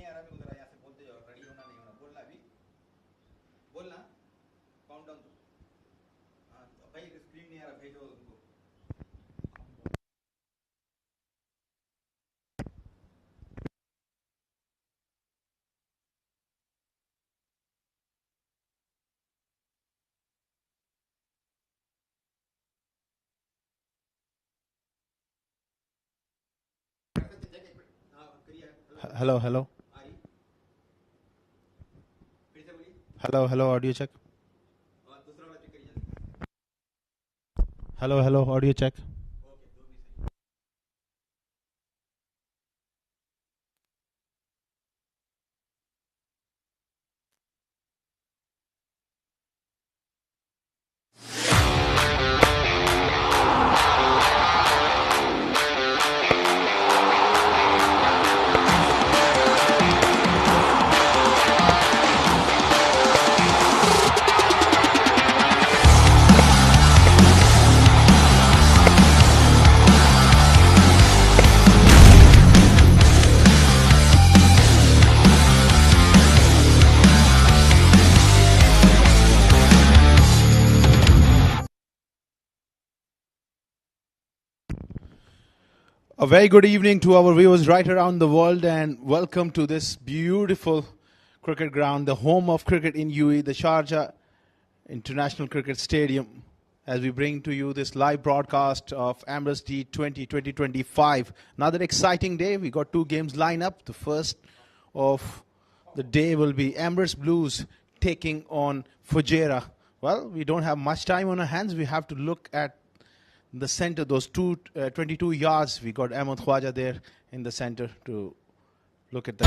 नहीं आ रहा मेरे को जरा यहाँ से बोलते जाओ रेडी होना नहीं होना बोलना अभी बोलना काउंट डाउन हाँ भाई स्क्रीन नहीं आ रहा भेजो उनको Hello, hello. Hello, hello, audio check. Hello, hello, audio check. A very good evening to our viewers right around the world, and welcome to this beautiful cricket ground, the home of cricket in UAE, the Sharjah International Cricket Stadium, as we bring to you this live broadcast of Emirates D20 2025. Another exciting day. We got two games lined up. The first of the day will be Emirates Blues taking on Fujairah. Well, we don't have much time on our hands. We have to look at the center, those 22 yards. We got Ahmed Khwaja there in the center to look at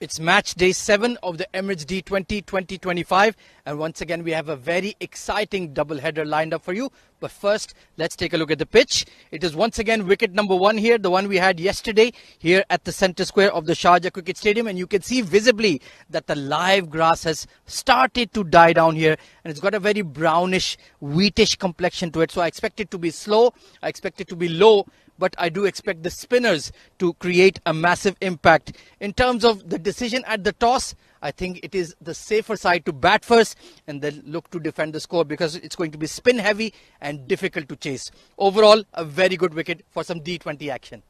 It's match day 7 of the Emirates D20 2025, and once again we have a very exciting double header lined up for you. But first, let's take a look at the pitch. It is once again wicket number 1 here, the one we had yesterday here at the centre square of the Sharjah Cricket Stadium, and you can see visibly that the live grass has started to die down here, and it's got a very brownish, wheatish complexion to it. So I expect it to be slow, I expect it to be low, but I do expect the spinners to create a massive impact. In terms of the decision at the toss, I think it is the safer side to bat first and then look to defend the score, because it's going to be spin heavy and difficult to chase. Overall, a very good wicket for some D20 action.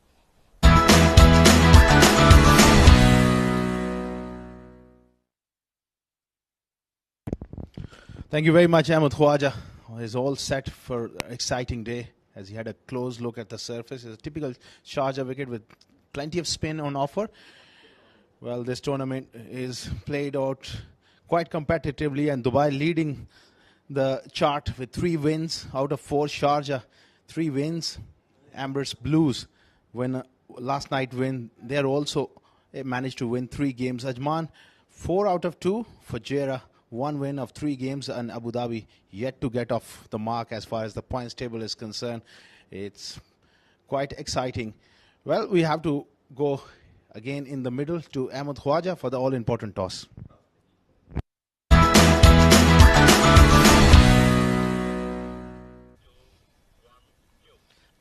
Thank you very much, Ahmed Khwaja. He's all set for an exciting day, as he had a close look at the surface. It's a typical Sharjah wicket with plenty of spin on offer. Well, this tournament is played out quite competitively, and Dubai leading the chart with 3 wins out of 4. Sharjah, 3 wins. Emirates Blues last night win. They're also managed to win 3 games. Ajman, 4 out of 2. Fujairah, 1 win of 3 games, and Abu Dhabi yet to get off the mark as far as the points table is concerned. It's quite exciting. Well, we have to go again in the middle to Ahmed Khwaja for the all-important toss.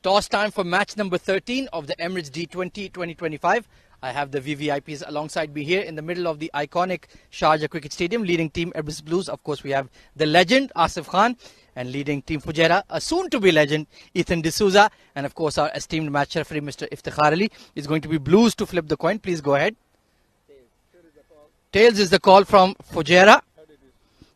Toss time for match number 13 of the Emirates D20 2025. I have the VVIPs alongside me here in the middle of the iconic Sharjah Cricket Stadium. Leading team Emirates Blues, of course, we have the legend Asif Khan, and leading team Fujairah, a soon-to-be legend Ethan D'Souza, and of course our esteemed match referee Mr. Iftikhar Ali. Is going to be Blues to flip the coin. Please go ahead. Tails is the call from Fujairah.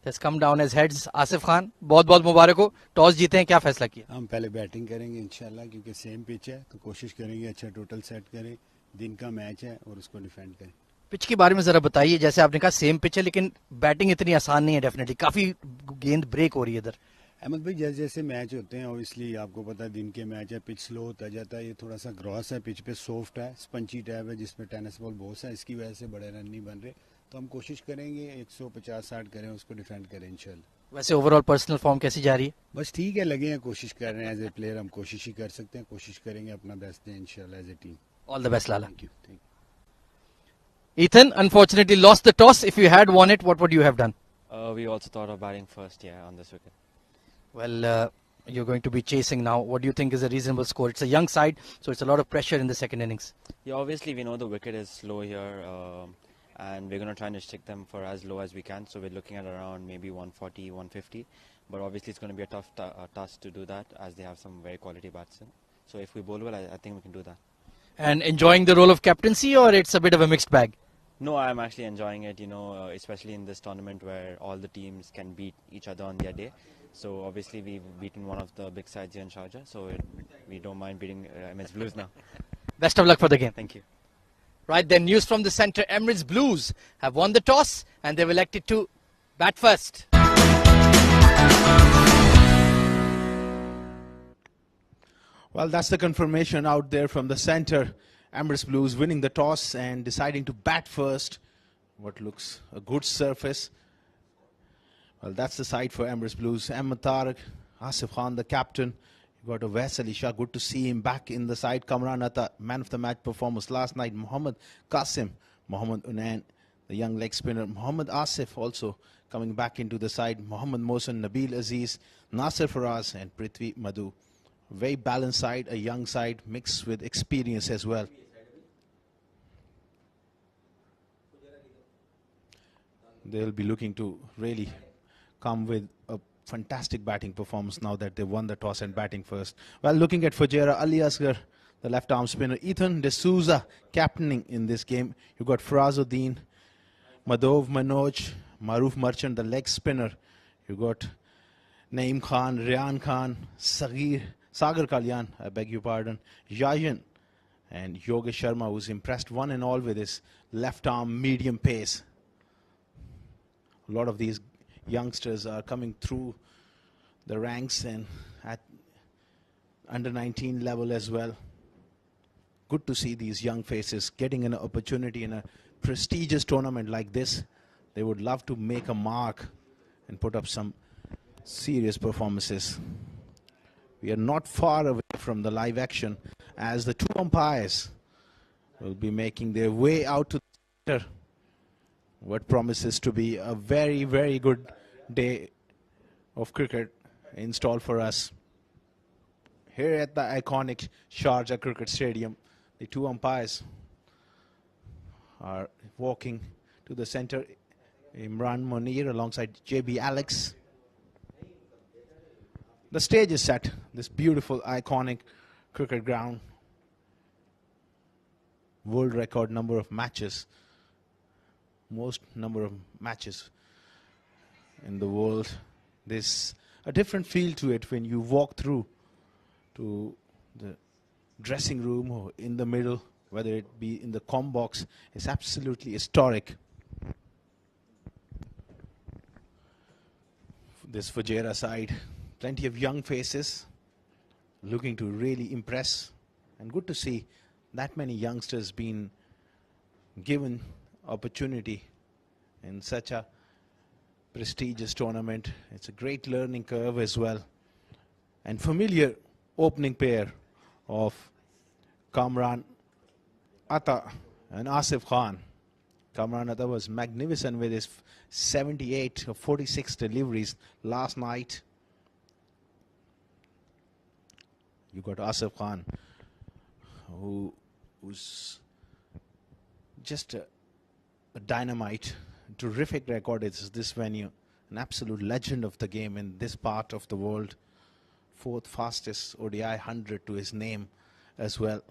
Has come down as heads. Asif Khan, बहुत-बहुत मुबारक हो. Toss जीते हैं, क्या फैसला किया? हम पहले batting करेंगे इंशाल्लाह, क्योंकि सेम पिच है तो कोशिश करेंगे अच्छा टोटल सेट करें. दिन का मैच है और उसको डिफेंड करें. पिच के बारे में जरा बताइए. जैसे आपने कहा सेम पिच है, लेकिन बैटिंग इतनी आसान नहीं है. डेफिनेटली काफी गेंद ब्रेक हो रही है इधर. अहमद भाई, जैसे जैसे मैच होते हैं ऑब्वियसली आपको पता है दिन के मैच है, पिच स्लो होता जाता है. ये थोड़ा सा ग्रॉस है, पिच पे सॉफ्ट है, स्पंची टैप है जिसमें टेनिस बॉल बहुत है, इसकी वजह से बड़े रन नहीं बन रहे. तो हम कोशिश करेंगे 150-60 करें, उसको डिफेंड करें इंशाल्लाह. वैसे ओवरऑल पर्सनल फॉर्म कैसी जा रही है? बस ठीक है, लगे हैं, कोशिश कर रहे हैं. एज ए प्लेयर हम कोशिश ही कर सकते हैं, कोशिश करेंगे अपना बेस्ट दें इंशाल्लाह as a team. All the best, Lala. Thank you. Ethan, unfortunately lost the toss. If you had won it, what would you have done? We also thought of batting first, on this wicket. Well, you're going to be chasing now. What do you think is a reasonable score? It's a young side, so it's a lot of pressure in the second innings. Yeah, obviously we know the wicket is slow here, and we're going to try and restrict them for as low as we can. So we're looking at around maybe 140, 150. But obviously it's going to be a tough task to do that, as they have some very quality batsmen. So if we bowl well, I think we can do that. And enjoying the role of captaincy, or it's a bit of a mixed bag? No, I'm actually enjoying it, especially in this tournament where all the teams can beat each other on their day. So obviously we've beaten one of the big sides here in Sharjah, so we don't mind beating Emirates Blues now. Best of luck for the game. Thank you. Right then, news from the centre. Emirates Blues have won the toss and they've elected to bat first. Well, that's the confirmation out there from the centre. Emirates Blues winning the toss and deciding to bat first. What looks a good surface. Well, that's the side for Emirates Blues. Ahmed Tariq, Asif Khan, the captain. You got Awais Ali Shah. Good to see him back in the side. Kamran Atta, man of the match performance last night. Mohammad Qasim, Mohammad Unain, the young leg spinner. Mohammad Asif also coming back into the side. Mohammad Mohsen, Nabil Aziz, Nasir Faraz and Prithvi Madhu. Very balanced side, a young side mixed with experience as well. They'll be looking to really come with a fantastic batting performance now that they won the toss and batting first. Well, looking at Fujairah, Ali Asghar, the left arm spinner. Ethan D'Souza captaining in this game. You got Farazuddin, Madhov Manoj, Maruf Merchant, the leg spinner. You got Naeem Khan, Ryan Khan, Sagar Kalyan, I beg your pardon, Yayan, and Yogesh Sharma, who's impressed one and all with his left arm medium pace. A lot of these youngsters are coming through the ranks and at under 19 level as well. Good to see these young faces getting an opportunity in a prestigious tournament like this. They would love to make a mark and put up some serious performances. We are not far away from the live action as the two umpires will be making their way out to the center. What promises to be a very, very good day of cricket in store for us. Here at the iconic Sharjah Cricket Stadium, the two umpires are walking to the center. Imran Munir alongside JB Alex. The stage is set, this beautiful, iconic cricket ground. World record number of matches. Most number of matches in the world. There's a different feel to it when you walk through to the dressing room or in the middle, whether it be in the comm box. It's absolutely historic. This Fujairah side, plenty of young faces looking to really impress, and good to see that many youngsters being given opportunity in such a prestigious tournament. It's a great learning curve as well, and familiar opening pair of Kamran Atta and Asif Khan. Kamran Atta was magnificent with his 78 or 46 deliveries last night. You got Asif Khan, who's just a dynamite, terrific record. It's this venue, an absolute legend of the game in this part of the world. Fourth fastest ODI 100 to his name as well.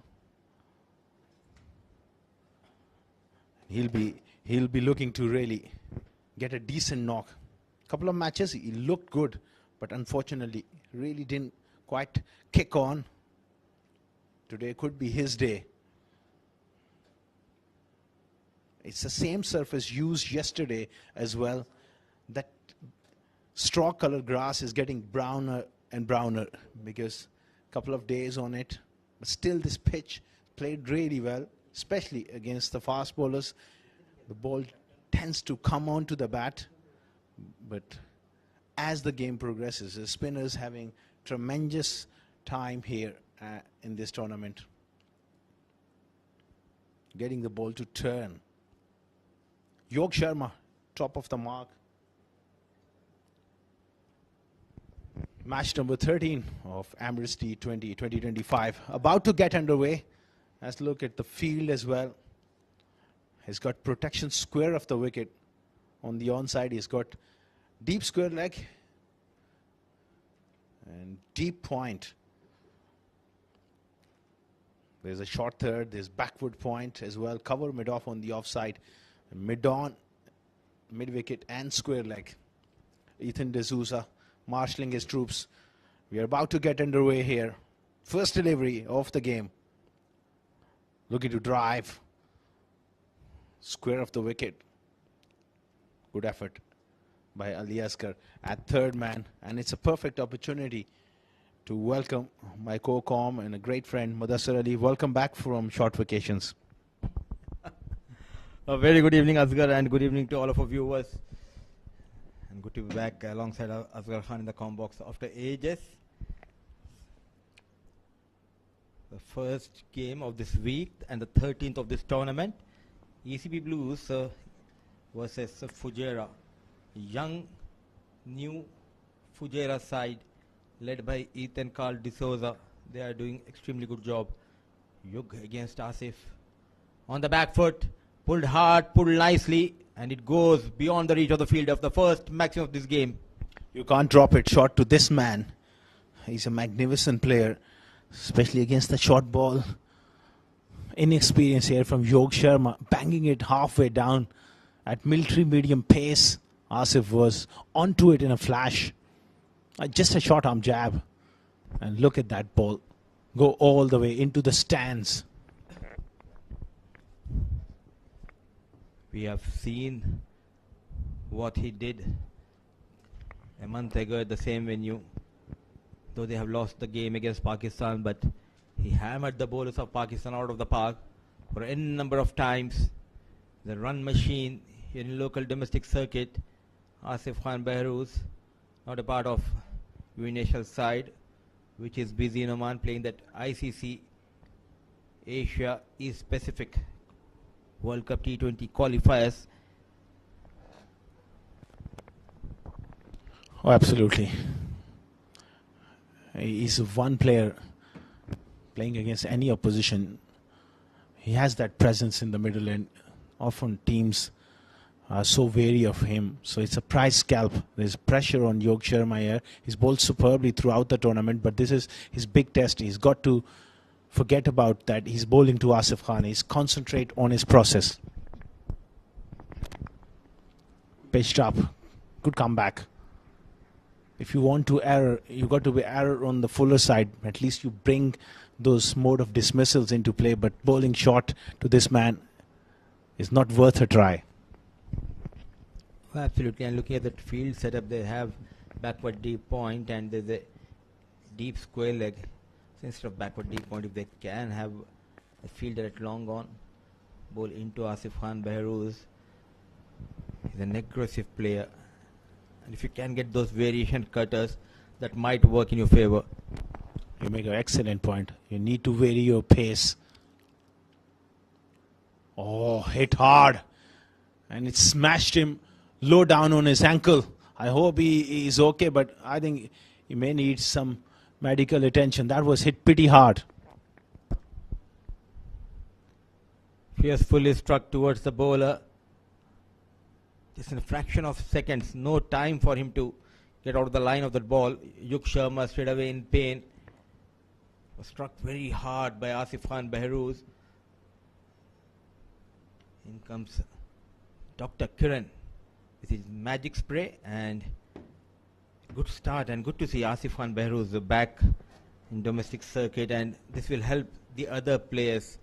He'll be looking to really get a decent knock. Couple of matches he looked good, but unfortunately really didn't quite kick on. Today could be his day. It's the same surface used yesterday as well. That straw colored grass is getting browner and browner because a couple of days on it. But still this pitch played really well, especially against the fast bowlers. The ball tends to come onto the bat, but as the game progresses, the spinners having tremendous time here in this tournament, getting the ball to turn. Yog Sharma, top of the mark. Match number 13 of Emirates D20 2025 about to get underway. Let's look at the field as well. He's got protection square of the wicket. On the onside, he's got deep square leg and deep point. There's a short third, there's backward point as well. Cover mid-off on the offside. Mid-on, mid-wicket and square leg. Ethan D'Souza marshalling his troops. We are about to get underway here. First delivery of the game. Looking to drive. Square of the wicket. Good effort by Ali Asgar at third man. And it's a perfect opportunity to welcome my co-com and a great friend, Mudassir Ali. Welcome back from short vacations. A very good evening, Asgar, and good evening to all of our viewers. And good to be back alongside Asgar Khan in the com box after ages. The first game of this week and the 13th of this tournament. ECB Blues versus Fujairah. Young, new Fujairah side led by Ethan Carl D'Souza. They are doing extremely good job. Yug against Asif. On the back foot, pulled hard, pulled nicely, and it goes beyond the reach of the field of the first maximum of this game. You can't drop it short to this man. He's a magnificent player, especially against the short ball. Inexperience here from Yog Sharma, banging it halfway down at military medium pace. Asif was onto it in a flash. Just a short arm jab. And look at that ball. Go all the way into the stands. We have seen what he did a month ago at the same venue. Though they have lost the game against Pakistan, but he hammered the bowlers of Pakistan out of the park for n number of times. The run machine here in local domestic circuit. Asif Khan Behrouz, not a part of national side, which is busy in Oman playing that ICC Asia East Pacific World Cup T20 qualifiers. Oh, absolutely. He's one player playing against any opposition. He has that presence in the middle, and often teams are so wary of him. So it's a prize scalp. There's pressure on Yog Sharma here. He's bowled superbly throughout the tournament, but this is his big test. He's got to forget about that. He's bowling to Asif Khan. He's concentrate on his process. Pitched up. Good comeback. If you want to error, you got to be error on the fuller side. At least you bring those mode of dismissals into play, but bowling short to this man is not worth a try. Absolutely, and looking at the field setup, they have backward deep point and there's a deep square leg. So instead of backward deep point, if they can have a fielder at long on, bowl into Asif Khan Behrouz. He's an aggressive player, and if you can get those variation cutters, that might work in your favor. You make an excellent point. You need to vary your pace. Oh, hit hard. And it smashed him low down on his ankle. I hope he is okay, but I think he may need some medical attention. That was hit pretty hard. Fiercely struck towards the bowler. Just in a fraction of seconds. No time for him to get out of the line of the ball. Yug Sharma straight away in pain. Was struck very hard by Asif Khan Behrouz. In comes Dr. Kiran with his magic spray, and good start, and good to see Asif Khan Behrouz back in domestic circuit, and this will help the other players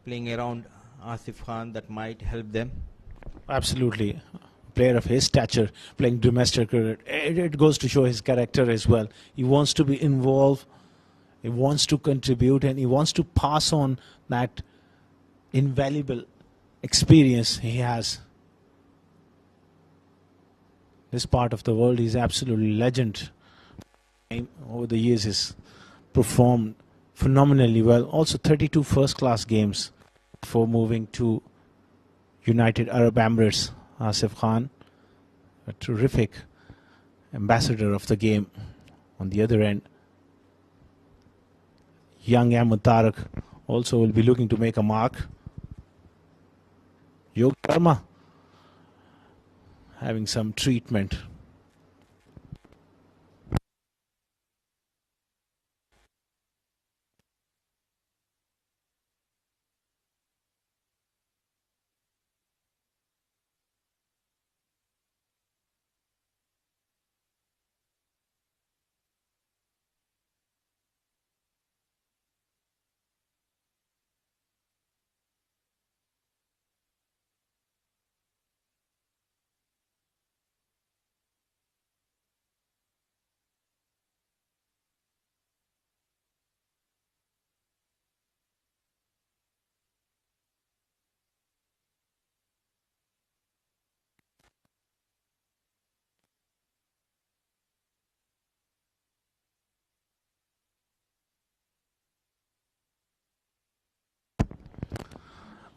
playing around Asif Khan. That might help them. Absolutely. Player of his stature playing domestic cricket. It goes to show his character as well. He wants to be involved. He wants to contribute, and he wants to pass on that invaluable experience he has. This part of the world is absolutely legend. Over the years, he's performed phenomenally well. Also 32 first-class games before moving to United Arab Emirates. Asif Khan, a terrific ambassador of the game. On the other end, young Ahmed Tariq also will be looking to make a mark. Yogi Sharma having some treatment.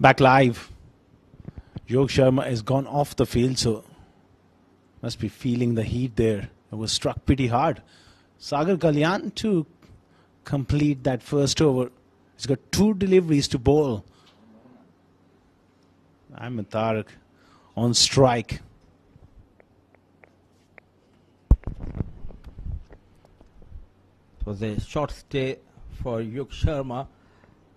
Back live. Yogi Sharma has gone off the field, so must be feeling the heat there. It was struck pretty hard. Sagar Kalyan to complete that first over. He's got 2 deliveries to bowl. Ahmed Tariq on strike. It was a short stay for Yogi Sharma.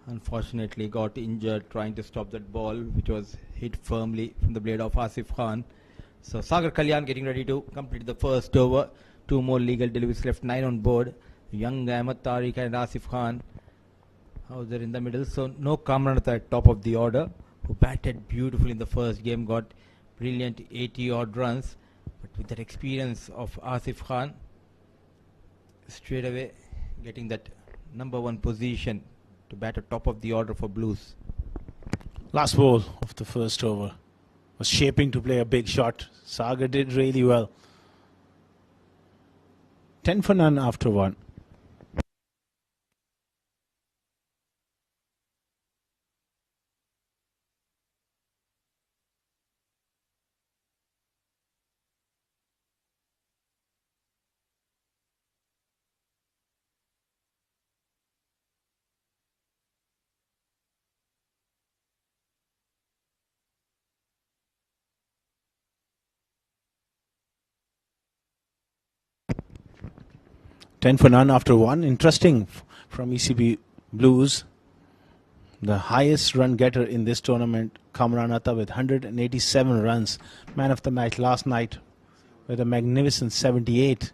Unfortunately got injured trying to stop that ball, which was hit firmly from the blade of Asif Khan. So Sagar Kalyan getting ready to complete the first over. 2 more legal deliveries left, 9 on board. Young Ahmed Tariq and Asif Khan out there in the middle. So no Kamran at the top of the order, who batted beautifully in the first game, got brilliant 80 odd runs. But with that experience of Asif Khan, straight away getting that number 1 position to bat at top of the order for Blues. Last ball of the first over was shaping to play a big shot. Sagar did really well. 10 for none after 1. Ten for none after 1. Interesting from ECB Blues. The highest run getter in this tournament, Kamran Atta, with 187 runs. Man of the match last night with a magnificent 78.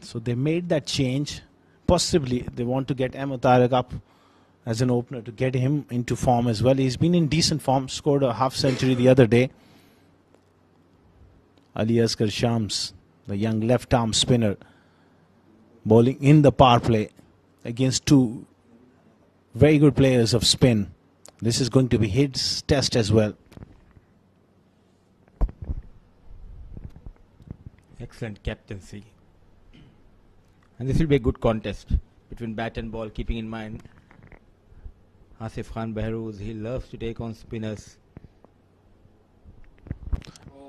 So they made that change. Possibly they want to get Ahmed Tariq up as an opener to get him into form as well. He's been in decent form, scored a half century the other day. Ali Asghar Shams, the young left arm spinner, bowling in the power play against 2 very good players of spin. This is going to be his test as well. Excellent captaincy. And this will be a good contest between bat and ball, keeping in mind Asif Khan Behrooz, he loves to take on spinners.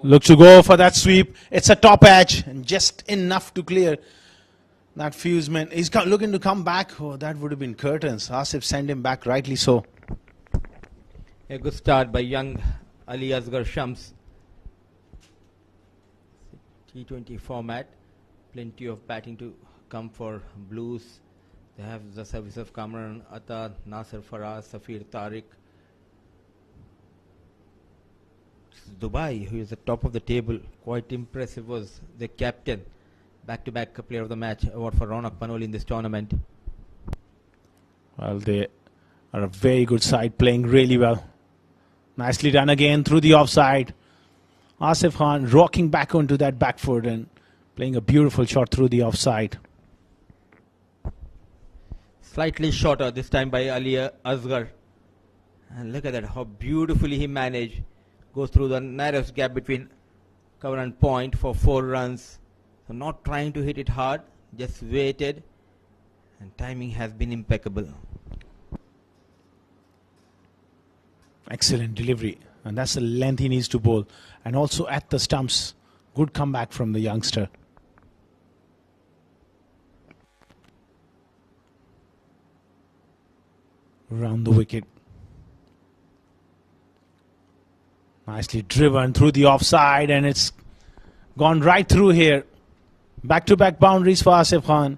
Looks to go for that sweep. It's a top edge and just enough to clear that Fuseman. He's looking to come back. Oh, that would have been curtains. Asif sent him back, rightly so. A good start by young Ali Asghar Shams. T20 format. Plenty of batting to come for Blues. They have the service of Kamran Atta, Nasir Faraz, Safir Tariq. Dubai, who is at the top of the table. Quite impressive was the captain. Back-to-back player of the match award for Ronak Panoli in this tournament. Well, they are a very good side, playing really well. Nicely done again through the offside. Asif Khan rocking back onto that back foot and playing a beautiful shot through the offside. Slightly shorter this time by Ali Asghar. And look at that, how beautifully he managed. Goes through the narrowest gap between cover and point for 4 runs. So not trying to hit it hard, just waited. And timing has been impeccable. Excellent delivery. And that's the length he needs to bowl. And also at the stumps, good comeback from the youngster. around the wicket. Nicely driven through the offside, and it's gone right through here. Back-to-back boundaries for Asif Khan.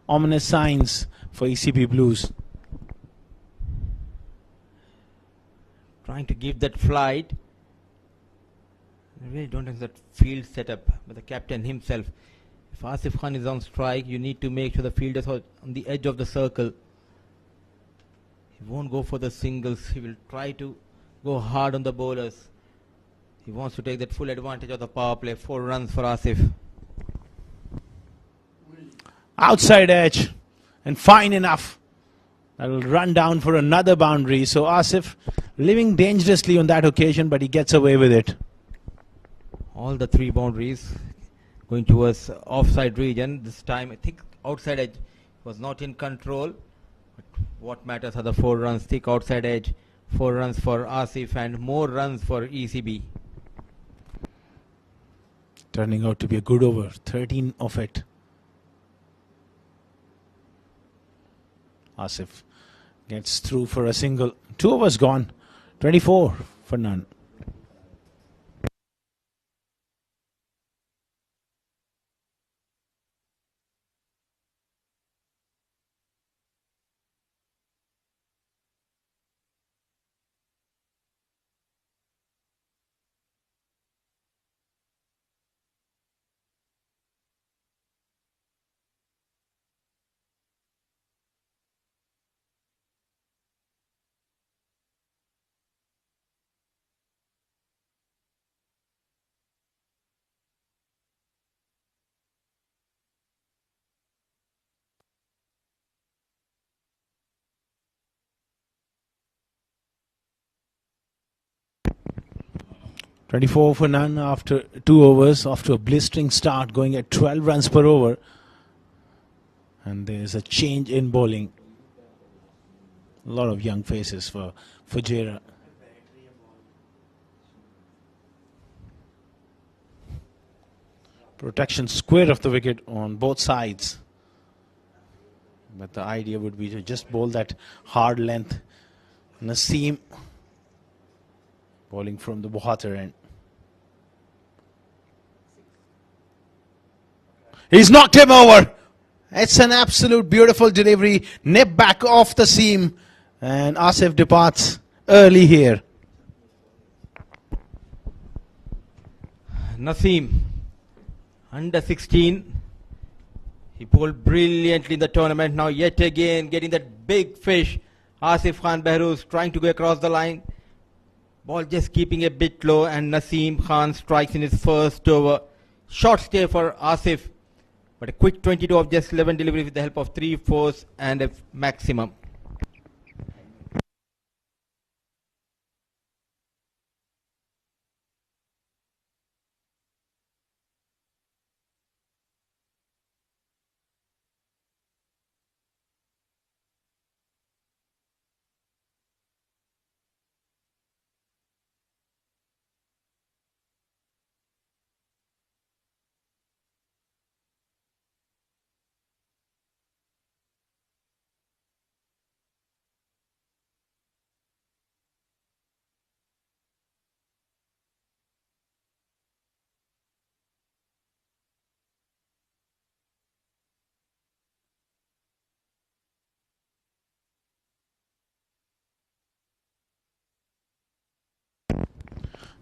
Ominous signs for ECB Blues. Trying to give that flight. I really don't have that field setup, but the captain himself. If Asif Khan is on strike, you need to make sure the fielders are on the edge of the circle. He won't go for the singles. He will try to go hard on the bowlers. He wants to take that full advantage of the power play. 4 runs for Asif. Outside edge, and fine enough. That will run down for another boundary. So Asif living dangerously on that occasion, but he gets away with it. All the 3 boundaries going towards offside region. This time I think outside edge was not in control. But what matters are the 4 runs. Thick outside edge. 4 runs for Asif and more runs for ECB. Turning out to be a good over. 13 of it. Asif gets through for a single. 2 overs gone. 24 for none. .24 for none after 2 overs, after a blistering start, going at 12 runs per over. And there's a change in bowling. A lot of young faces for Fujairah. Protection square of the wicket on both sides. But the idea would be to just bowl that hard length. Naseem bowling from the Bahatar end. He's knocked him over. It's an absolute beautiful delivery. Nip back off the seam. And Asif departs early here. Naseem, under 16. He bowled brilliantly in the tournament. Now yet again getting that big fish. Asif Khan Behrooz trying to go across the line. Ball just keeping a bit low, and Naseem Khan strikes in his first over. Short stay for Asif, but a quick 22 of just 11 deliveries with the help of 3 fours and a maximum.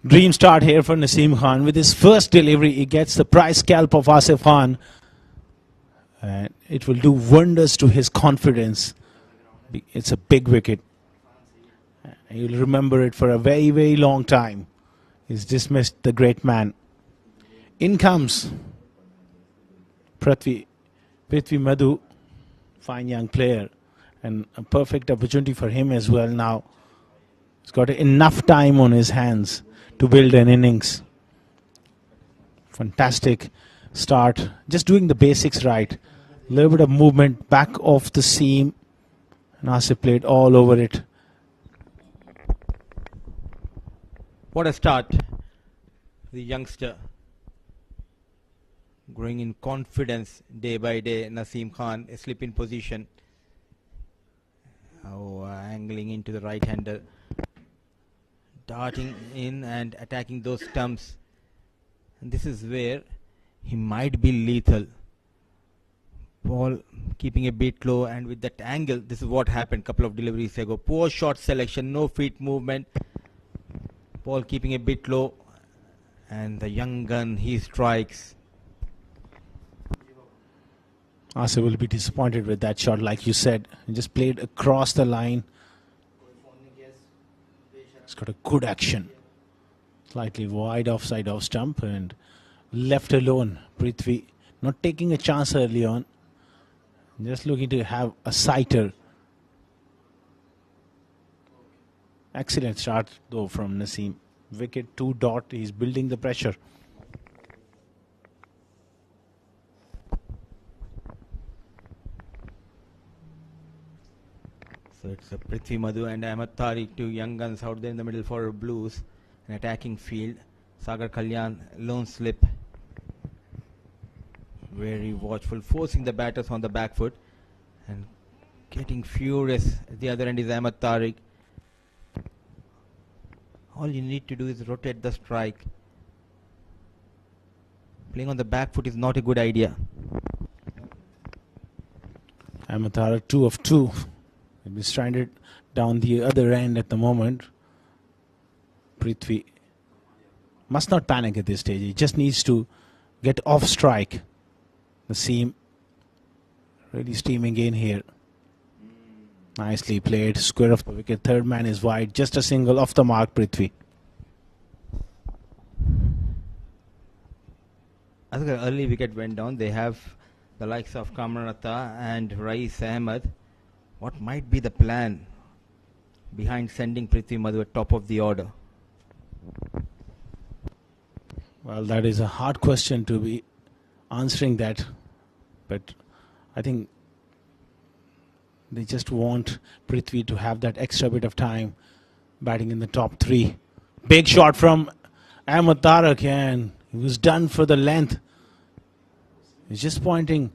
Dream start here for Naseem Khan. With his first delivery, he gets the prize scalp of Asif Khan. And it will do wonders to his confidence. It's a big wicket. You'll remember it for a very, very long time. He's dismissed the great man. In comes Prithvi Madhu, fine young player. And a perfect opportunity for him as well now. He's got enough time on his hands to build an innings. Fantastic start. Just doing the basics right. A little bit of movement back off the seam. And Asif played all over it. What a start. The youngster growing in confidence day by day. Naseem Khan, a slip in position. Oh, angling into the right-hander, darting in and attacking those stumps. And this is where he might be lethal. Ball keeping a bit low, and with that angle, this is what happened a couple of deliveries ago. Poor shot selection, no feet movement. Ball keeping a bit low, and the young gun, he strikes. Asif will be disappointed with that shot, like you said. He just played across the line. He's got a good action. Slightly wide offside off stump and left alone. Prithvi not taking a chance early on. Just looking to have a sighter. Excellent start though from Naseem. Wicket 2 dot. He's building the pressure. So it's a Prithvi Madhu and Ahmed Tariq, two young guns out there in the middle for Blues. An attacking field. Sagar Kalyan, lone slip. Very watchful, forcing the batters on the back foot. And getting furious at the other end is Ahmed Tariq. All you need to do is rotate the strike. Playing on the back foot is not a good idea. Ahmed Tariq 2 of 2. He'll be stranded down the other end at the moment. Prithvi must not panic at this stage. He just needs to get off strike. The seam really steaming in here. Nicely played. Square of the wicket. Third man is wide. Just a single off the mark, Prithvi. As the early wicket went down, they have the likes of Kamranatha and Rais Ahmed. What might be the plan behind sending Prithvi Madhu at top of the order? Well, that is a hard question to be answering that. But I think they just want Prithvi to have that extra bit of time batting in the top 3. Big shot from Ahmed Tariq, and he was done for the length. He's just pointing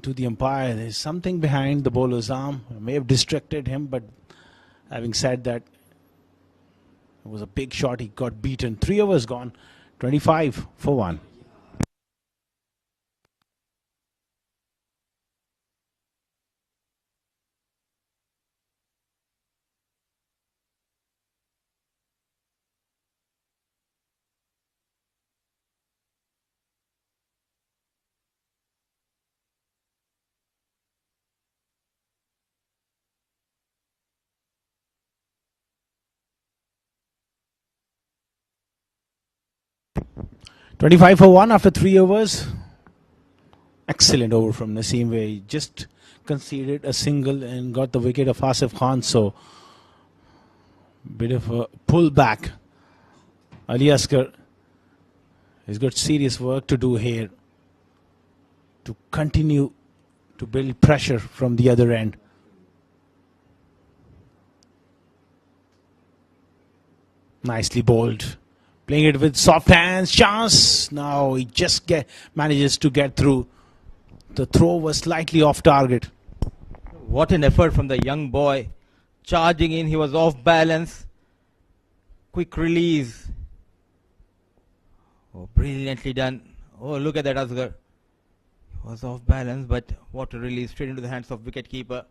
to the umpire. There's something behind the bowler's arm. It may have distracted him, but having said that, it was a big shot. He got beaten. 3 overs gone. 25 for 1. $25 for 1 after 3 overs. Excellent over from Naseem, where he just conceded a single and got the wicket of Asif Khan. So, bit of a pullback. Ali Asgar has got serious work to do here to continue to build pressure from the other end. Nicely bowled. Playing it with soft hands. Chance. Now he just manages to get through. The throw was slightly off target. What an effort from the young boy. Charging in, he was off balance. Quick release. Oh, brilliantly done. Oh, look at that, Asgar. He was off balance, but what a release. Straight into the hands of wicketkeeper.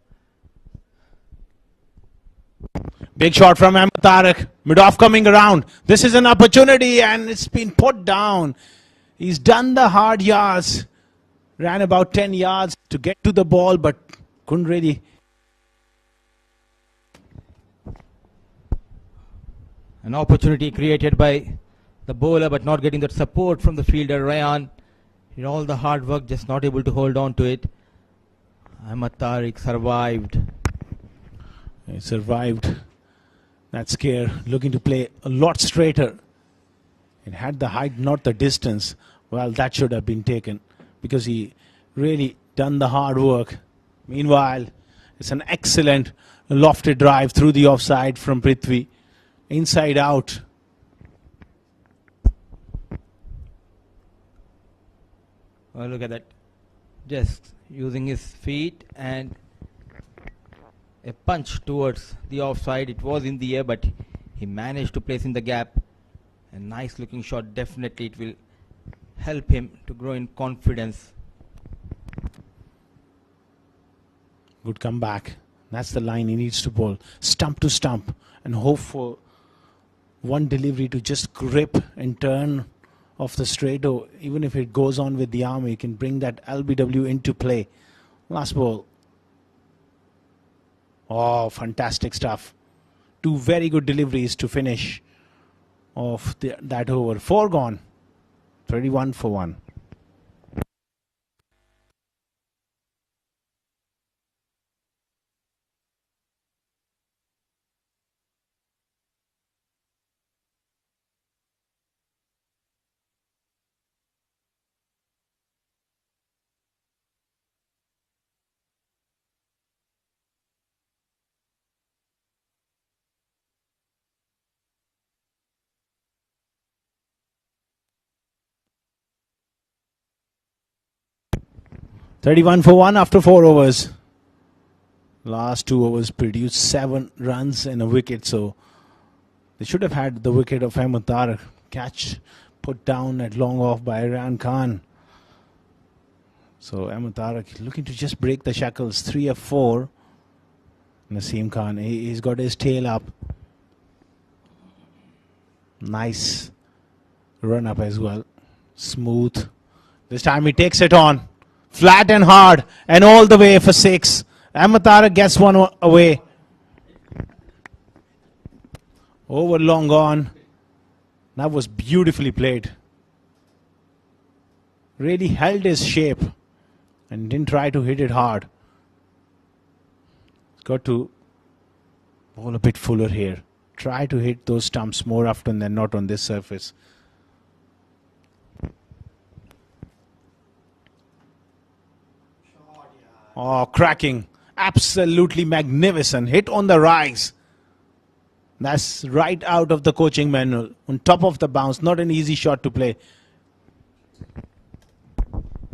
Big shot from Ahmed Tariq. Mid-off coming around. This is an opportunity and it's been put down. He's done the hard yards. Ran about 10 yards to get to the ball, but couldn't really. An opportunity created by the bowler, but not getting that support from the fielder, Ryan. Did all the hard work, just not able to hold on to it. Ahmed Tariq survived. He survived that scare, looking to play a lot straighter. It had the height, not the distance. Well, that should have been taken because he really done the hard work. Meanwhile, it's an excellent lofted drive through the offside from Prithvi. Inside out. Oh, look at that. Just using his feet and a punch towards the offside. It was in the air, but he managed to place in the gap. A nice looking shot. Definitely it will help him to grow in confidence. Good comeback. That's the line he needs to bowl. Stump to stump and hope for one delivery to just grip and turn off the straight. Or even if it goes on with the arm, he can bring that LBW into play. Last ball. Oh, fantastic stuff. Two very good deliveries to finish off that over. 4 gone. 31 for 1. $31 for 1 after 4 overs. Last 2 overs produced 7 runs and a wicket, so they should have had the wicket of Ahmed Tariq. Catch put down at long off by Imran Khan. So Ahmed Tariq looking to just break the shackles. 3 of 4. Naseem Khan, he's got his tail up. Nice run up as well. Smooth. This time he takes it on. Flat and hard and all the way for 6. Ahmed Tariq gets one away. Over long on. That was beautifully played. Really held his shape and didn't try to hit it hard. Got to bowl a bit fuller here. Try to hit those stumps more often than not on this surface. Oh, cracking. Absolutely magnificent. Hit on the rise. That's right out of the coaching manual. On top of the bounce. Not an easy shot to play.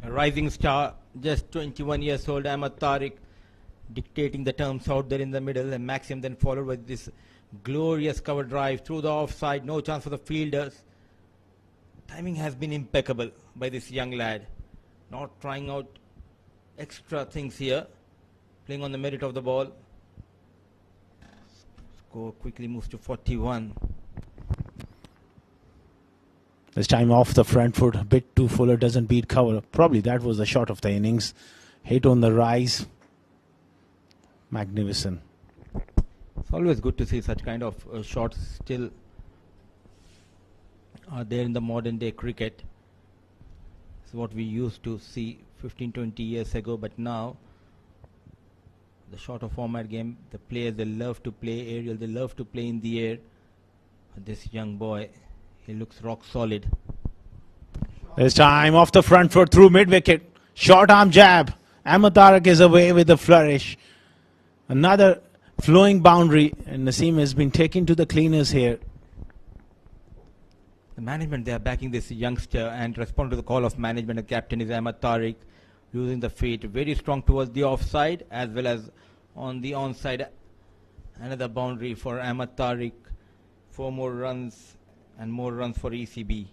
A rising star, just 21 years old, Ahmed Tariq, dictating the terms out there in the middle. And Maxim then followed with this glorious cover drive through the offside. No chance for the fielders. Timing has been impeccable by this young lad. Not trying out extra things here. Playing on the merit of the ball. Score quickly moves to 41. This time off the front foot. A bit too fuller. Doesn't beat cover. Probably that was the shot of the innings. Hit on the rise. Magnificent. It's always good to see such kind of shots still are there in the modern day cricket. It's what we used to see 15-20 years ago, but now the shorter format game, the players, they love to play aerial, they love to play in the air. This young boy, he looks rock solid. This time off the front foot through mid-wicket. Short arm jab. Ahmed Tariq is away with a flourish. Another flowing boundary, and Naseem has been taken to the cleaners here. The management, they are backing this youngster and respond to the call of management. The captain is Ahmed Tariq, using the feet very strong towards the offside as well as on the onside. Another boundary for Ahmed Tariq. 4 more runs and more runs for ECB.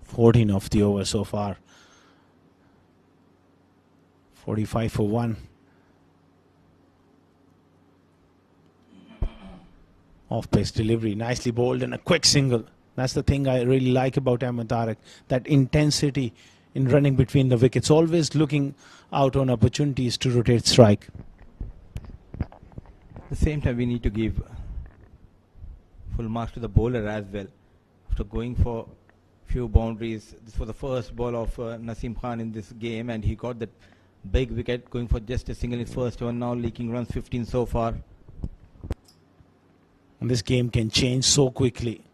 14 of the over so far. 45 for 1. Off-pace delivery, nicely bowled and a quick single. That's the thing I really like about Ahmed Tariq. That intensity in running between the wickets. Always looking out on opportunities to rotate strike. At the same time, we need to give full marks to the bowler as well. After going for few boundaries, this was the first ball of Naseem Khan in this game, and he got that big wicket, going for just a single in first one, now leaking runs 15 so far. And this game can change so quickly.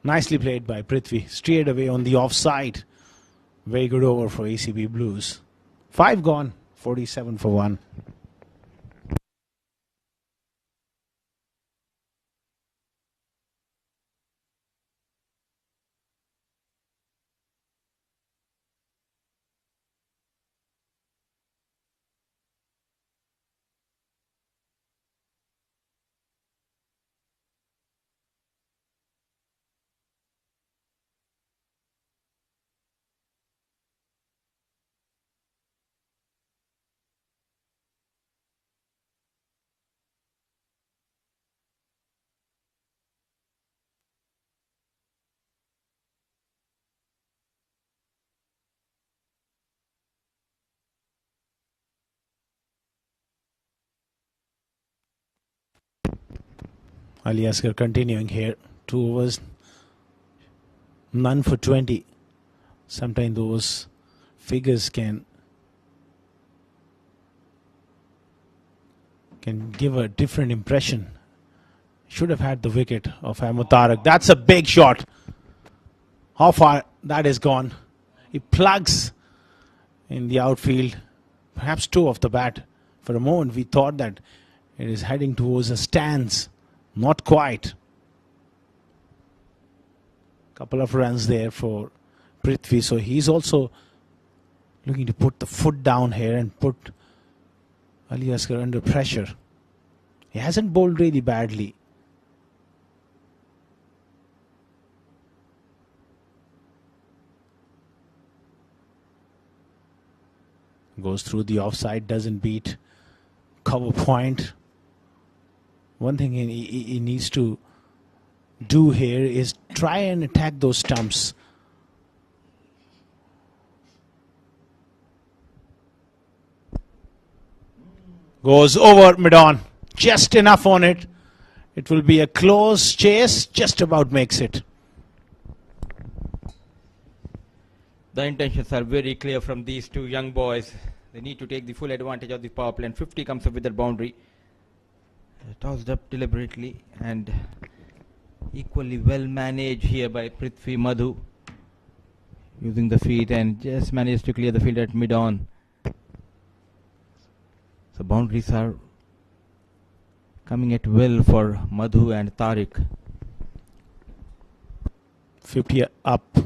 Nicely played by Prithvi. Straight away on the offside. Very good over for ACB Blues. 5 gone. 47 for 1. Ali Asgar continuing here. 2 overs, none for 20. Sometimes those figures can give a different impression. Should have had the wicket of Ahmed Tariq. That's a big shot. How far that is gone. He plugs in the outfield. Perhaps 2 off the bat. For a moment we thought that it is heading towards a stance. Not quite. Couple of runs there for Prithvi. So he's also looking to put the foot down here and put Ali Asgar under pressure. He hasn't bowled really badly. Goes through the offside, doesn't beat cover point. One thing he needs to do here is try and attack those stumps. Goes over mid-on. Just enough on it. It will be a close chase. Just about makes it. The intentions are very clear from these two young boys. They need to take the full advantage of the power play, and 50 comes up with that boundary. Tossed up deliberately and equally well managed here by Prithvi Madhu, using the feet and just managed to clear the field at mid-on. So boundaries are coming at will for Madhu and Tariq. 50 up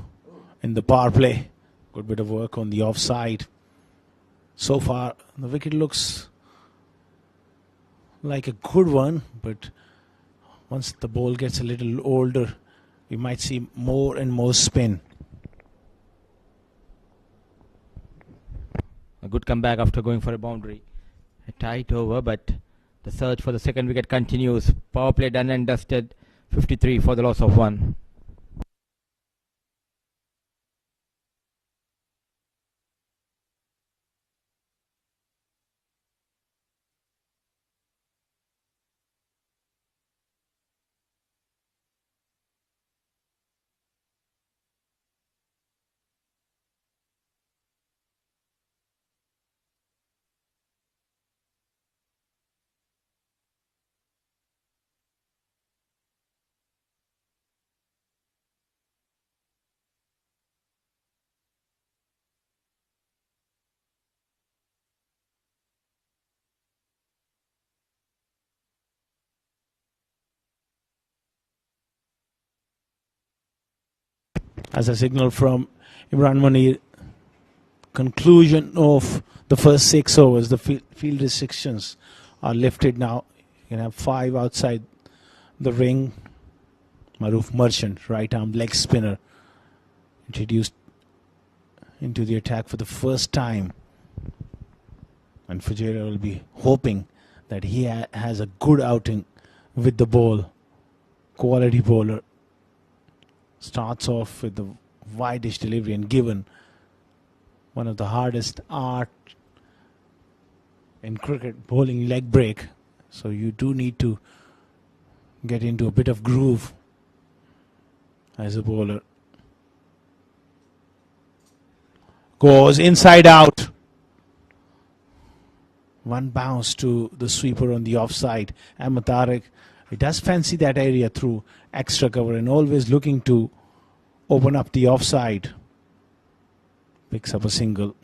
in the power play. Good bit of work on the offside. So far, the wicket looks like a good one, but once the ball gets a little older, we might see more and more spin. A good comeback after going for a boundary. A tight over, but the search for the second wicket continues. Power play done and dusted. 53 for the loss of 1. As a signal from Imran Munir, conclusion of the first 6 overs, the field restrictions are lifted now. You can have 5 outside the ring. Maruf Merchant, right arm leg spinner, introduced into the attack for the first time. And Fujairah will be hoping that he has a good outing with the ball. Quality bowler. Starts off with the widest delivery and given one of the hardest art in cricket, bowling leg break. So you do need to get into a bit of groove as a bowler. Goes inside out. One bounce to the sweeper on the offside. Ahmed Tariq, he does fancy that area through extra cover and always looking to open up the offside. Picks up a single.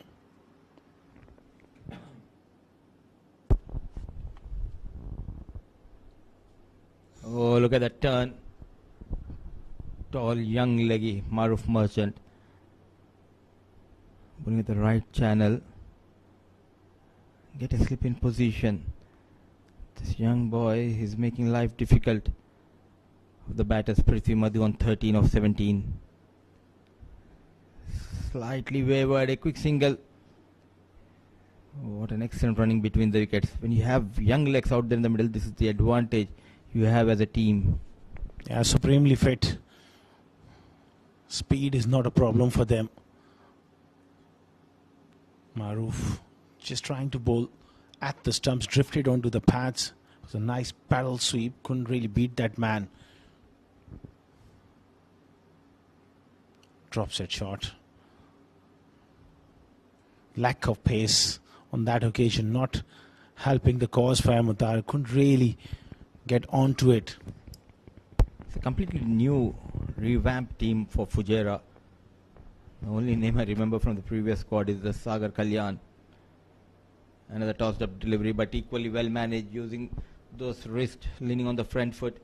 Oh, look at that turn. Tall, young leggy Maruf Merchant. Bowling at the right channel. Get a slip in position. This young boy is making life difficult. The batters Prithvi Madhu on 13 of 17. Slightly wavered, a quick single. What an excellent running between the wickets. When you have young legs out there in the middle, this is the advantage you have as a team. Yeah, supremely fit. Speed is not a problem for them. Maruf just trying to bowl at the stumps, drifted onto the pads. It was a nice paddle sweep. Couldn't really beat that man. Drop set shot. Lack of pace on that occasion, not helping the cause for Ahmed Tariq. Couldn't really get onto it. It's a completely new, revamped team for Fujairah. The only name I remember from the previous squad is the Sagar Kalyan. Another tossed up delivery, but equally well managed, using those wrists, leaning on the front foot.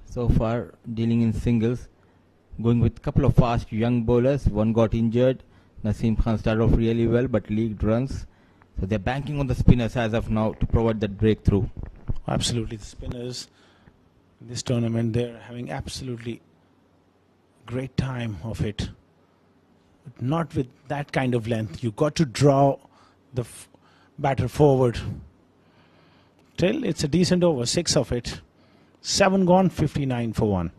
So far, dealing in singles. Going with a couple of fast young bowlers. One got injured. Naseem Khan started off really well, but leaked runs. So they're banking on the spinners as of now to provide that breakthrough. Absolutely, the spinners in this tournament, they're having absolutely great time of it. But not with that kind of length. You got to draw the batter forward. Till it's a decent over, 6 of it. 7 gone, 59 for 1.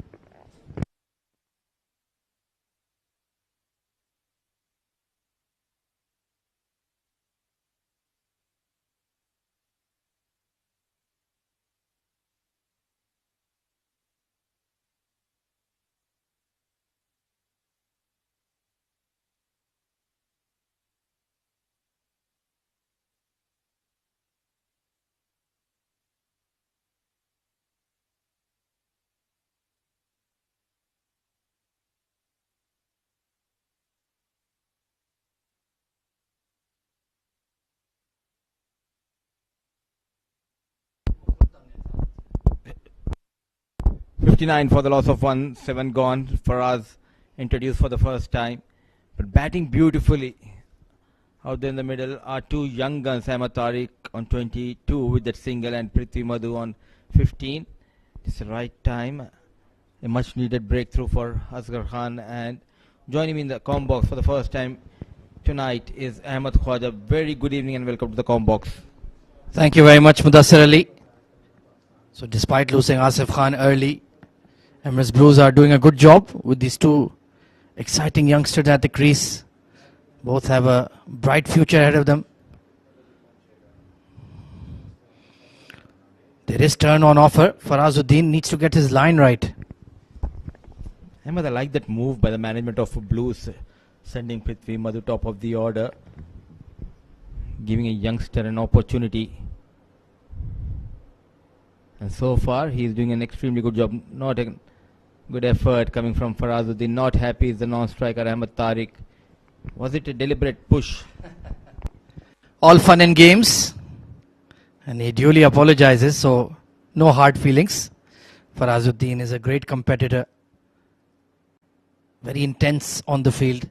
.59 for the loss of 1, 7 gone. Faraz introduced for the first time, but batting beautifully. Out there in the middle are two young guns, Ahmed Tariq on 22 with that single and Prithvi Madhu on 15. It's the right time. A much needed breakthrough for Asghar Khan, and joining me in the com box for the first time tonight is Ahmed Khwaja. Very good evening and welcome to the com box. Thank you very much, Mudassir Ali. So despite losing Asif Khan early, Emirates Blues are doing a good job with these two exciting youngsters at the crease. Both have a bright future ahead of them. There is turn on offer. Farazuddin needs to get his line right. Ahmed, I like that move by the management of Blues, sending Prithvi Madhu top of the order, giving a youngster an opportunity. And so far, he is doing an extremely good job. Not a good effort coming from Farazuddin. Not happy is the non-striker Ahmed Tariq. Was it a deliberate push? All fun and games. And he duly apologizes, so no hard feelings. Farazuddin is a great competitor. Very intense on the field.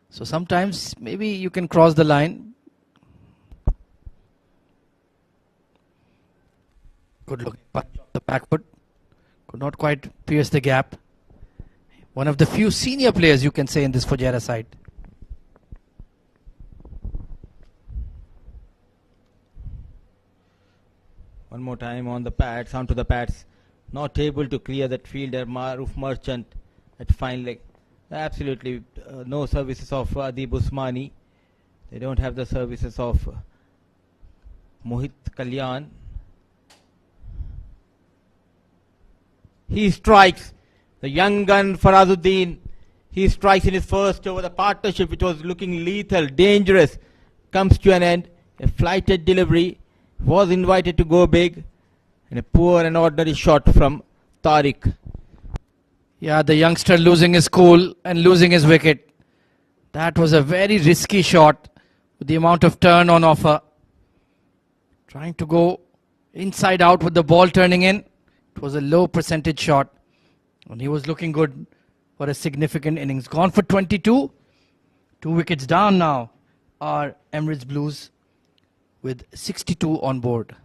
So sometimes maybe you can cross the line. Good look. But the back foot could not quite pierce the gap. One of the few senior players you can say in this Fujairah side. One more time on the pads, onto the pads. Not able to clear that fielder, Maruf Merchant, at fine leg. Absolutely no services of Adib Usmani. They don't have the services of Mohit Kalyan. He strikes. The young gun Farazuddin. He strikes in his first over. The partnership, which was looking lethal, dangerous, comes to an end. A flighted delivery. Was invited to go big. And a poor and ordinary shot from Tariq. Yeah, the youngster losing his cool and losing his wicket. That was a very risky shot with the amount of turn on offer. Trying to go inside out with the ball turning in. It was a low percentage shot. And he was looking good for a significant innings. Gone for 22. 2 wickets down now are Emirates Blues with 62 on board.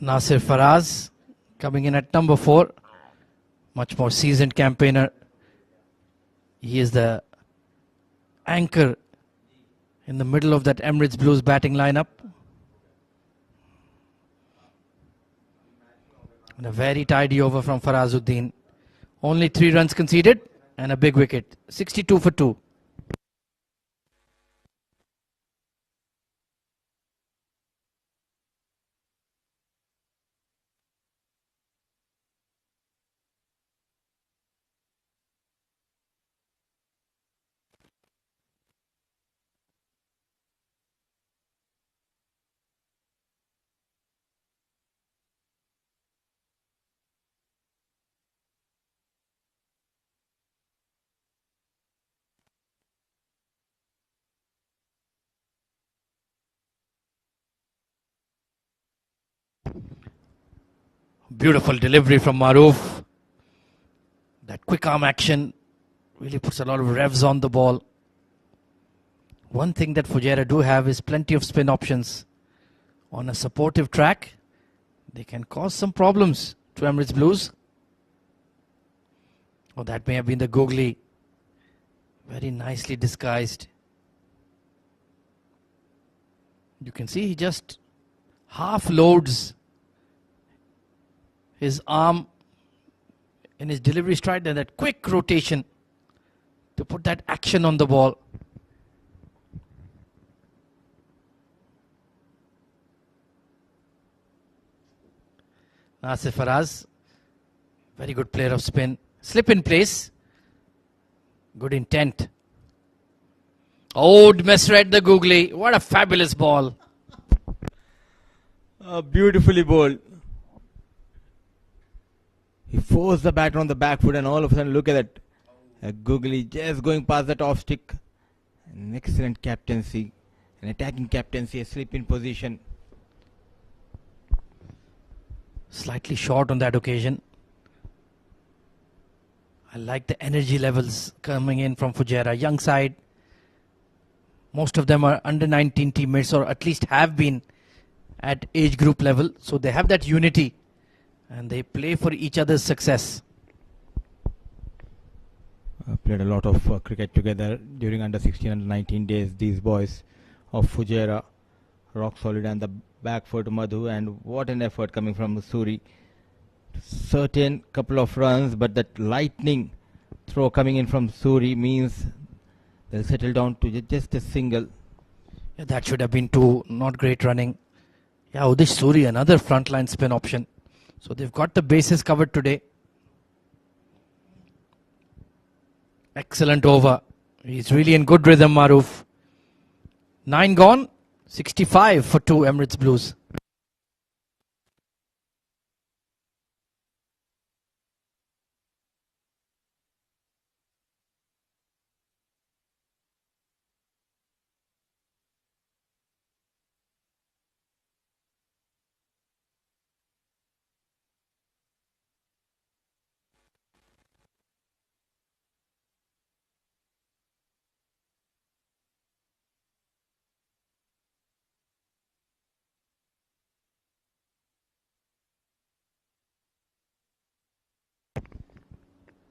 Nasir Faraz Coming in at number 4, much more seasoned campaigner. He is the anchor in the middle of that Emirates Blues batting lineup. And a very tidy over from Farazuddin. Only 3 runs conceded and a big wicket. 62 for 2. Beautiful delivery from Maroof. That quick arm action really puts a lot of revs on the ball. One thing that Fujairah do have is plenty of spin options. On a supportive track, they can cause some problems to Emirates Blues. Oh, that may have been the googly. Very nicely disguised. You can see he just half loads his arm in his delivery stride and that quick rotation to put that action on the ball. Nasir Faraz, very good player of spin. Slip in place. Good intent. Oh, misread the googly. What a fabulous ball. Beautifully bowled. He forced the batter on the back foot and all of a sudden look at that. A googly just going past that off stick. An excellent captaincy. An attacking captaincy. A slip in position. Slightly short on that occasion. I like the energy levels coming in from Fujairah. Young side. Most of them are under 19 teammates or at least have been at age group level. So they have that unity and they play for each other's success. Played a lot of cricket together during under 16 and 19 days. These boys of Fujairah, rock solid, and the back foot Madhu, and what an effort coming from Suri. Certain couple of runs, but that lightning throw coming in from Suri means they'll settle down to just a single. Yeah, that should have been 2. Not great running. Yeah, Udish Suri, another frontline spin option. So they've got the bases covered today. Excellent over. He's really in good rhythm, Maroof. 9 gone. 65 for 2 Emirates Blues.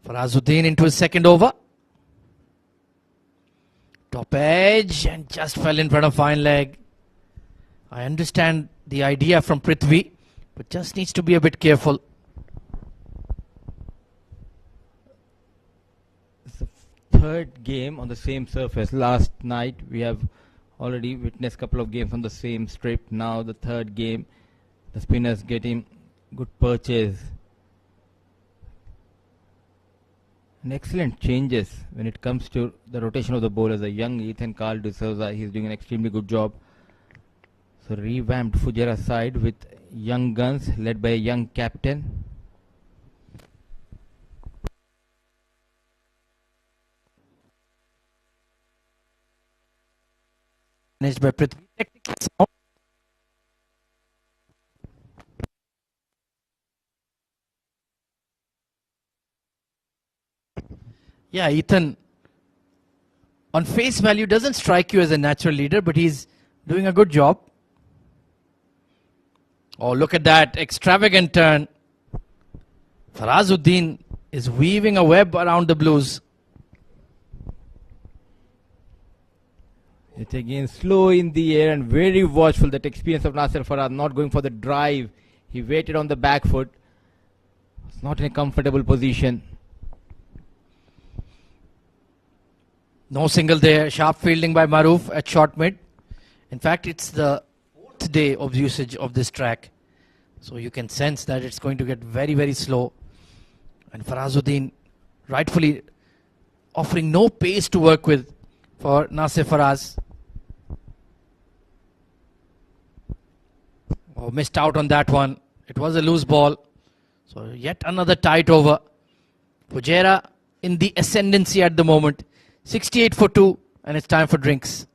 Farazuddin into his second over. Top edge and just fell in front of fine leg. I understand the idea from Prithvi, but just needs to be a bit careful. It's the third game on the same surface. Last night we have already witnessed a couple of games on the same strip. Now the third game, the spinners getting good purchase. And excellent changes when it comes to the rotation of the bowlers. A young Ethan Carl D'Souza, he's doing an extremely good job. So revamped Fujairah side with young guns led by a young captain. Managed by Prithvi. Yeah, Ethan, on face value, doesn't strike you as a natural leader, but he's doing a good job. Oh, look at that extravagant turn. Farazuddin is weaving a web around the Blues. It's again slow in the air and very watchful. That experience of Nasser Faraz, not going for the drive. He waited on the back foot. It's not in a comfortable position. No single there. Sharp fielding by Maruf at short mid. In fact, it's the 4th day of usage of this track. So you can sense that it's going to get very, very slow. And Farazuddin rightfully offering no pace to work with for Nasser Faraz. Oh, missed out on that one. It was a loose ball. So yet another tight over. Fujairah in the ascendancy at the moment. 68 for 2, and it's time for drinks.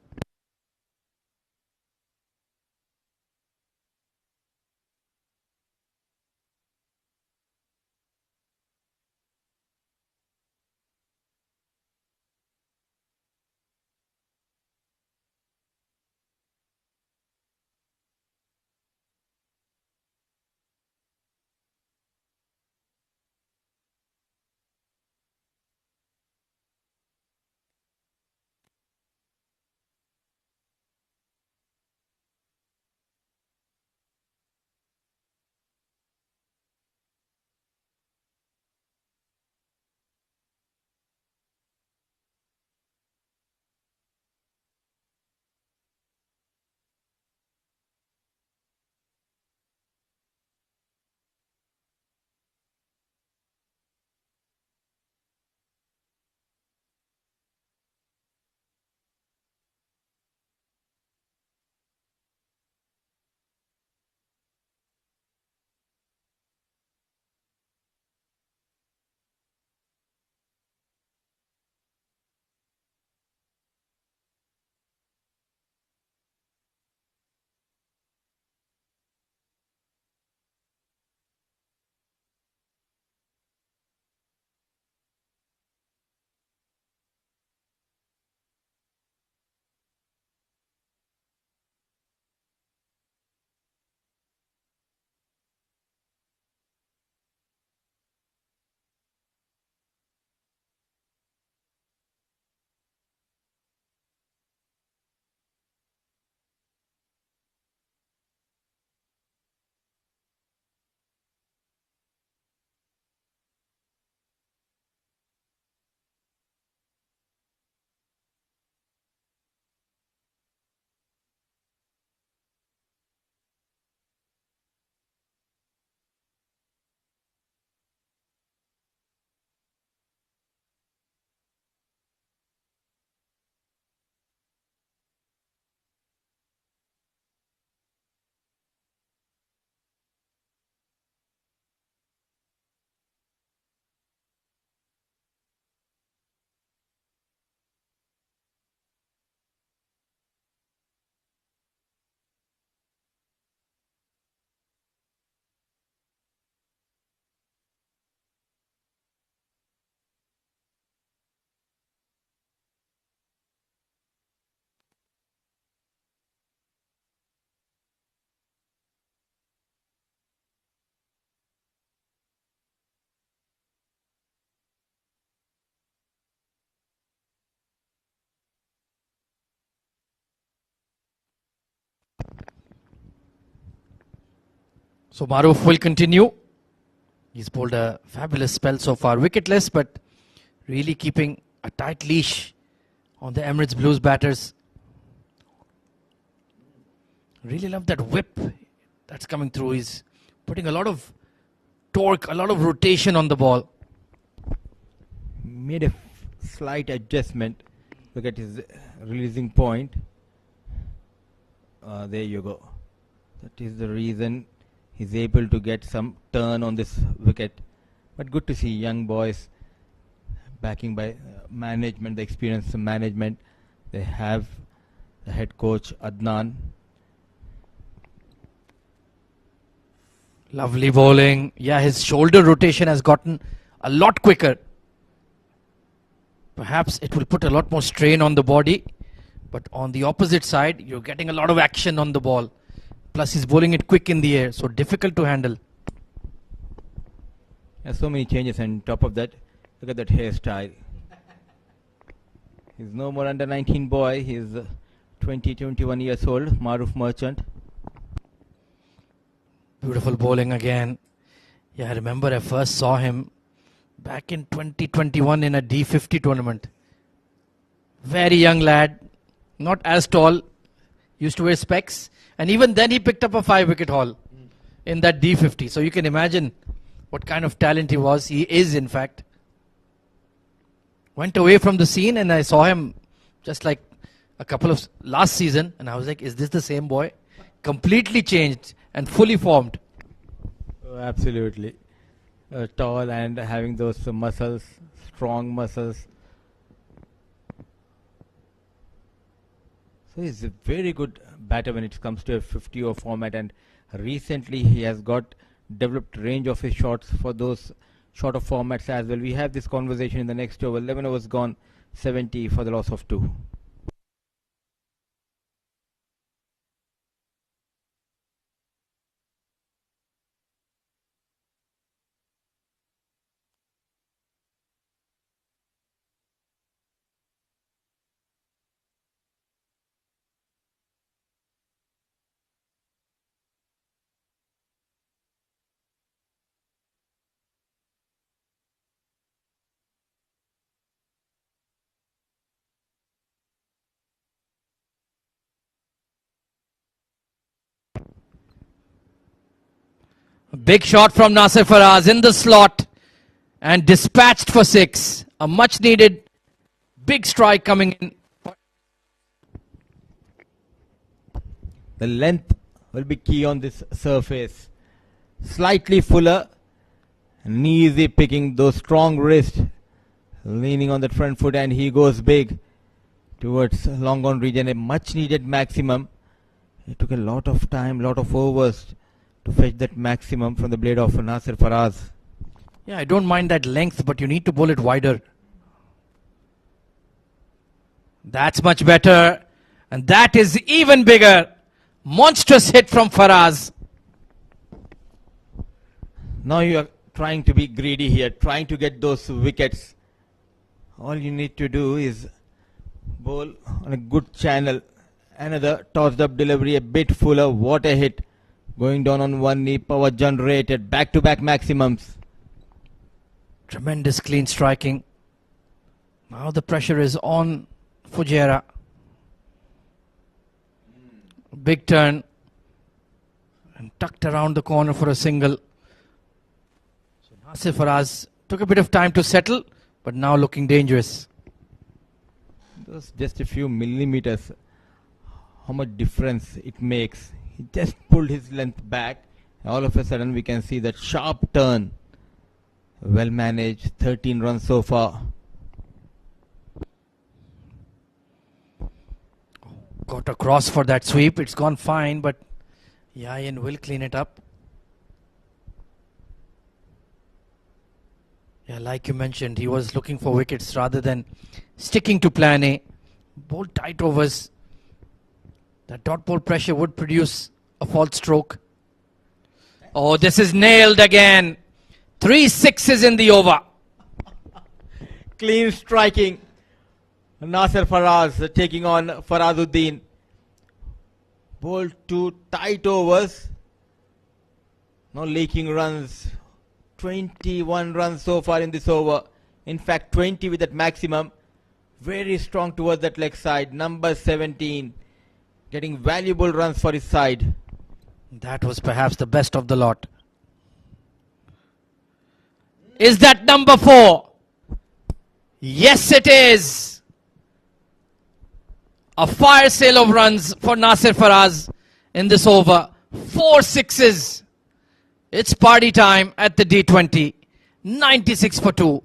So Maruf will continue. He's bowled a fabulous spell so far. Wicketless, but really keeping a tight leash on the Emirates Blues batters. Really love that whip that's coming through. He's putting a lot of torque, a lot of rotation on the ball. Made a slight adjustment. Look at his releasing point. There you go. That is the reason he's able to get some turn on this wicket. But good to see young boys backing by management, the experience of management. They have the head coach Adnan. Lovely bowling. Yeah, his shoulder rotation has gotten a lot quicker. Perhaps it will put a lot more strain on the body. But on the opposite side, you're getting a lot of action on the ball. Plus he's bowling it quick in the air, so difficult to handle. There's so many changes, and top of that, look at that hairstyle. He's no more under 19 boy. He's 20, 21 years old. Maruf Merchant. Beautiful bowling again. Yeah, I remember I first saw him back in 2021 in a D50 tournament. Very young lad, not as tall, used to wear specs, and even then he picked up a 5-wicket haul in that D50. So you can imagine what kind of talent he was. He is, in fact. Went away from the scene, and I saw him just like a couple of last season, and I was like, is this the same boy? Completely changed and fully formed. Oh, absolutely. Tall and having those muscles, strong muscles. So he's a very good batter when it comes to a 50-over format, and recently he has got developed range of his shots for those shorter formats as well. We have this conversation in the next over. 11 overs gone, 70 for the loss of 2. Big shot from Nasir Faraz in the slot and dispatched for 6. A much needed big strike coming in. The length will be key on this surface. Slightly fuller, and easy picking those strong wrists, leaning on the front foot, and he goes big towards long on region. A much needed maximum. It took a lot of time, lot of overs to fetch that maximum from the blade of Nasir Faraz. Yeah, I don't mind that length, but you need to bowl it wider. That's much better. And that is even bigger. Monstrous hit from Faraz. Now you are trying to be greedy here, trying to get those wickets. All you need to do is bowl on a good channel. Another tossed up delivery, a bit fuller. What a hit. Going down on one knee, power generated. Back-to-back maximums. Tremendous clean striking. Now the pressure is on Fujairah. Big turn. And tucked around the corner for a single. So Nasir Faraz took a bit of time to settle, but now looking dangerous. Those just a few millimeters. How much difference it makes. He just pulled his length back. All of a sudden we can see that sharp turn. Well managed. 13 runs so far. Got across for that sweep. It's gone fine, but Yayan will clean it up. Yeah, like you mentioned, he was looking for wickets rather than sticking to plan A. Bold tight overs. That dot ball pressure would produce a false stroke. Oh, this is nailed again. 3 sixes in the over. Clean striking. Nasir Faraz taking on Farazuddin. Bowled 2 tight overs. No leaking runs. 21 runs so far in this over. In fact, 20 with that maximum. Very strong towards that leg side. Number 17. Getting valuable runs for his side. That was perhaps the best of the lot. Is that number 4? Yes, it is. A fire sale of runs for Nasir Faraz in this over. 4 sixes. It's party time at the D20. 96 for 2.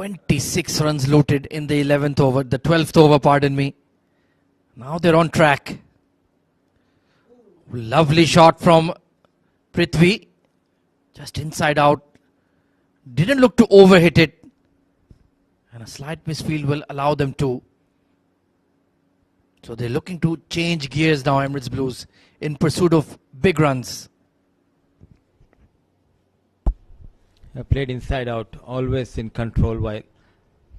26 runs looted in the 11th over, the 12th over, pardon me. Now they're on track. Lovely shot from Prithvi. Just inside out. Didn't look to overhit it. And a slight misfield will allow them to. So they're looking to change gears now, Emirates Blues, in pursuit of big runs. Played inside out, always in control while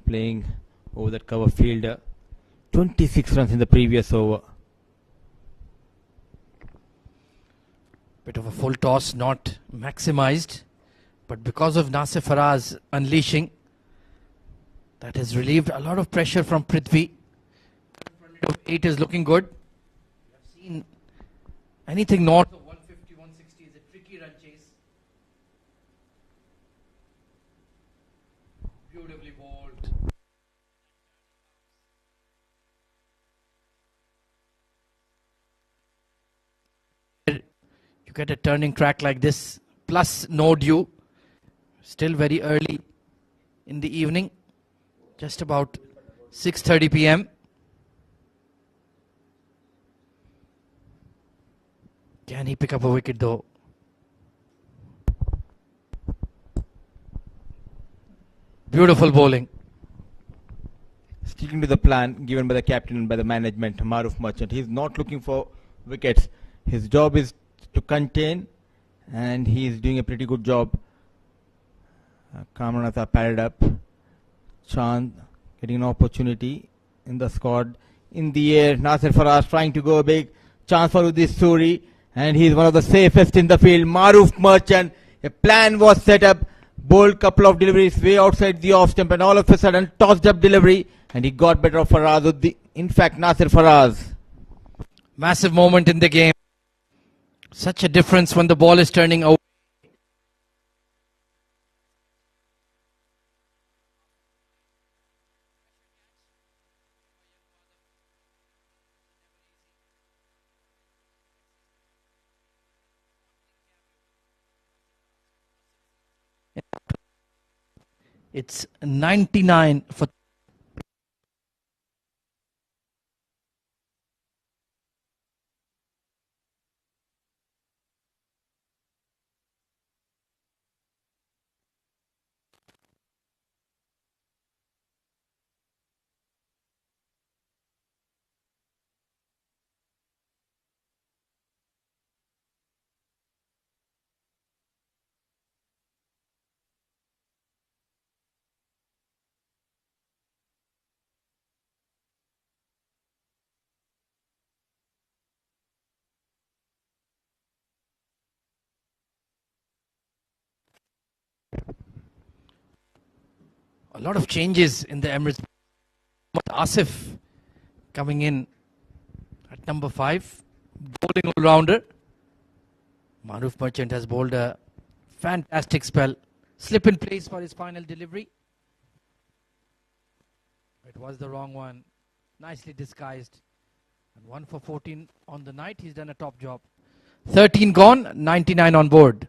playing over that cover fielder. 26 runs in the previous over. Bit of a full toss, not maximized. But because of Nasir Faraz unleashing, that has relieved a lot of pressure from Prithvi. 8 is looking good. I've seen anything north of 150, 160 is a tricky run chase. Beautifully bowled. You get a turning track like this, plus no dew. Still very early in the evening, just about 6:30 p.m. Can he pick up a wicket though? Beautiful bowling. Sticking to the plan given by the captain and by the management, Maruf Merchant. He's not looking for wickets. His job is to contain, and he is doing a pretty good job. Kamranatha padded up. Chand getting an opportunity in the squad. In the air, Nasir Faraz trying to go big. Chance for Udit Suri, and he's one of the safest in the field. Maruf Merchant. A plan was set up. Bowled couple of deliveries way outside the off stump, and all of a sudden tossed up delivery, and he got better of Faraz. In fact, Nasir Faraz. Massive moment in the game. Such a difference when the ball is turning away. It's 99 for a lot of changes in the Emirates. Asif coming in at number 5, bowling all-rounder. Maruf Merchant has bowled a fantastic spell. Slip in place for his final delivery. It was the wrong one. Nicely disguised. And 1 for 14 on the night. He's done a top job. 13 gone, 99 on board.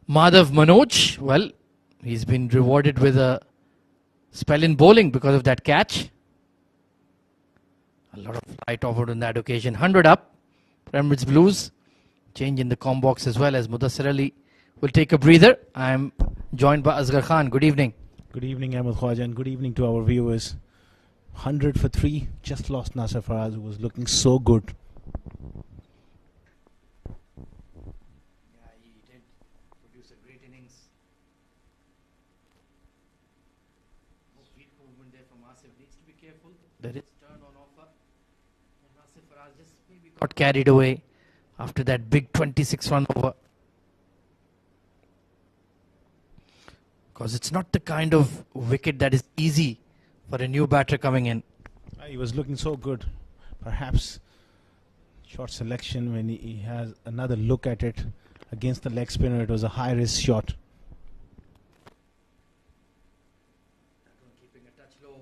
Madhav Manoj, well, he's been rewarded with a spell in bowling because of that catch. A lot of flight offered on that occasion. 100 up. Emirates Blues. Change in the com box as well as Mudassir Ali will take a breather. I'm joined by Asghar Khan. Good evening. Good evening, Ahmed Khwaja, and good evening to our viewers. 100 for 3. Just lost Nasir Faraz, who was looking so good. Yeah, he did produce a great innings. Weak movement there from Asif. Needs to be careful. just maybe got carried away after that big 26 run over. Because it's not the kind of wicket that is easy for a new batter coming in. He was looking so good. Perhaps short selection when he has another look at it against the leg spinner. It was a high risk shot. Keeping a touch low.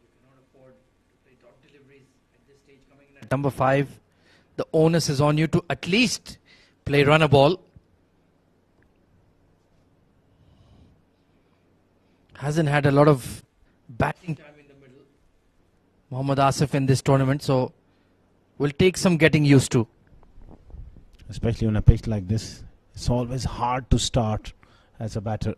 You cannot afford to play dot deliveries at this stage coming in at number 5. The onus is on you to at least play run a ball. Hasn't had a lot of batting time in the middle, Mohammad Asif, in this tournament, so will take some getting used to. Especially on a pitch like this, it's always hard to start as a batter.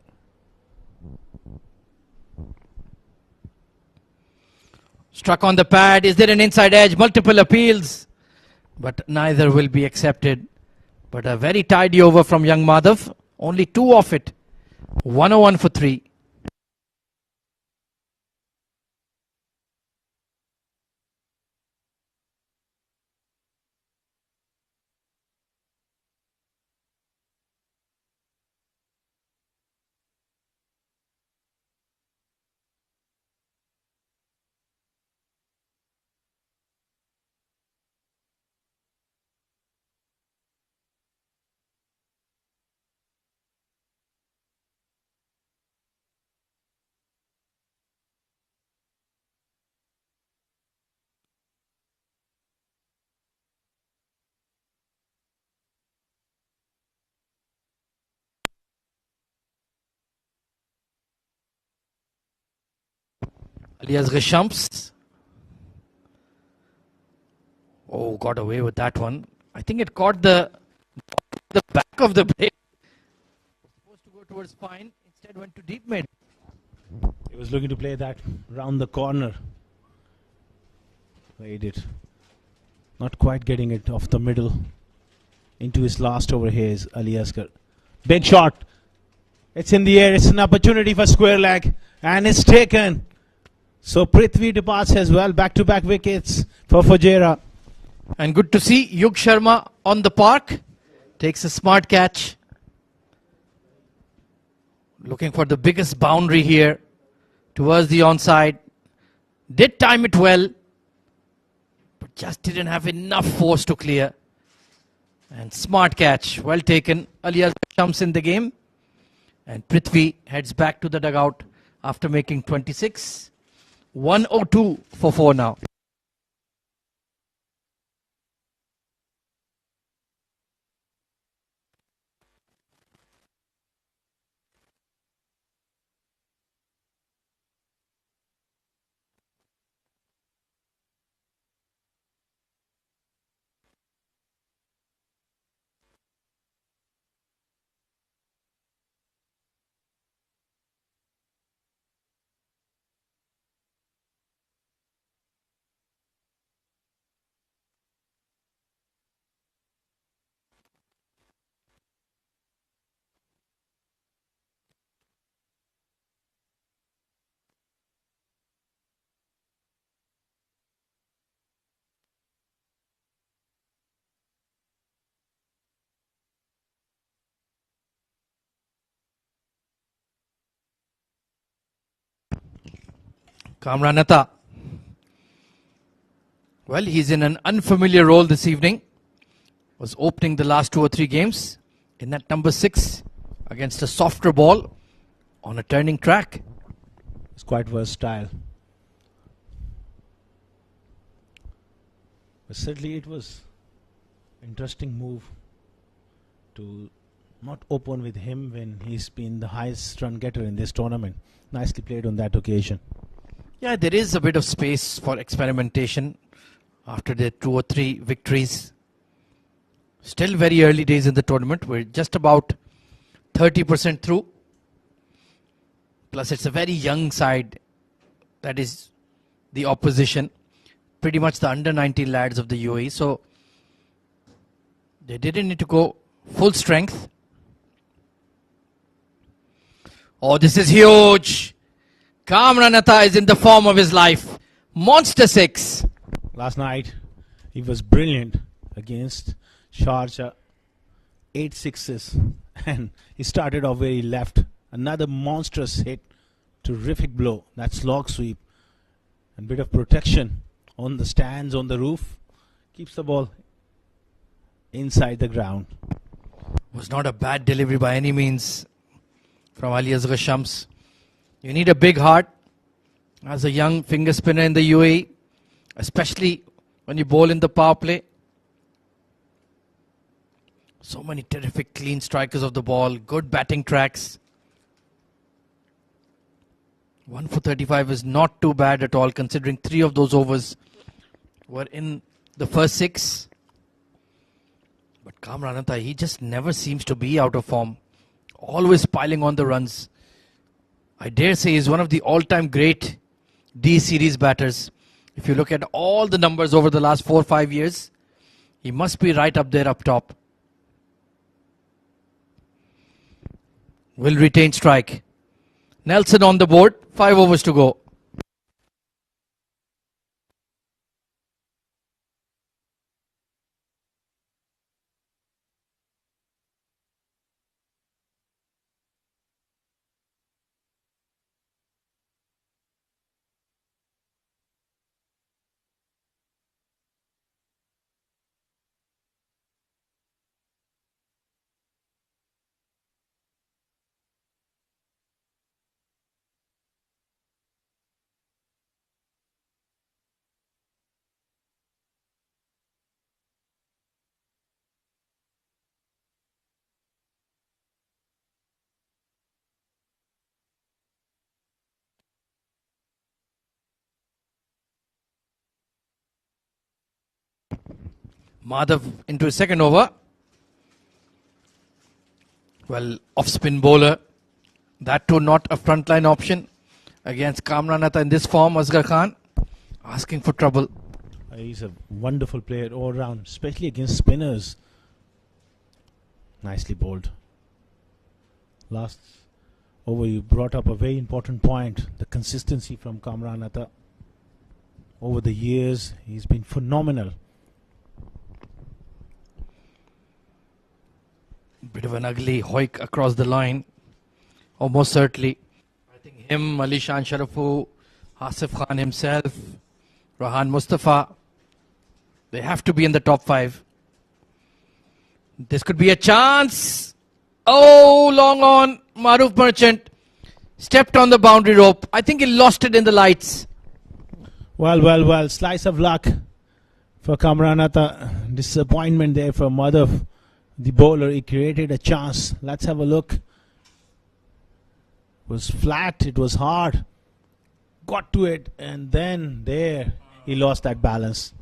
Struck on the pad. Is there an inside edge? Multiple appeals, but neither will be accepted. But a very tidy over from young Madhav. Only 2 off it. 101 for 3. Alias Ghishamps. Oh, got away with that one. I think it caught the back of the blade. Supposed to go towards spine. Instead went to deep mid. He was looking to play that round the corner. Played it. Not quite getting it off the middle. Into his last over here is Ali Asghar. Big shot. It's in the air. It's an opportunity for square leg. And it's taken. So Prithvi departs as well. Back-to-back wickets for Fujairah. And good to see Yug Sharma on the park. Takes a smart catch. Looking for the biggest boundary here. Towards the onside. Did time it well. But just didn't have enough force to clear. And smart catch. Well taken. Alias jumps in the game. And Prithvi heads back to the dugout after making 26. 102 for 4 now. Kamranata. Well, he's in an unfamiliar role this evening. Was opening the last 2 or 3 games in that number 6 against a softer ball on a turning track. It's quite versatile. But certainly it was interesting move to not open with him when he's been the highest run getter in this tournament. Nicely played on that occasion. Yeah, there is a bit of space for experimentation after the 2 or 3 victories. Still very early days in the tournament. We're just about 30% through. Plus it's a very young side. That is the opposition. Pretty much the under 19 lads of the UAE. So they didn't need to go full strength. Oh, this is huge. Kamranata is in the form of his life. Monster 6. Last night, he was brilliant against Sharjah. 8 sixes. And he started off where he left. Another monstrous hit. Terrific blow. That slog sweep. And bit of protection on the stands, on the roof. Keeps the ball inside the ground. Was not a bad delivery by any means from Ali Asghar Shams. You need a big heart as a young finger spinner in the UAE, especially when you bowl in the power play. So many terrific clean strikers of the ball, good batting tracks. 1 for 35 is not too bad at all, considering 3 of those overs were in the first 6. But Kamran Atta, he just never seems to be out of form. Always piling on the runs. I dare say he's one of the all-time great D-series batters. If you look at all the numbers over the last 4 or 5 years, he must be right up there up top. Will retain strike. Nelson on the board. 5 overs to go. Madhav into his second over. Well, off-spin bowler. That too not a frontline option against Kamran Atta in this form. Asghar Khan asking for trouble. He's a wonderful player all round, especially against spinners. Nicely bowled. Last over, you brought up a very important point. The consistency from Kamran Atta. Over the years, he's been phenomenal. Bit of an ugly hoik across the line. Almost certainly. I think him, Ali Shan Sharafu, Asif Khan himself, Rahan Mustafa, they have to be in the top 5. This could be a chance. Oh, long on. Maruf Merchant stepped on the boundary rope. I think he lost it in the lights. Well. Slice of luck for Kamran Atta. Disappointment there for Madhav, the bowler. He created a chance. Let's have a look. It was flat. It was hard. Got to it. And then there he lost that balance.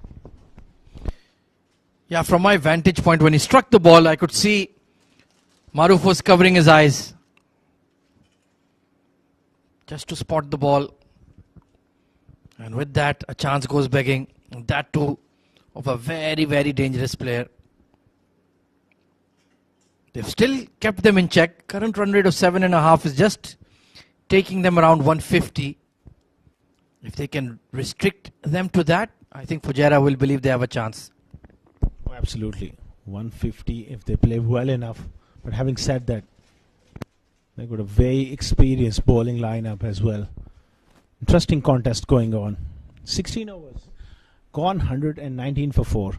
Yeah, from my vantage point, when he struck the ball, I could see Maruf was covering his eyes just to spot the ball. And with that, a chance goes begging. That too of a very, very dangerous player. They've still kept them in check. Current run rate of 7.5 is just taking them around 150. If they can restrict them to that, I think Fujairah will believe they have a chance. Oh, absolutely. 150 if they play well enough. But having said that, they've got a very experienced bowling lineup as well. Interesting contest going on. 16 overs. Gone 119 for 4.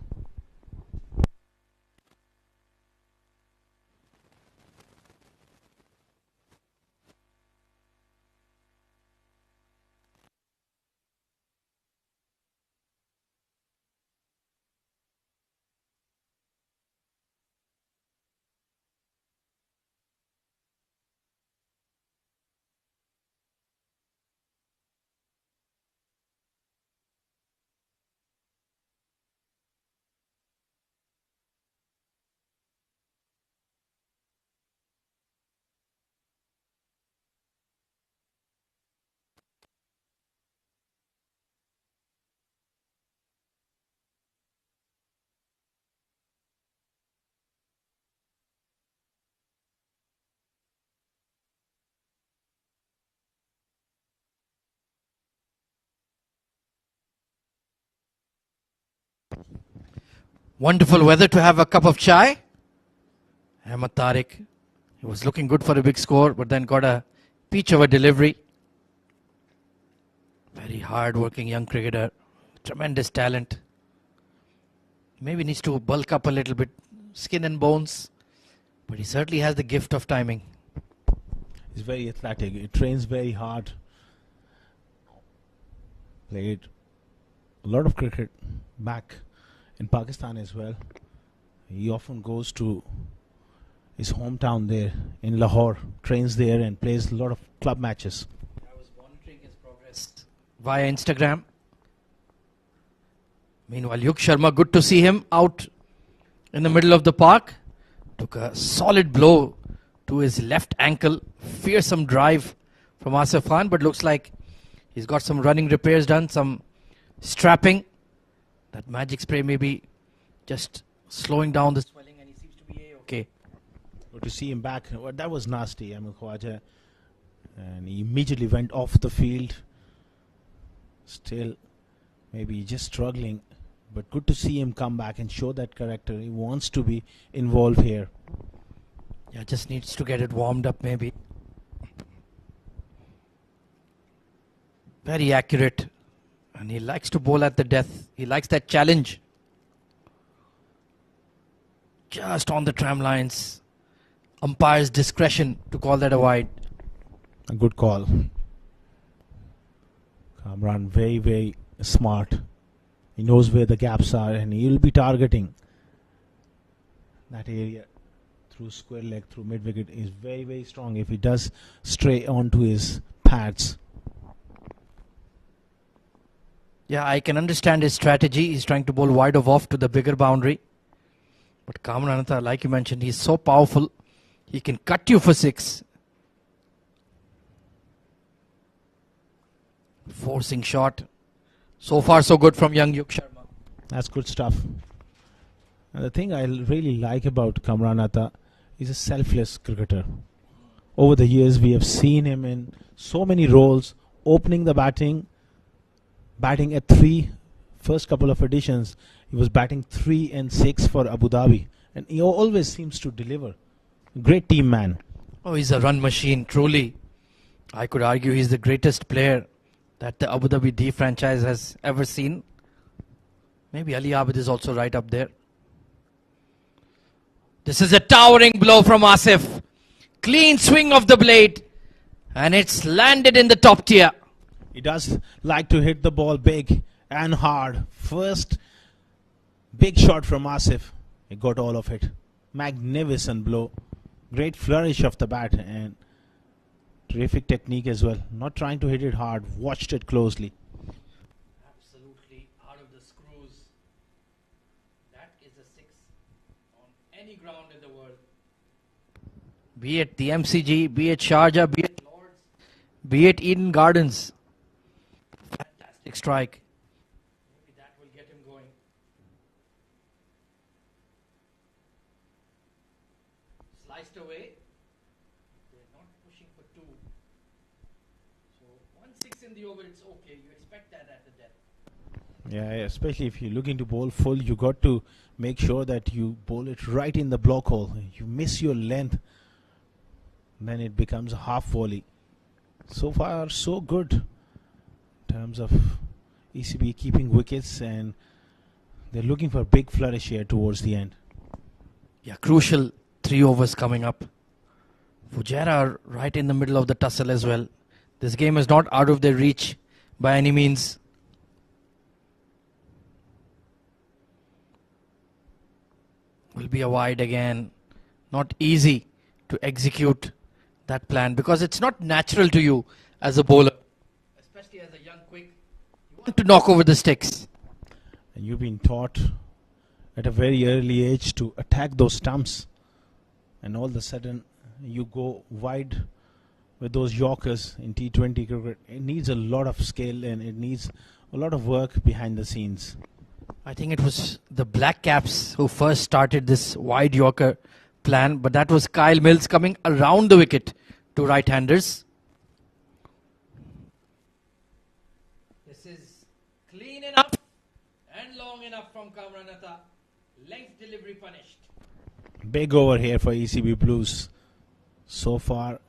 Wonderful weather to have a cup of chai. Ahmed Tariq, he was looking good for a big score, but then got a peach of a delivery. Very hard-working young cricketer, tremendous talent. Maybe needs to bulk up a little bit, skin and bones, but he certainly has the gift of timing. He's very athletic. He trains very hard. Played a lot of cricket back in Pakistan as well. He often goes to his hometown there in Lahore, trains there and plays a lot of club matches. I was monitoring his progress via Instagram. Meanwhile, Yuk Sharma, good to see him out in the middle of the park. Took a solid blow to his left ankle. Fearsome drive from Asif Khan, but looks like he's got some running repairs done, some strapping. That magic spray may be just slowing down the swelling, and he seems to be okay. Good to see him back. Well, that was nasty, Amir Khwaja. And he immediately went off the field. Still, maybe just struggling. But good to see him come back and show that character. He wants to be involved here. Yeah, just needs to get it warmed up maybe. Very accurate. And he likes to bowl at the death. He likes that challenge. Just on the tram lines. Umpire's discretion to call that a wide. A good call. Kamran very, very smart. He knows where the gaps are and he'll be targeting that area through square leg, through mid wicket. Is very, very strong if he does stray onto his pads. Yeah, I can understand his strategy. He's trying to bowl wide of off to the bigger boundary. But Kamran Anantha, like you mentioned, he's so powerful. He can cut you for 6. Forcing shot. So far, so good from young Yuk Sharma. That's good stuff. And the thing I really like about Kamran Atta, he's a selfless cricketer. Over the years, we have seen him in so many roles, opening the batting at 3. First couple of editions, he was batting 3 and 6 for Abu Dhabi. And he always seems to deliver. Great team man. Oh, he's a run machine, truly. I could argue he's the greatest player that the Abu Dhabi D franchise has ever seen. Maybe Ali Abid is also right up there. This is a towering blow from Asif. Clean swing of the blade. And it's landed in the top tier. He does like to hit the ball big and hard. First big shot from Asif. He got all of it. Magnificent blow. Great flourish of the bat and terrific technique as well. Not trying to hit it hard. Watched it closely. Absolutely out of the screws. That is a 6 on any ground in the world. Be it the MCG, be it Sharjah, be it Lords, be it Eden Gardens. Fantastic strike. Maybe that will get him going. Sliced away. They're not pushing for 2. So 1-6 in the over, it's okay. You expect that at the death. Yeah, especially if you're looking to bowl full, you got to make sure that you bowl it right in the block hole. You miss your length, then it becomes a half volley. So far, so good in terms of ECB keeping wickets, and they're looking for a big flourish here towards the end. Yeah, crucial 3 overs coming up. Fujairah are right in the middle of the tussle as well. This game is not out of their reach by any means. Will be a wide again. Not easy to execute that plan because it's not natural to you as a bowler, especially as a young quick. You want to knock over the sticks. And you've been taught at a very early age to attack those stumps, and all of a sudden you go wide with those Yorkers in T20 cricket. It needs a lot of skill and it needs a lot of work behind the scenes. I think it was the Black Caps who first started this wide Yorker plan, but that was Kyle Mills coming around the wicket to right-handers. This is clean enough and long enough from Kamran Atta. Length delivery punished. Big over here for ECB Blues. So far,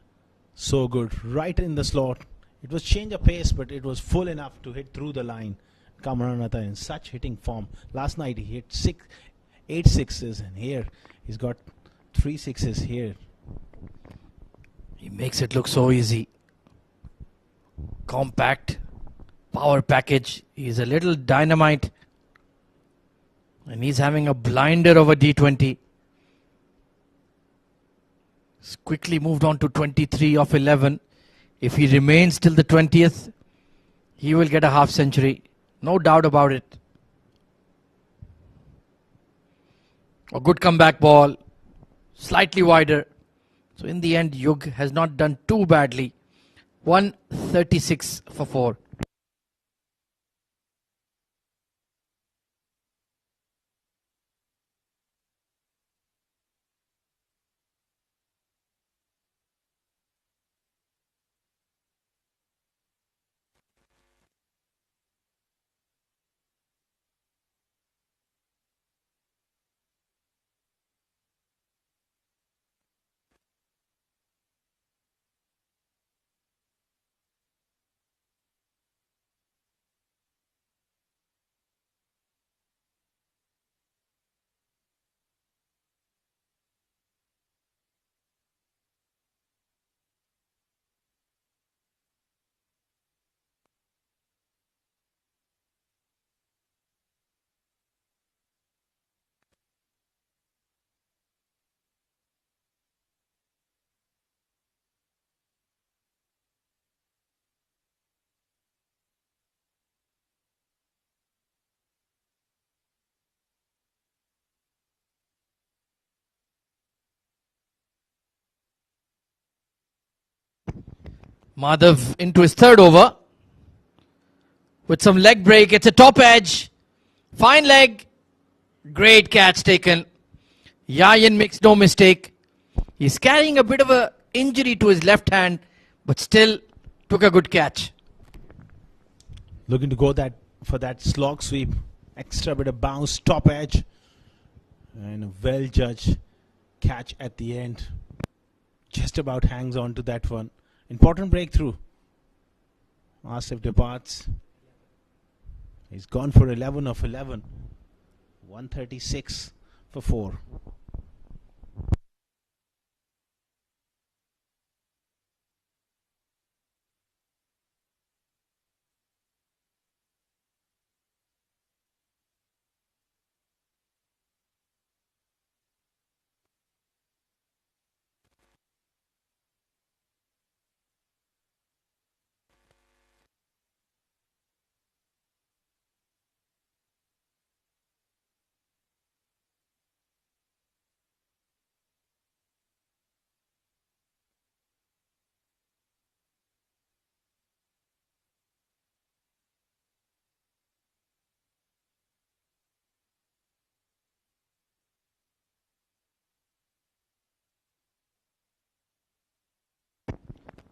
so good. Right in the slot. It was change of pace, but it was full enough to hit through the line. Kamaranatha in such hitting form. Last night he hit 8 sixes, and here he's got 3 sixes here. He makes it look so easy. Compact, power package. He's a little dynamite. And he's having a blinder over D20. He's quickly moved on to 23 of 11. If he remains till the 20th, he will get a half century. No doubt about it. A good comeback ball. Slightly wider. So in the end, Yug has not done too badly. 136 for 4. Madhav into his third over. With some leg break. It's a top edge. Fine leg. Great catch taken. Yayan makes no mistake. He's carrying a bit of an injury to his left hand, but still took a good catch. Looking to go for that slog sweep. Extra bit of bounce, top edge. And a well-judged catch at the end. Just about hangs on to that one. Important breakthrough. Asif departs. He's gone for 11 of 11. 136 for 4.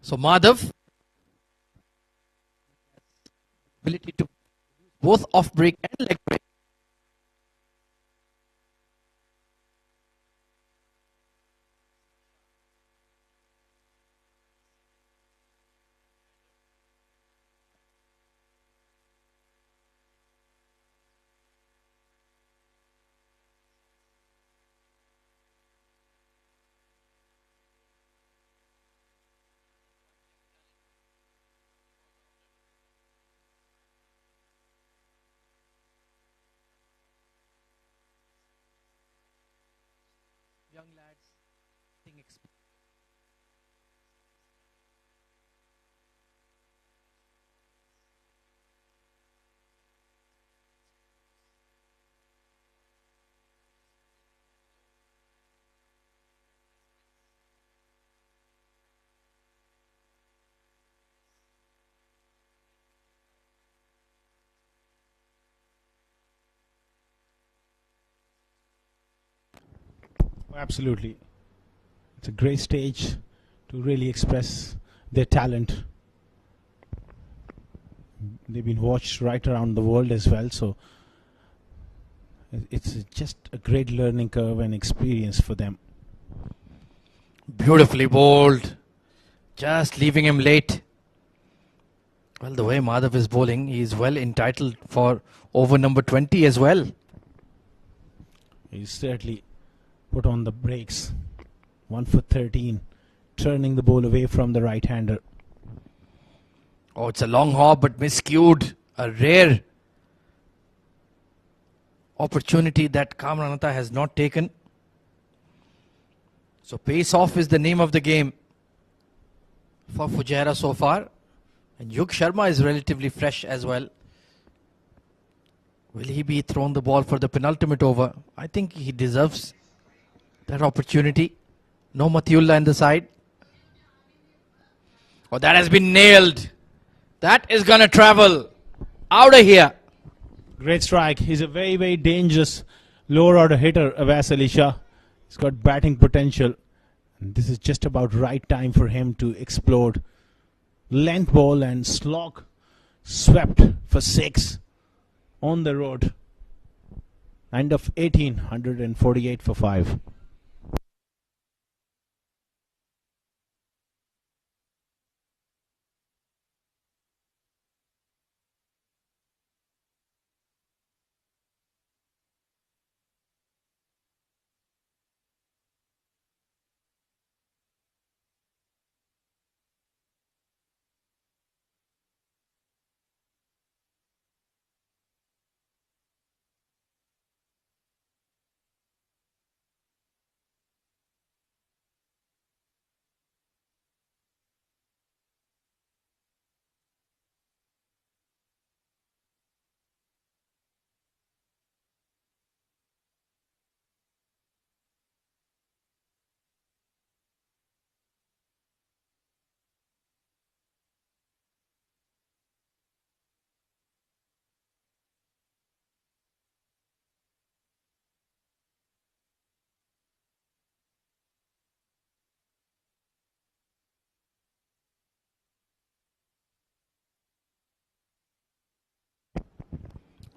So Madhav, ability to both off break and leg break. Young lads, think Absolutely. It's a great stage to really express their talent. They've been watched right around the world as well, so It's just a great learning curve and experience for them. Beautifully bowled. Just leaving him late. Well, the way Madhav is bowling, he is well entitled for over number 20 as well. He's certainly put on the brakes. 1 for 13. Turning the ball away from the right-hander. Oh, it's a long hop but miscued. A rare opportunity that Kamranatha has not taken. So pace off is the name of the game for Fujairah so far. And Yug Sharma is relatively fresh as well. Will he be thrown the ball for the penultimate over? I think he deserves that opportunity. No Matiullah in the side. Oh, that has been nailed. That is going to travel out of here. Great strike. He's a very, very dangerous lower order hitter, Awais Ali Shah. He's got batting potential. And this is just about right time for him to explode. Length ball and slog swept for 6 on the road. End of 18, 148 for 5.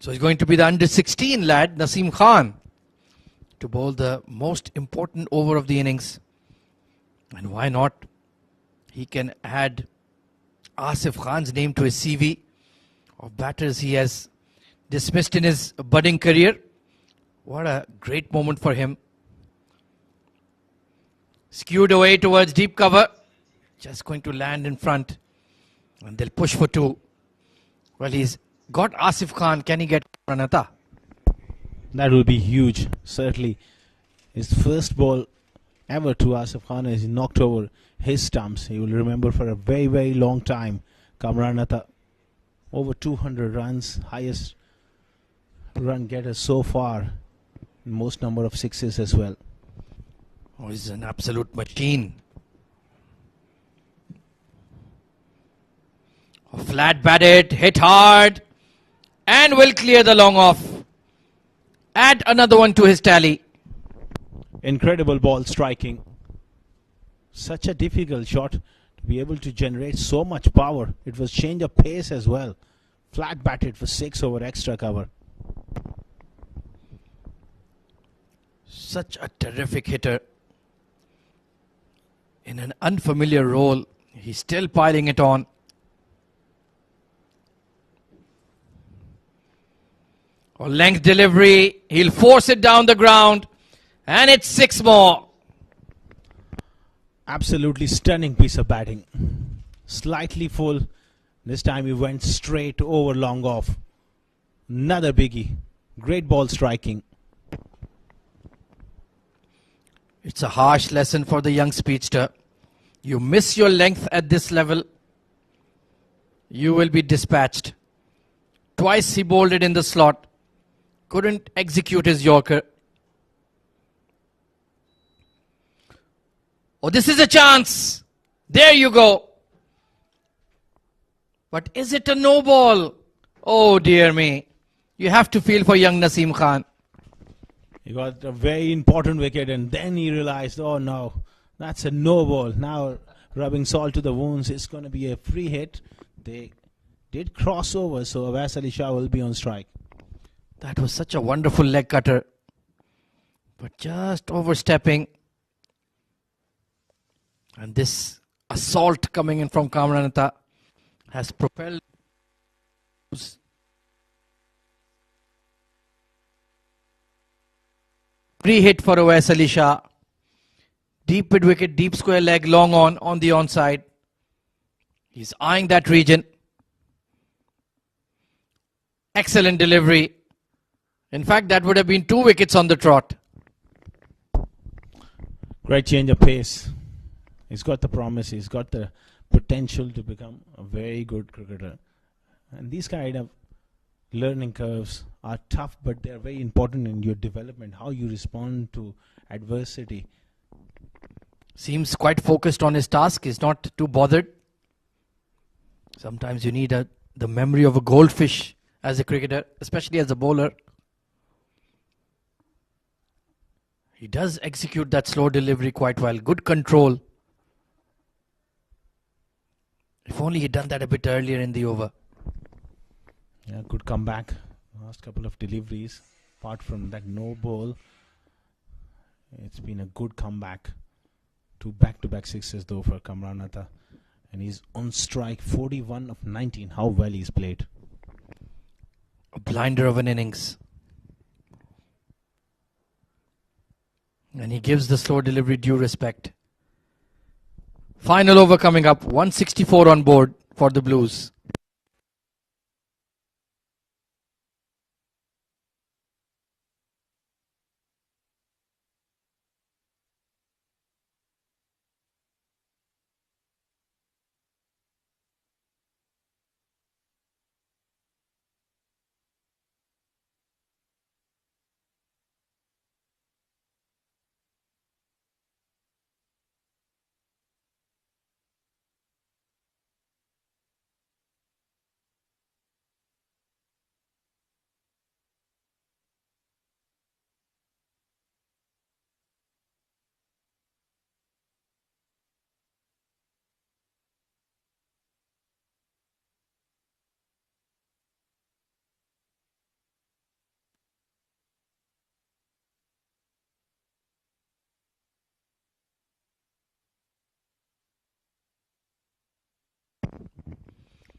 So it's going to be the under 16 lad, Naseem Khan, to bowl the most important over of the innings. And why not? He can add Asif Khan's name to his CV of batters he has dismissed in his budding career. What a great moment for him. Skewed away towards deep cover. Just going to land in front. And they'll push for 2. Well, he's got Asif Khan. Can he get Pranata? That will be huge. Certainly his first ball ever to Asif Khan as he knocked over his stumps. He will remember for a very, very long time. Kamranatha, over 200 runs, highest run getter so far. Most number of sixes as well. Oh, he's an absolute machine. Flat batted, hit hard, and will clear the long off. Add another one to his tally. Incredible ball striking. Such a difficult shot to be able to generate so much power. It was change of pace as well. Flat batted for 6 over extra cover. Such a terrific hitter. In an unfamiliar role, he's still piling it on. Or length delivery, he'll force it down the ground, and it's 6 more. Absolutely stunning piece of batting. Slightly full. This time he went straight over long off. Another biggie. Great ball striking. It's a harsh lesson for the young speedster. You miss your length at this level, you will be dispatched. Twice he bowled it in the slot. Couldn't execute his Yorker. Oh, this is a chance. There you go. But is it a no ball? Oh dear me. You have to feel for young Naseem Khan. He got a very important wicket and then he realized, oh no, that's a no ball. Now rubbing salt to the wounds, it's going to be a free hit. They did cross over, so Awais Ali Shah will be on strike. That was such a wonderful leg cutter. But just overstepping. And this assault coming in from Kamranatha has propelled. Pre-hit for Awais Ali Shah. Deep mid wicket, deep square leg, long on the onside. He's eyeing that region. Excellent delivery. In fact, that would have been 2 wickets on the trot. Great change of pace. He's got the promise. He's got the potential to become a very good cricketer. And these kind of learning curves are tough, but they're very important in your development, how you respond to adversity. Seems quite focused on his task. He's not too bothered. Sometimes you need the memory of a goldfish as a cricketer, especially as a bowler. He does execute that slow delivery quite well. Good control. If only he'd done that a bit earlier in the over. Yeah, good comeback. Last couple of deliveries. Apart from that no ball, it's been a good comeback. 2 back-to-back sixes though for Kamranatha. And he's on strike, 41 of 19. How well he's played. A blinder of an innings. And he gives the slow delivery due respect. Final over coming up. 164 on board for the Blues.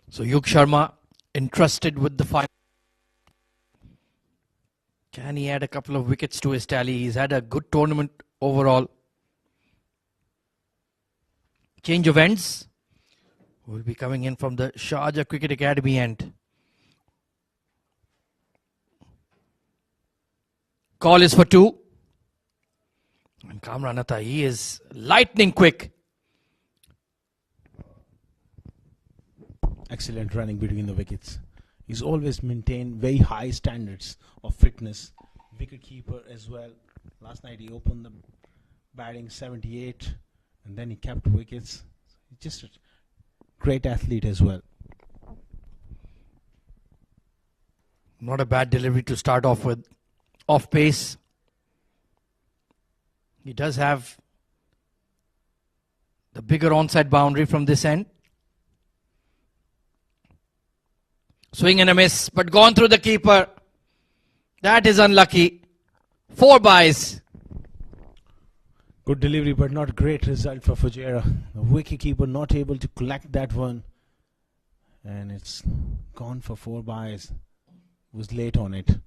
So Yug Sharma entrusted with the final. Can he add a couple of wickets to his tally? He's had a good tournament overall. Change of ends will be coming in from the Sharjah Cricket Academy end. Call is for 2. And Kamranatha, he is lightning quick. Excellent running between the wickets. He's always maintained very high standards of fitness. Wicket keeper as well. Last night he opened the batting 78 and then he kept wickets. He's just a great athlete as well. Not a bad delivery to start off with. Off pace. He does have the bigger onside boundary from this end. Swing and a miss, but gone through the keeper. That is unlucky. 4 byes. Good delivery, but not great result for Fujairah. The wicketkeeper not able to collect that one. And it's gone for 4 byes. Was late on it.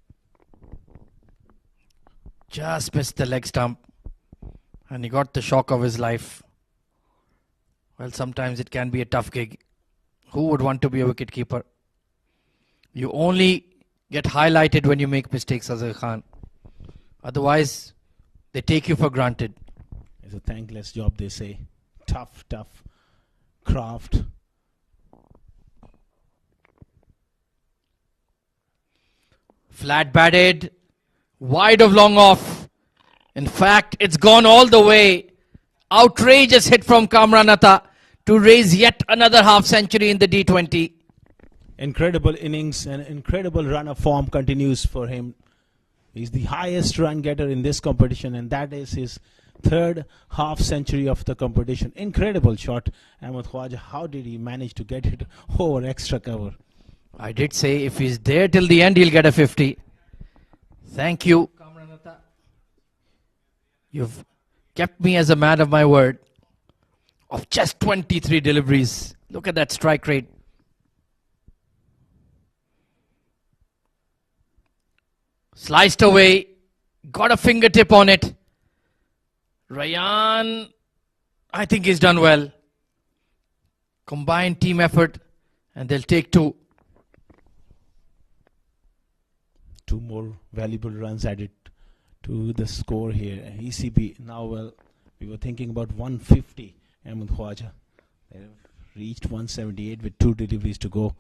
Just missed the leg stump. And he got the shock of his life. Well, sometimes it can be a tough gig. Who would want to be a wicketkeeper? You only get highlighted when you make mistakes, Azhar Khan. Otherwise, they take you for granted. It's a thankless job, they say. Tough craft. Flat batted, wide of long off. In fact, it's gone all the way. Outrageous hit from Kamranatha to raise yet another half century in the D20. Incredible innings and incredible run of form continues for him. He's the highest run getter in this competition, and that is his 3rd half century of the competition. Incredible shot, Ahmed Khwaja. How did he manage to get it over extra cover? I did say if he's there till the end, he'll get a 50. Thank you, Kamranata. You've kept me as a man of my word of just 23 deliveries. Look at that strike rate. Sliced away. Got a fingertip on it. Ryan, I think he's done well. Combined team effort, and they'll take two. Two more valuable runs added to the score here. ECB now, well, we were thinking about 150. Ahmed Khwaja, they have reached 178 with 2 deliveries to go.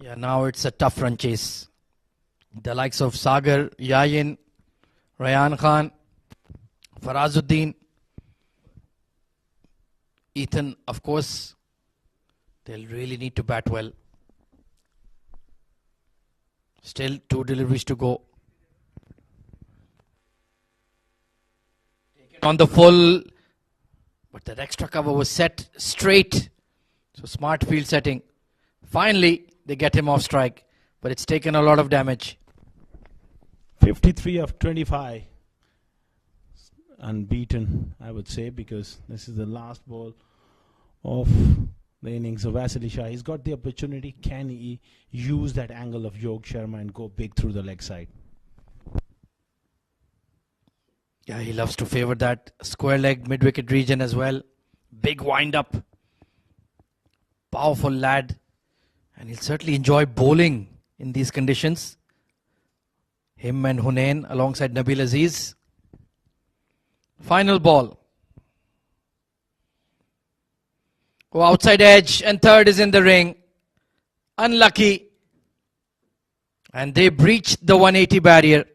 Yeah, now it's a tough run chase. The likes of Sagar, Yayin, Rayan Khan, Farazuddin, Ethan, of course, they'll really need to bat well. Still 2 deliveries to go. On the full, but that extra cover was set straight. So smart field setting. Finally, they get him off strike, but it's taken a lot of damage. 53 of 25. Unbeaten, I would say, because this is the last ball of the innings of Vasily Shah. He's got the opportunity. Can he use that angle of Yog Sharma and go big through the leg side? Yeah, he loves to favor that square leg mid-wicket region as well. Big wind-up. Powerful lad. And he'll certainly enjoy bowling in these conditions. Him and Hunain alongside Nabil Aziz. Final ball. Oh, outside edge, and third is in the ring. Unlucky. And they breached the 180 barrier.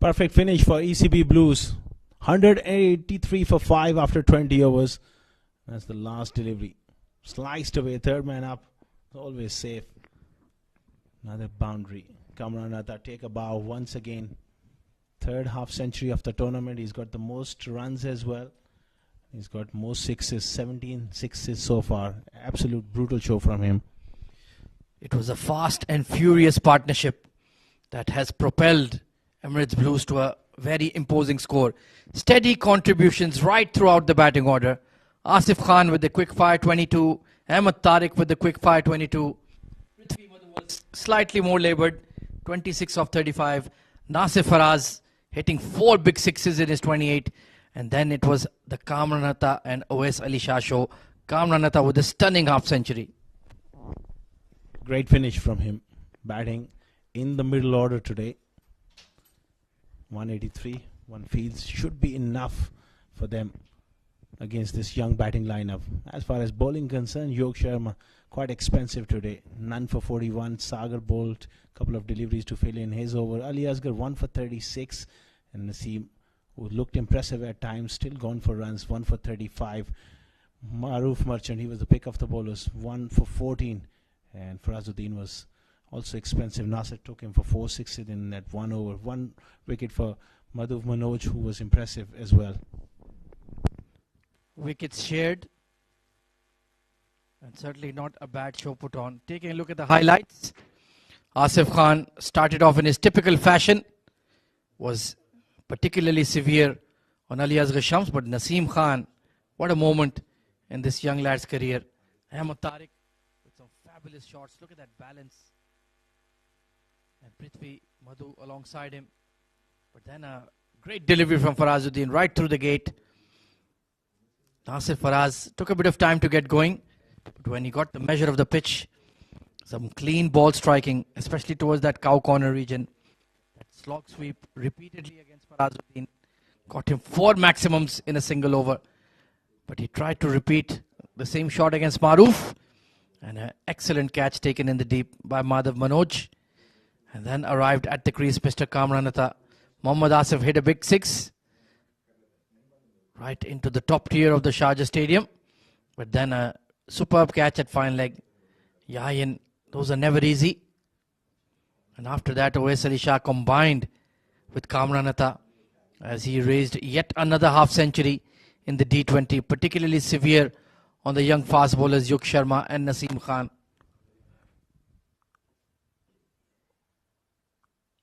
Perfect finish for ECB Blues. 183 for 5 after 20 overs. That's the last delivery. Sliced away, third man up. Always safe. Another boundary. Kamranata take a bow once again. Third half century of the tournament. He's got the most runs as well. He's got most sixes, 17 sixes so far. Absolute brutal show from him. It was a fast and furious partnership that has propelled Emirates Blues to a very imposing score. Steady contributions right throughout the batting order. Asif Khan with the quick fire 22. Ahmed Tariq with the quick fire 22. Prithvi was slightly more laboured, 26 of 35. Nasif Faraz hitting 4 big sixes in his 28. And then it was the Kamranata and Oais Ali Shah show. Kamranata with a stunning half century. Great finish from him. Batting in the middle order today. 183. One feels should be enough for them against this young batting lineup. As far as bowling concerned, Yog Sharma quite expensive today. None for 41. Sagar bowled a couple of deliveries to fill in his over. Ali Asgar 1 for 36. And Naseem, who looked impressive at times, still gone for runs, 1 for 35. Maroof Merchant, he was the pick of the bowlers, 1 for 14. And Farazuddin was also expensive. Nasir took him for 4 sixes in that 1 over. 1 wicket for Madhuv Manoj, who was impressive as well. Wickets shared. And certainly not a bad show put on. Taking a look at the highlights. Asif Khan started off in his typical fashion. Was particularly severe on Ali Asghar Shams. But Naseem Khan, what a moment in this young lad's career. Ahmed Tariq with some fabulous shots. Look at that balance. And Prithvi Madhu alongside him. But then a great delivery from Farazuddin right through the gate. Nasir Faraz took a bit of time to get going. But when he got the measure of the pitch, some clean ball striking, especially towards that cow corner region. That slog sweep repeatedly against Farazuddin. Got him 4 maximums in a single over. But he tried to repeat the same shot against Maroof. And an excellent catch taken in the deep by Madhav Manoj. And then arrived at the crease, Mr. Kamranata. Mohammad Asif hit a big 6. Right into the top tier of the Sharjah Stadium. But then a superb catch at fine leg. Yayin, those are never easy. And after that, Oais Ali Shah combined with Kamranata as he raised yet another half century in the D20, particularly severe on the young fast bowlers Yog Sharma and Naseem Khan.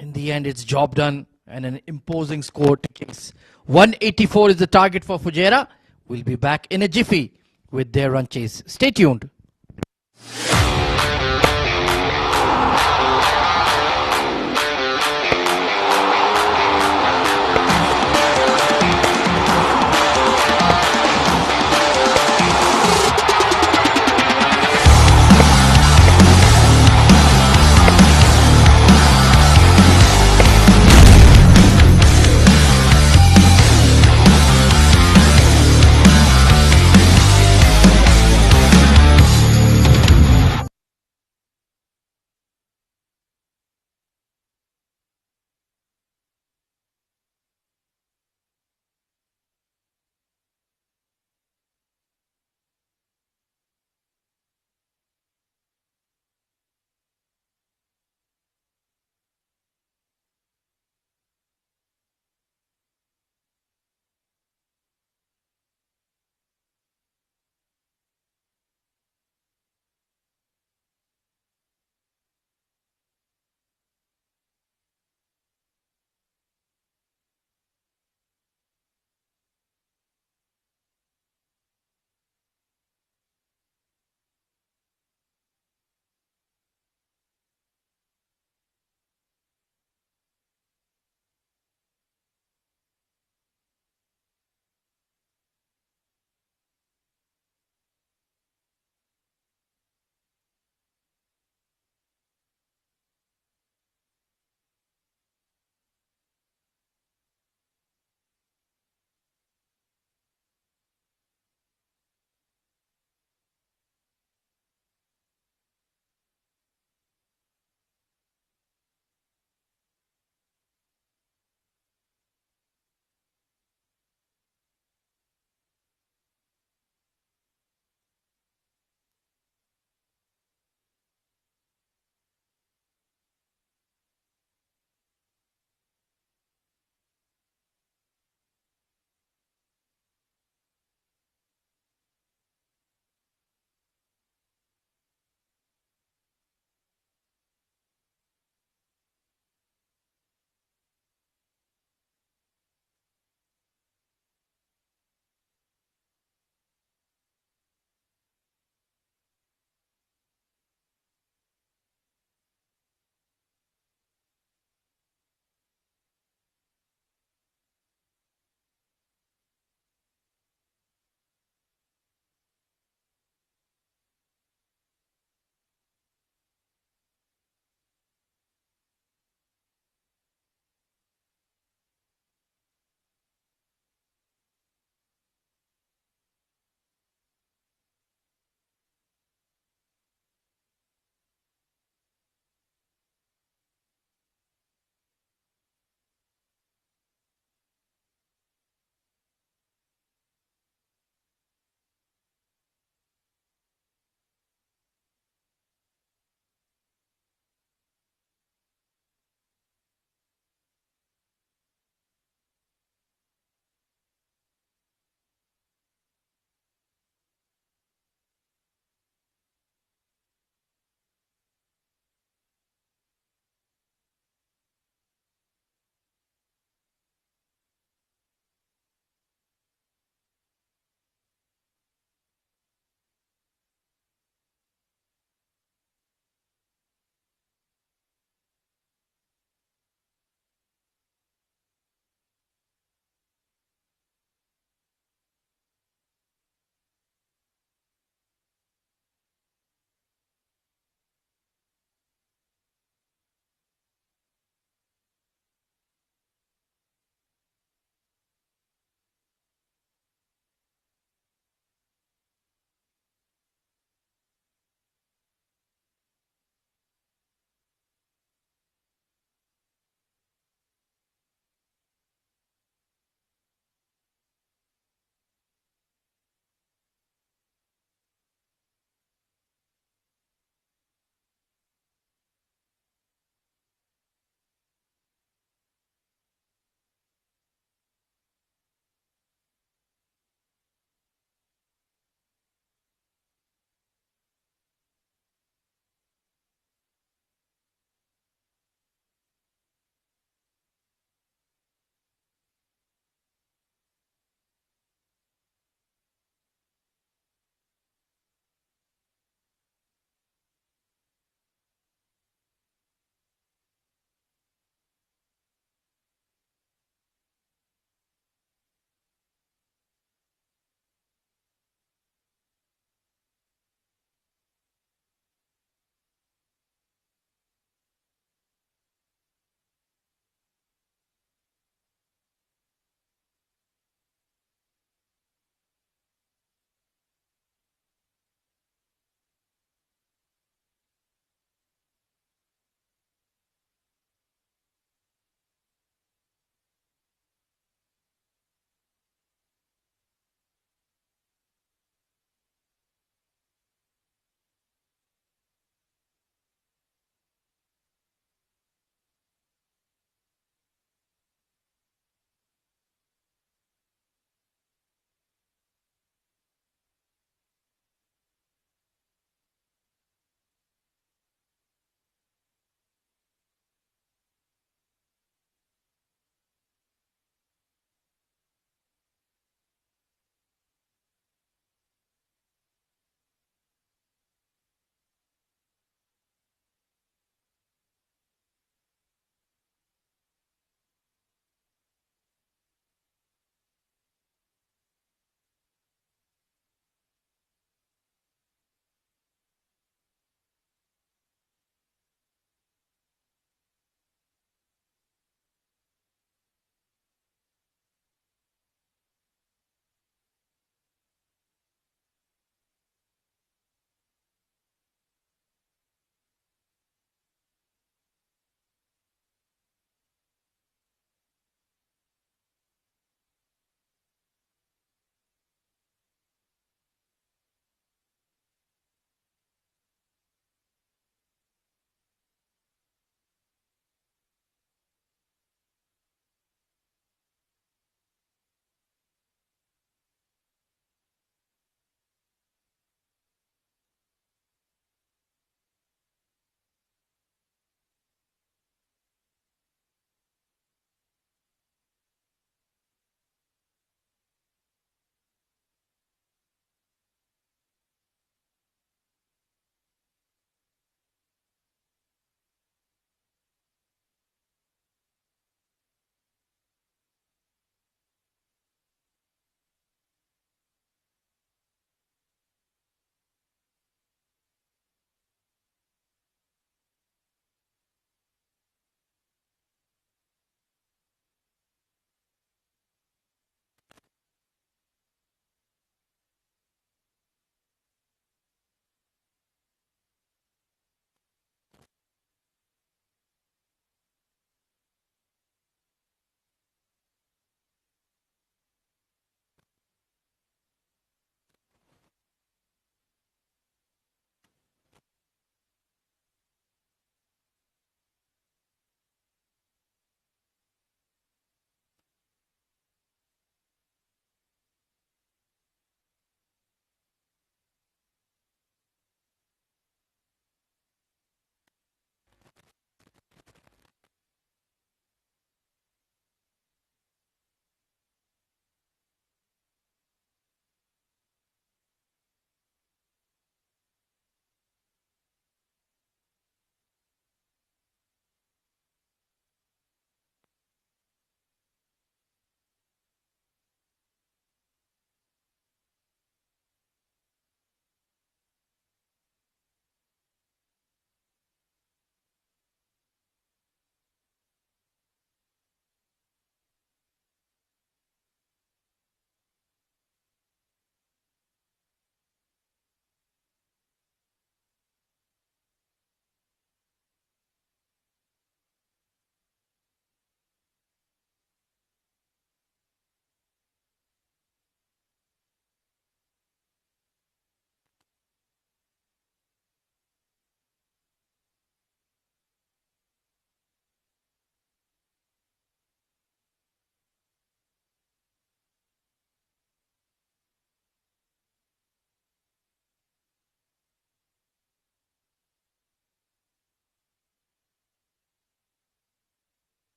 In the end, it's job done and an imposing score to chase. 184 is the target for Fujairah. We'll be back in a jiffy with their run chase. Stay tuned.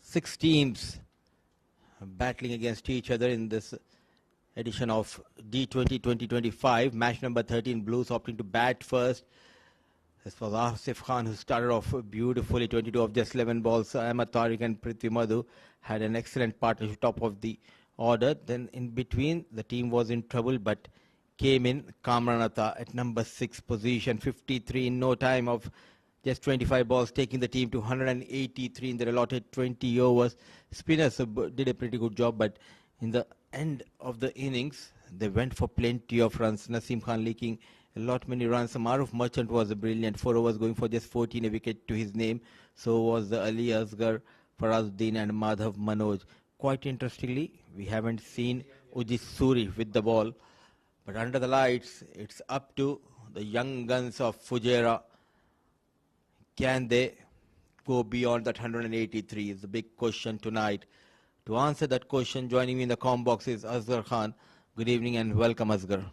6 teams battling against each other in this edition of D20 2025. Match number 13, Blues opting to bat first. This was Asif Khan who started off beautifully, 22 of just 11 balls. Ahmed Tariq and Prithvi Madhu had an excellent partnership, top of the order. Then in between, the team was in trouble, but came in Kamranatha at number 6 position, 53 in no time of just 25 balls, taking the team to 183 in their allotted 20 overs. Spinners did a pretty good job, but in the end of the innings, they went for plenty of runs. Naseem Khan leaking a lot many runs. Maruf Merchant was a brilliant, 4 overs going for just 14, a wicket to his name. So was the Ali Asgar, Farazuddin and Madhav Manoj. Quite interestingly, we haven't seen Ujit Suri with the ball. But under the lights, it's up to the young guns of Fujairah. Can they go beyond that 183 is the big question tonight. To answer that question, joining me in the comm box is Asghar Khan. Good evening and welcome, Asghar.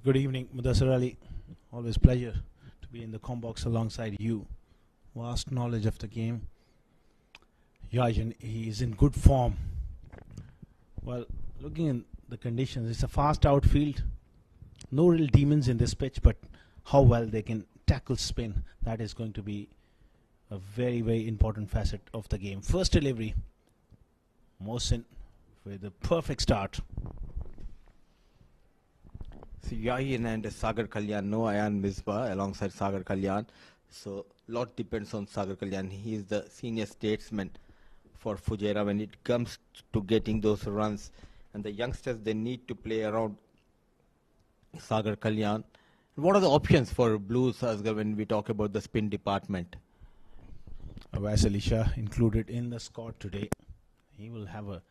Good evening, Mudassar Ali. Always pleasure to be in the comm box alongside you. Vast knowledge of the game. Yajan, he is in good form. Well, looking in the conditions, it's a fast outfield. No real demons in this pitch, but how well they can tackle spin, that is going to be a very, very important facet of the game. First delivery, Mohsin with a perfect start. So Yahin and Sagar Kalyan, no Ayan Misbah alongside Sagar Kalyan. So lot depends on Sagar Kalyan. He is the senior statesman for Fujairah when it comes to getting those runs. And the youngsters, they need to play around Sagar Kalyan. What are the options for Blues, Asghar, when we talk about the spin department? Awais Ali Shah included in the squad today. He will have a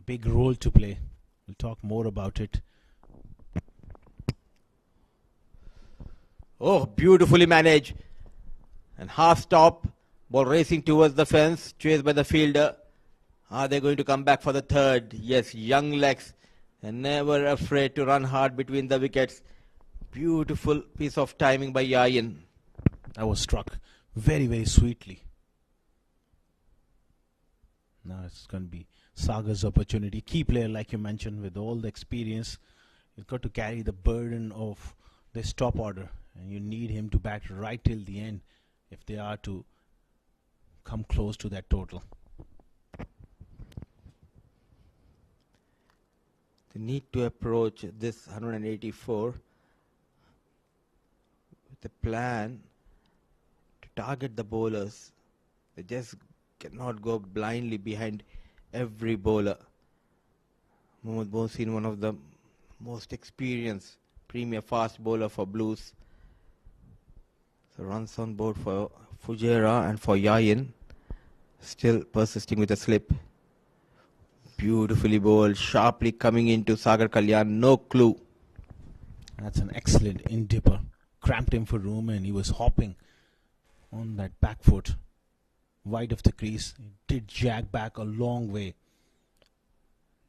big role to play. We'll talk more about it. Oh, beautifully managed. And half stop, ball racing towards the fence, chased by the fielder. Are they going to come back for the third? Yes, young legs and never afraid to run hard between the wickets. Beautiful piece of timing by Yayin. That was struck very, very sweetly. Now it's going to be Sagar's opportunity. Key player, like you mentioned, with all the experience. He's got to carry the burden of this top order. And you need him to bat right till the end if they are to come close to that total. They need to approach this 184 with a plan to target the bowlers. They just cannot go blindly behind every bowler. Mohammad Mohsin, one of the most experienced premier fast bowler for Blues. So runs on board for Fujairah and for Yayin. Still persisting with a slip. Beautifully bowled, sharply coming into Sagar Kalyan, no clue. That's an excellent in-dipper. Cramped him for room and he was hopping on that back foot. Wide of the crease. He did jag back a long way.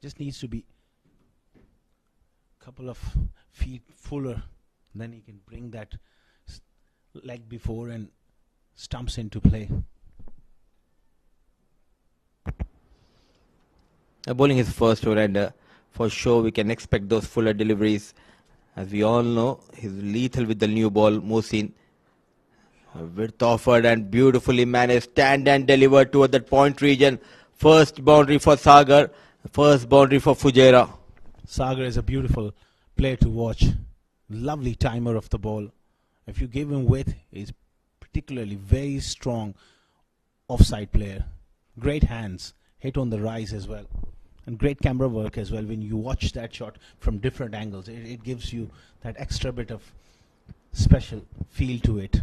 Just needs to be a couple of feet fuller. Then he can bring that leg before and stumps into play. Bowling his first over, and for sure we can expect those fuller deliveries. As we all know, he's lethal with the new ball, Mohsin. Width offered and beautifully managed, stand and delivered toward that point region. First boundary for Sagar, first boundary for Fujairah. Sagar is a beautiful player to watch. Lovely timer of the ball. If you give him width, he's particularly very strong offside player. Great hands, hit on the rise as well. And great camera work as well. When you watch that shot from different angles, it gives you that extra bit of special feel to it.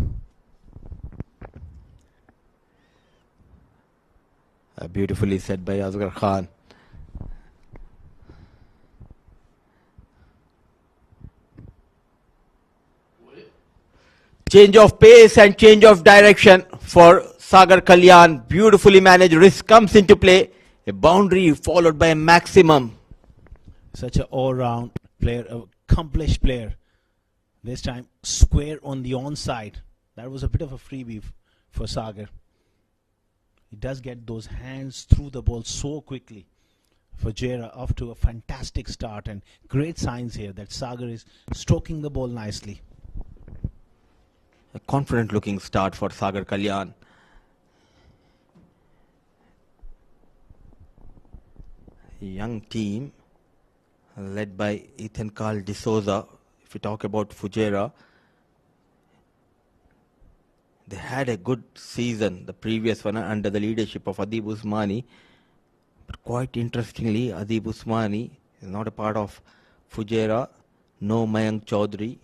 Beautifully said by Asghar Khan. Change of pace and change of direction for Sagar Kalyan. Beautifully managed. Risk comes into play. A boundary followed by a maximum. Such an all-round player, accomplished player. This time square on the onside. That was a bit of a freebie for Sagar. He does get those hands through the ball so quickly. Fujairah off to a fantastic start, and great signs here that Sagar is stroking the ball nicely. A confident looking start for Sagar Kalyan. Young team led by Ethan Carl D'Souza. If we talk about Fujairah, they had a good season, the previous one, under the leadership of Adib Usmani. But quite interestingly, Adib Usmani is not a part of Fujairah. No Mayank Chaudhary.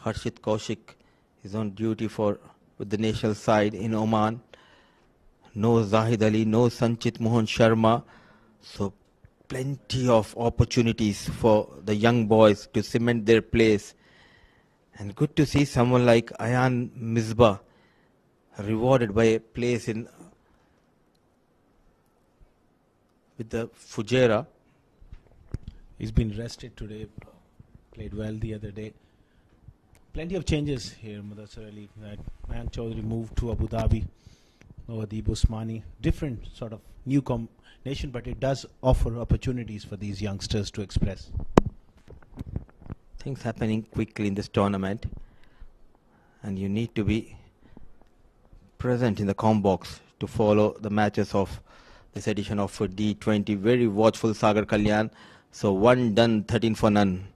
Harshit Kaushik is on duty with the national side in Oman. No Zahid Ali, no Sanchit Mohan Sharma. So plenty of opportunities for the young boys to cement their place. And good to see someone like Ayan Misbah rewarded by a place with the Fujairah. He's been rested today, played well the other day. Plenty of changes here, Mudassar Ali. Mayank Chaudhary moved to Abu Dhabi. No Adib Usmani. Different sort of new combination, but it does offer opportunities for these youngsters to express. Things happening quickly in this tournament, and you need to be present in the com box to follow the matches of this edition of D20. Very watchful Sagar Kalyan. So 1 done, 13 for none.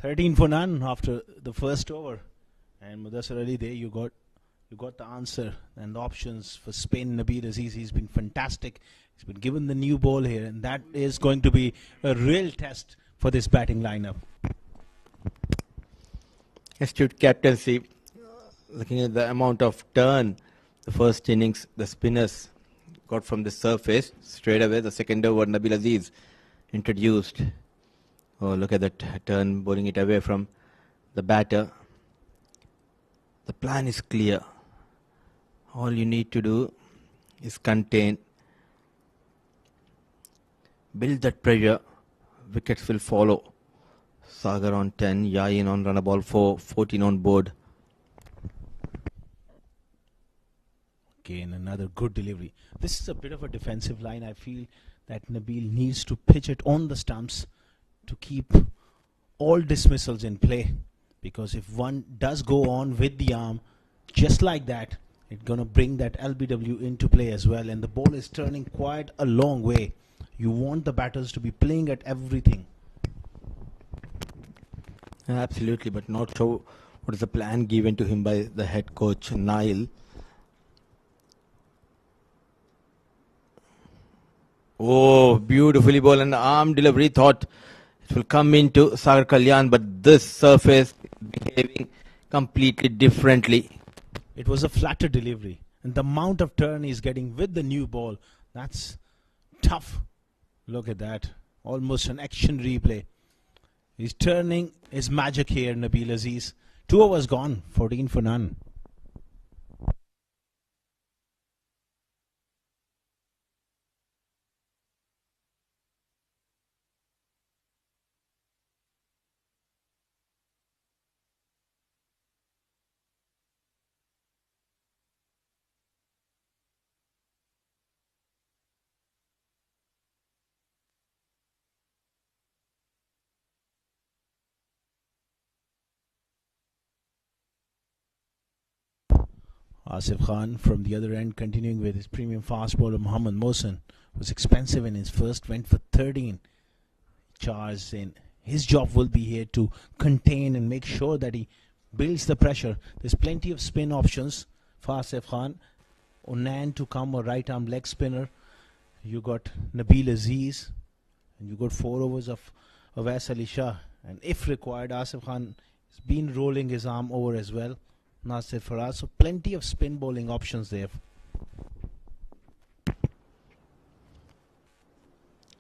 $13 for none after the first over. And Mudassar Ali, there you got the answer and the options for Spain. Nabil Aziz, he's been fantastic. He's been given the new ball here, and that is going to be a real test for this batting lineup. Astute captaincy. Looking at the amount of turn the first innings the spinners got from the surface, straight away the second over Nabil Aziz introduced. Oh, look at that turn, bowling it away from the batter. The plan is clear. All you need to do is contain, build that pressure. Wickets will follow. Sagar on 10, Yain on run ball 4, 14 on board. Again, another good delivery. This is a bit of a defensive line. I feel that Nabil needs to pitch it on the stumps to keep all dismissals in play, because if one does go on with the arm just like that, it's going to bring that LBW into play as well, and the ball is turning quite a long way. You want the batters to be playing at everything. Absolutely, but not sure what is the plan given to him by the head coach Nile. Oh, beautifully ball and arm delivery. Thought it will come into Sagar Kalyan, but this surface behaving completely differently. It was a flatter delivery, and the amount of turn he's getting with the new ball, that's tough. Look at that, almost an action replay. He's turning his magic here, Nabil Aziz. 2 overs gone, 14 for none. Asif Khan from the other end, continuing with his premium fast bowler Mohammad Mohsen, was expensive in his first, went for 13. charged in. His job will be here to contain and make sure that he builds the pressure. There's plenty of spin options for Asif Khan. Onan to come, a right arm leg spinner. You got Nabil Aziz, and you got 4 overs of Awais Ali Shah. And if required, Asif Khan has been rolling his arm over as well. Nasir Faraz, so plenty of spin bowling options there.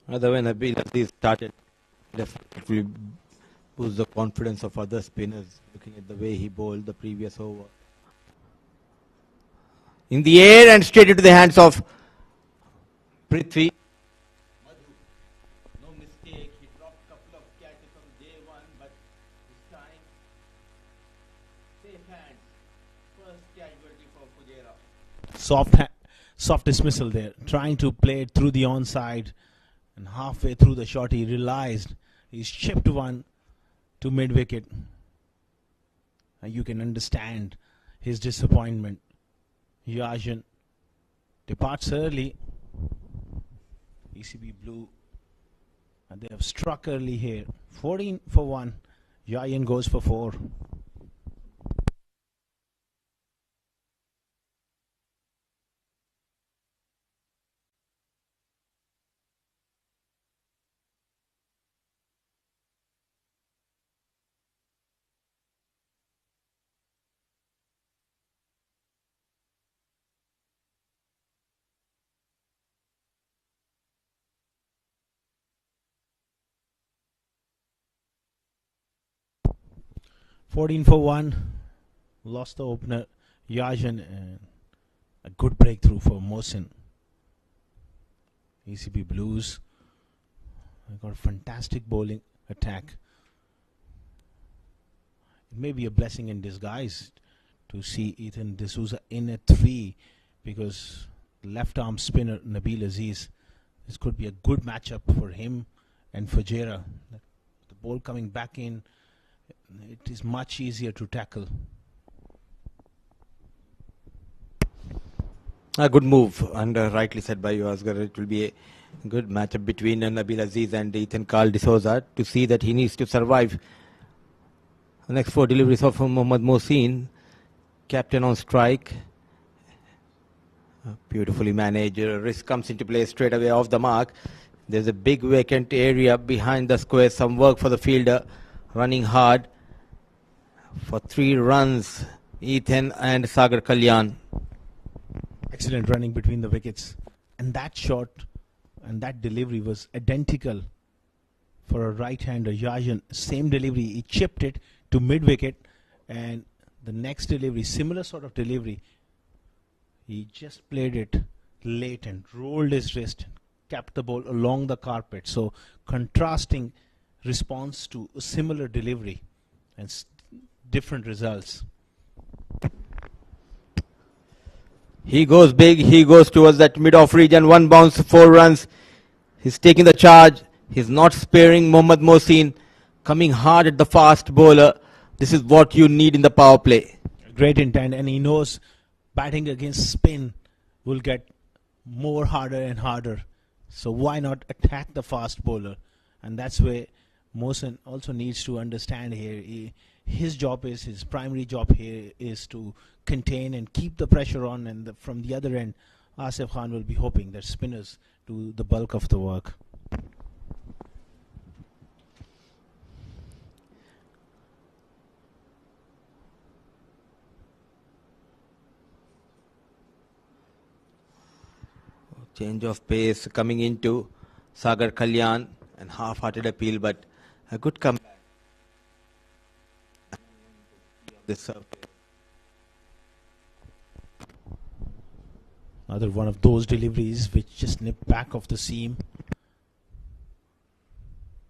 Other when Nabil Aziz started, definitely boost the confidence of other spinners, looking at the way he bowled the previous over. In the air and straight into the hands of Prithvi. No mistake, he dropped a couple of catches from day one, but this time, safe hands. First casualty for Fujairah. Soft dismissal there, trying to play it through the onside, and halfway through the shot he realized he's chipped one to mid-wicket. And you can understand his disappointment. Yajan departs early. ECB Blue, and they have struck early here. 14 for 1. Yayan goes for 4. $14 for 1. Lost the opener, Yajan, and a good breakthrough for Mohsin. ECB Blues got a fantastic bowling attack. It may be a blessing in disguise to see Ethan D'Souza in at 3, because left arm spinner Nabil Aziz, this could be a good matchup for him and Fujairah. The ball coming back in, it is much easier to tackle. A good move, and rightly said by you, Asghar. It will be a good matchup between Nabil Aziz and Ethan Carl D'Souza to see that he needs to survive. The next 4 deliveries of Mohammad Mohsin, captain on strike. Beautifully managed. Risk comes into play straight away off the mark. There's a big vacant area behind the square. Some work for the fielder, running hard for 3 runs. Ethan and Sagar Kalyan. Excellent running between the wickets, and that shot and that delivery was identical for a right-hander. Yajan, same delivery, he chipped it to mid-wicket, and the next delivery, similar sort of delivery, he just played it late and rolled his wrist, kept the ball along the carpet. So contrasting response to a similar delivery and different results. He goes big, he goes towards that mid-off region, 1 bounce, 4 runs. He's taking the charge. He's not sparing Mohammad Mohsin, coming hard at the fast bowler. This is what you need in the power play. Great intent, and he knows batting against spin will get more harder and harder. So why not attack the fast bowler? And that's where Mohsin also needs to understand here. His job is, his primary job here is to contain and keep the pressure on, and from the other end, Asif Khan will be hoping that spinners do the bulk of the work. Change of pace coming into Sagar Kalyan, and half-hearted appeal, but a good comeback. This surface. Another one of those deliveries which just nip back off the seam.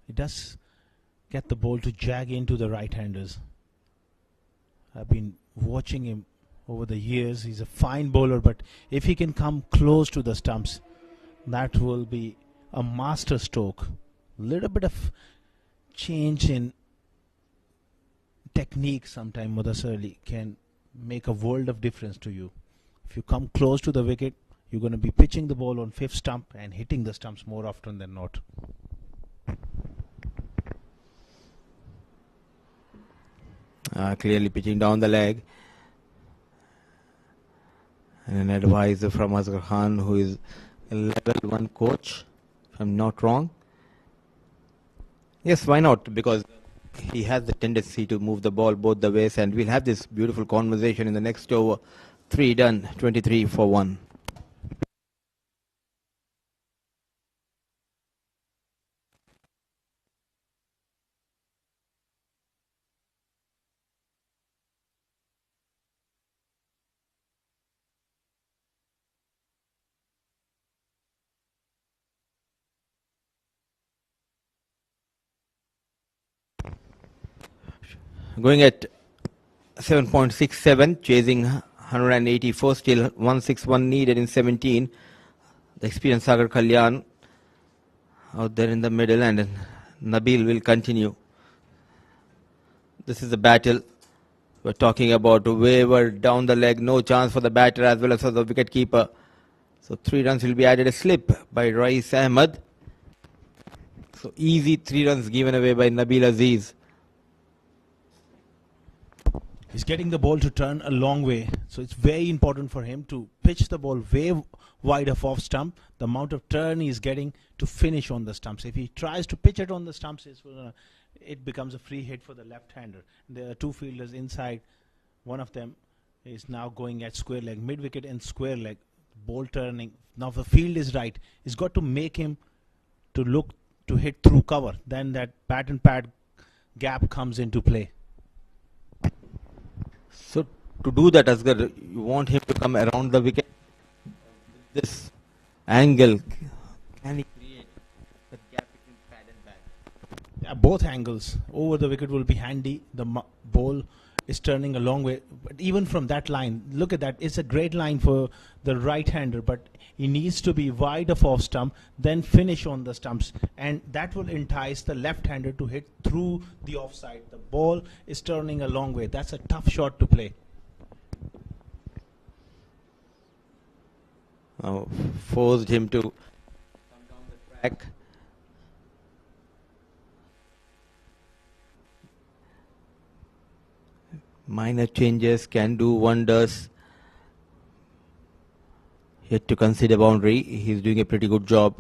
It does get the ball to jag into the right-handers. I've been watching him over the years. He's a fine bowler, but if he can come close to the stumps, that will be a master stroke. Little bit of change in technique sometime, Mudassar, can make a world of difference to you. If you come close to the wicket, you're going to be pitching the ball on 5th stump and hitting the stumps more often than not. clearly pitching down the leg. And an advisor from Asghar Khan, who is a level 1 coach, if I'm not wrong. Yes, why not? Because he has the tendency to move the ball both the ways, and we'll have this beautiful conversation in the next over. 3 done, 23 for 1. Going at 7.67, chasing 184, still 161 needed in 17. The experienced Sagar Kalyan out there in the middle, and Nabil will continue. This is the battle we're talking about. Waver down the leg, no chance for the batter as well as for the wicket keeper. So 3 runs will be added. A slip by Rais Ahmed. So easy 3 runs given away by Nabil Aziz. He's getting the ball to turn a long way, so it's very important for him to pitch the ball way wide of off stump. The amount of turn he's getting to finish on the stumps. If he tries to pitch it on the stumps, it becomes a free hit for the left-hander. There are 2 fielders inside. One of them is now going at square leg, mid-wicket and square leg. Ball turning. Now the field is right. He's got to make him to look to hit through cover. Then that bat and pad gap comes into play. So to do that, Asghar, you want him to come around the wicket. This angle, can he create the gap between pad and bat? Yeah, both angles over the wicket will be handy. The ball is turning a long way, but even from that line, look at that. It's a great line for the right-hander, but he needs to be wide of off stump, then finish on the stumps, and that will entice the left-hander to hit through the offside. The ball is turning a long way. That's a tough shot to play. Now forced him to come down the track. Minor changes can do wonders. Yet to consider boundary. He's doing a pretty good job.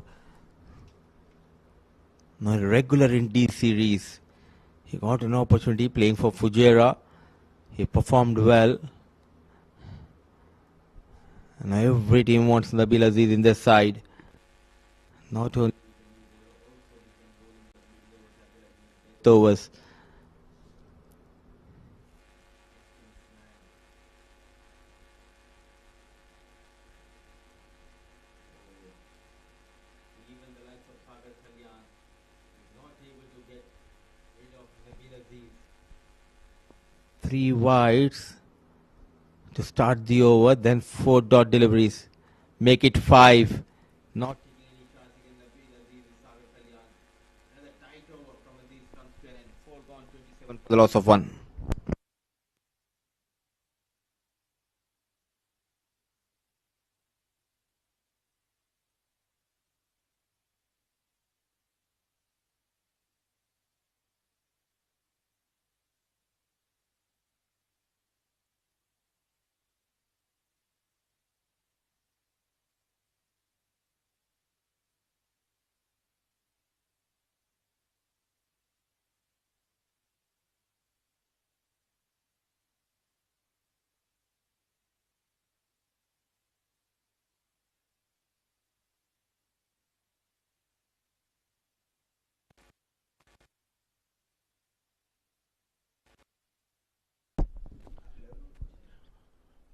Now regular in D series. He got an opportunity playing for Fujairah. He performed well. And now every team wants Nabil Aziz in their side. Not only overs. Even the likes of Sagar Kalyan is not able to get rid of Nabil Aziz. 3 wides to start the over, then 4 dot deliveries. Make it 5. Not taking any chance against Nabil Aziz and Sagar Kalyan. Another tight over from Aziz comes to an end. 4 gone, 27 for the loss of 1.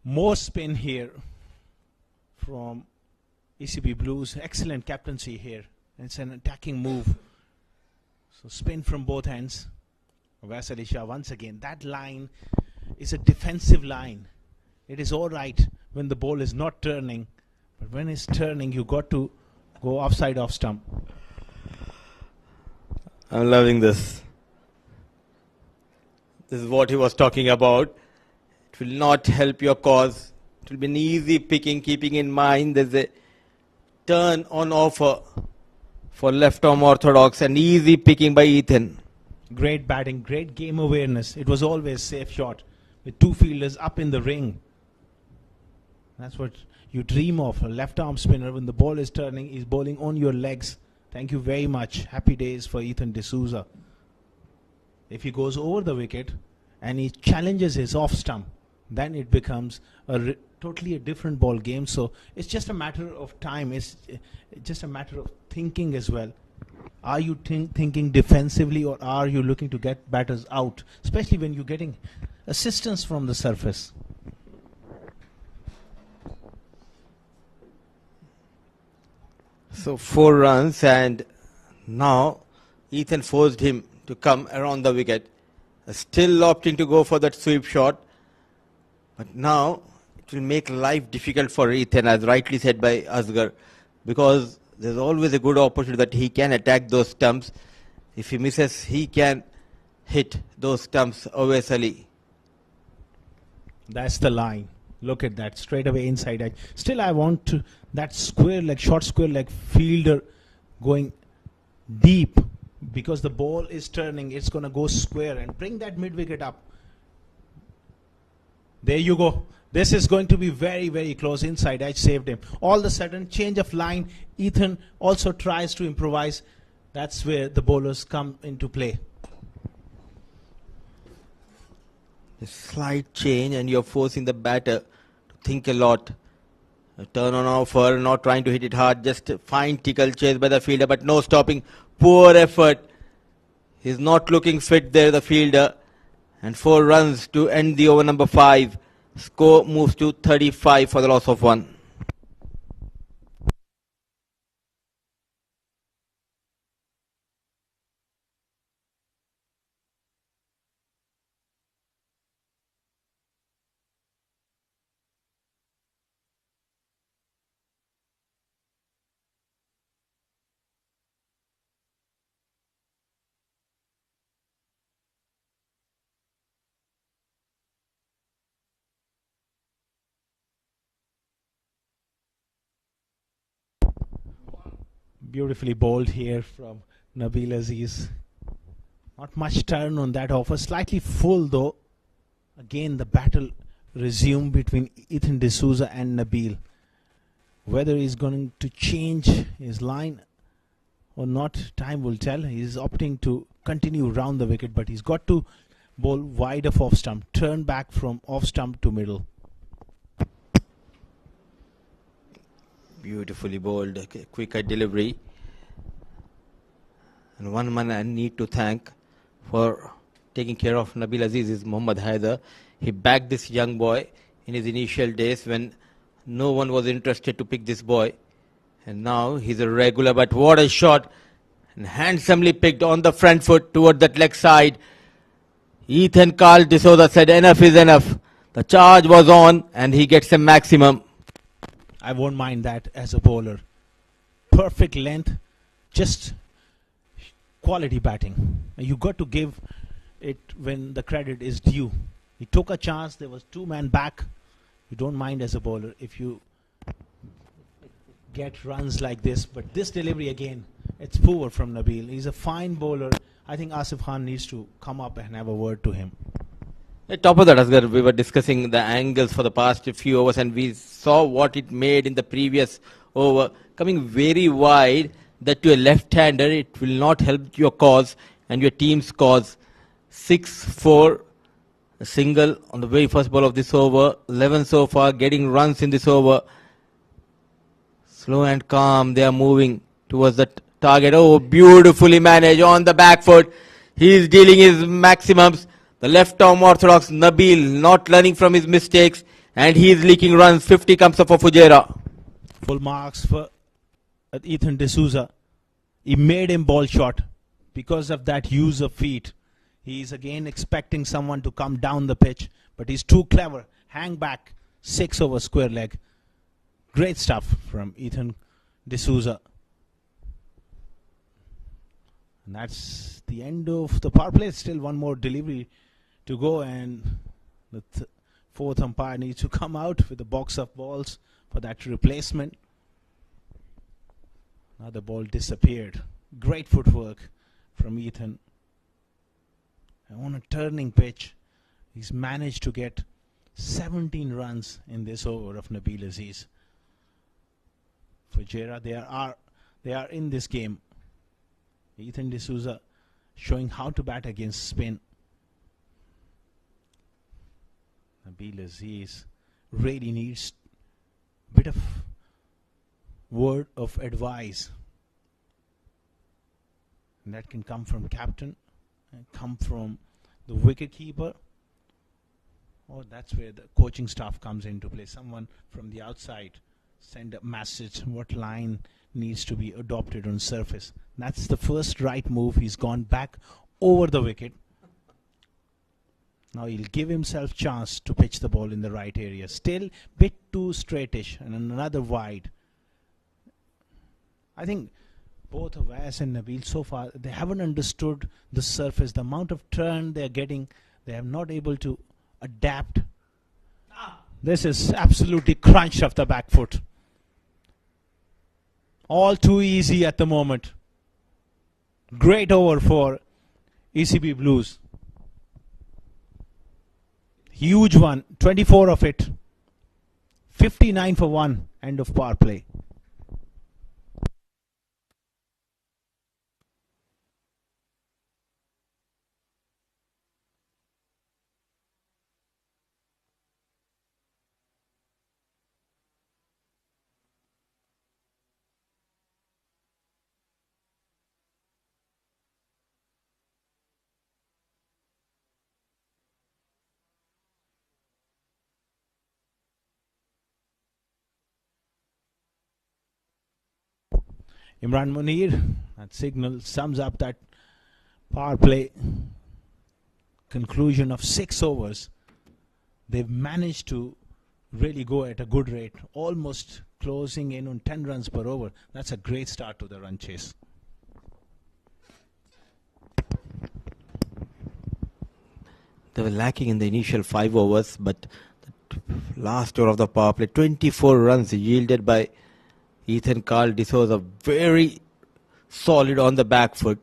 More spin here from ECB Blues. Excellent captaincy here. It's an attacking move. So spin from both ends. Vaisali Shah once again. That line is a defensive line. It is all right when the ball is not turning, but when it's turning, you got to go offside off stump. I'm loving this. This is what he was talking about. It will not help your cause. It will be an easy picking, keeping in mind there's a turn on offer for left arm orthodox, and easy picking by Ethan. Great batting, great game awareness. It was always safe shot with two fielders up in the ring. That's what you dream of. A left arm spinner, when the ball is turning, is bowling on your legs. Thank you very much. Happy days for Ethan D'Souza. If he goes over the wicket and he challenges his off stump, then it becomes totally a different ball game. So it's just a matter of time. It's just a matter of thinking as well. Are you thinking defensively, or are you looking to get batters out, especially when you're getting assistance from the surface? So 4 runs, and now Ethan forced him to come around the wicket. Still opting to go for that sweep shot. But now it will make life difficult for Ethan, as rightly said by Asghar, because there's always a good opportunity that he can attack those stumps. If he misses, he can hit those stumps obviously. That's the line. Look at that, straight away inside edge. Still, I want to, that square leg, short square leg fielder going deep, because the ball is turning. It's going to go square and bring that mid wicket up. There you go. This is going to be very, very close. Inside edge saved him. All of a sudden, change of line. Ethan also tries to improvise. That's where the bowlers come into play. A slight change, and you're forcing the batter to think a lot. A turn on offer, not trying to hit it hard, just a fine tickle chase by the fielder, but no stopping. Poor effort. He's not looking fit there, the fielder. And 4 runs to end the over number 5. Score moves to 35 for the loss of 1. Beautifully bowled here from Nabil Aziz. Not much turn on that offer. Slightly full though. Again, the battle resumed between Ethan D'Souza and Nabil. Whether he's going to change his line or not, time will tell. He's opting to continue round the wicket, but he's got to bowl wide of off stump. Turn back from off stump to middle. Beautifully bowled, quicker delivery. And one man I need to thank for taking care of Nabil Aziz is Mohammad Haider. He backed this young boy in his initial days when no one was interested to pick this boy. And now he's a regular, but what a shot. And handsomely picked on the front foot toward that leg side. Ethan Carl D'Souza said enough is enough. The charge was on and he gets a maximum. I won't mind that as a bowler. Perfect length, just quality batting. You got to give it when the credit is due. He took a chance. There was 2 men back. You don't mind as a bowler if you get runs like this. But this delivery again, it's poor from Nabil. He's a fine bowler. I think Asif Khan needs to come up and have a word to him. At top of that, Asghar, we were discussing the angles for the past few overs, and we saw what it made in the previous over. Coming very wide, that to a left-hander, it will not help your cause and your team's cause. 6-4, a single on the very first ball of this over. 11 so far, getting runs in this over. Slow and calm, they are moving towards the target. Oh, beautifully managed on the back foot. He is dealing his maximums. The left-arm orthodox Nabil not learning from his mistakes, and he is leaking runs. 50 comes up for Fujairah. Full marks for Ethan D'Souza. He made him ball short because of that use of feet. He is again expecting someone to come down the pitch, but he's too clever. Hang back, 6 over square leg. Great stuff from Ethan D'Souza. And that's the end of the power play. Still one more delivery to go, and the 4th umpire needs to come out with a box of balls for that replacement. Now the ball disappeared. Great footwork from Ethan. on a turning pitch. He's managed to get 17 runs in this over of Nabil Aziz. Fujairah, they are in this game. Ethan D'Souza showing how to bat against spin. Nabil Aziz really needs a bit of word of advice. And that can come from captain and come from the wicket keeper. Oh, that's where the coaching staff comes into play. Someone from the outside send a message what line needs to be adopted on surface. That's the first right move. He's gone back over the wicket. Now he'll give himself chance to pitch the ball in the right area. Still bit too straightish and another wide. I think both Avais and Nabil so far, they haven't understood the surface, the amount of turn they're getting. They are not able to adapt. This is absolutely crunched off the back foot. All too easy at the moment. Great over for ECB Blues. Huge one, 24 of it. 59 for 1, end of power play. Imran Munir, that signal sums up that power play conclusion of 6 overs. They've managed to really go at a good rate, almost closing in on 10 runs per over. That's a great start to the run chase. They were lacking in the initial 5 overs, but the last over of the power play, 24 runs yielded by Ethan Carl D'Souza, very solid on the back foot.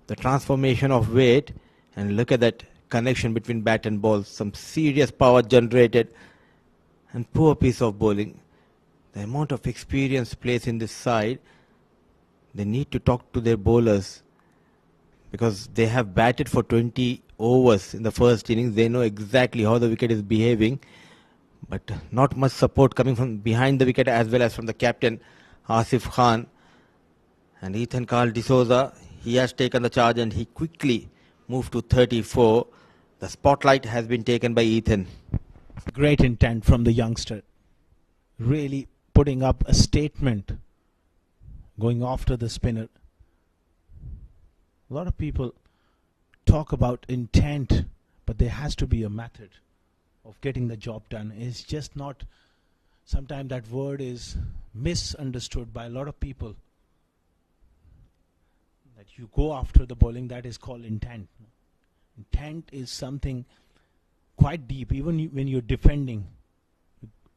The transformation of weight, and look at that connection between bat and ball. Some serious power generated, and poor piece of bowling. The amount of experience placed in this side, they need to talk to their bowlers, because they have batted for 20 overs in the first innings. They know exactly how the wicket is behaving, but not much support coming from behind the wicket as well as from the captain Asif Khan. And Ethan Carl D'Souza, he has taken the charge and he quickly moved to 34. The spotlight has been taken by Ethan. Great intent from the youngster. Really putting up a statement, going after the spinner. A lot of people talk about intent, but there has to be a method of getting the job done. It's just not, sometimes that word is misunderstood by a lot of people. That you go after the bowling, that is called intent. Intent is something quite deep, even when you're defending.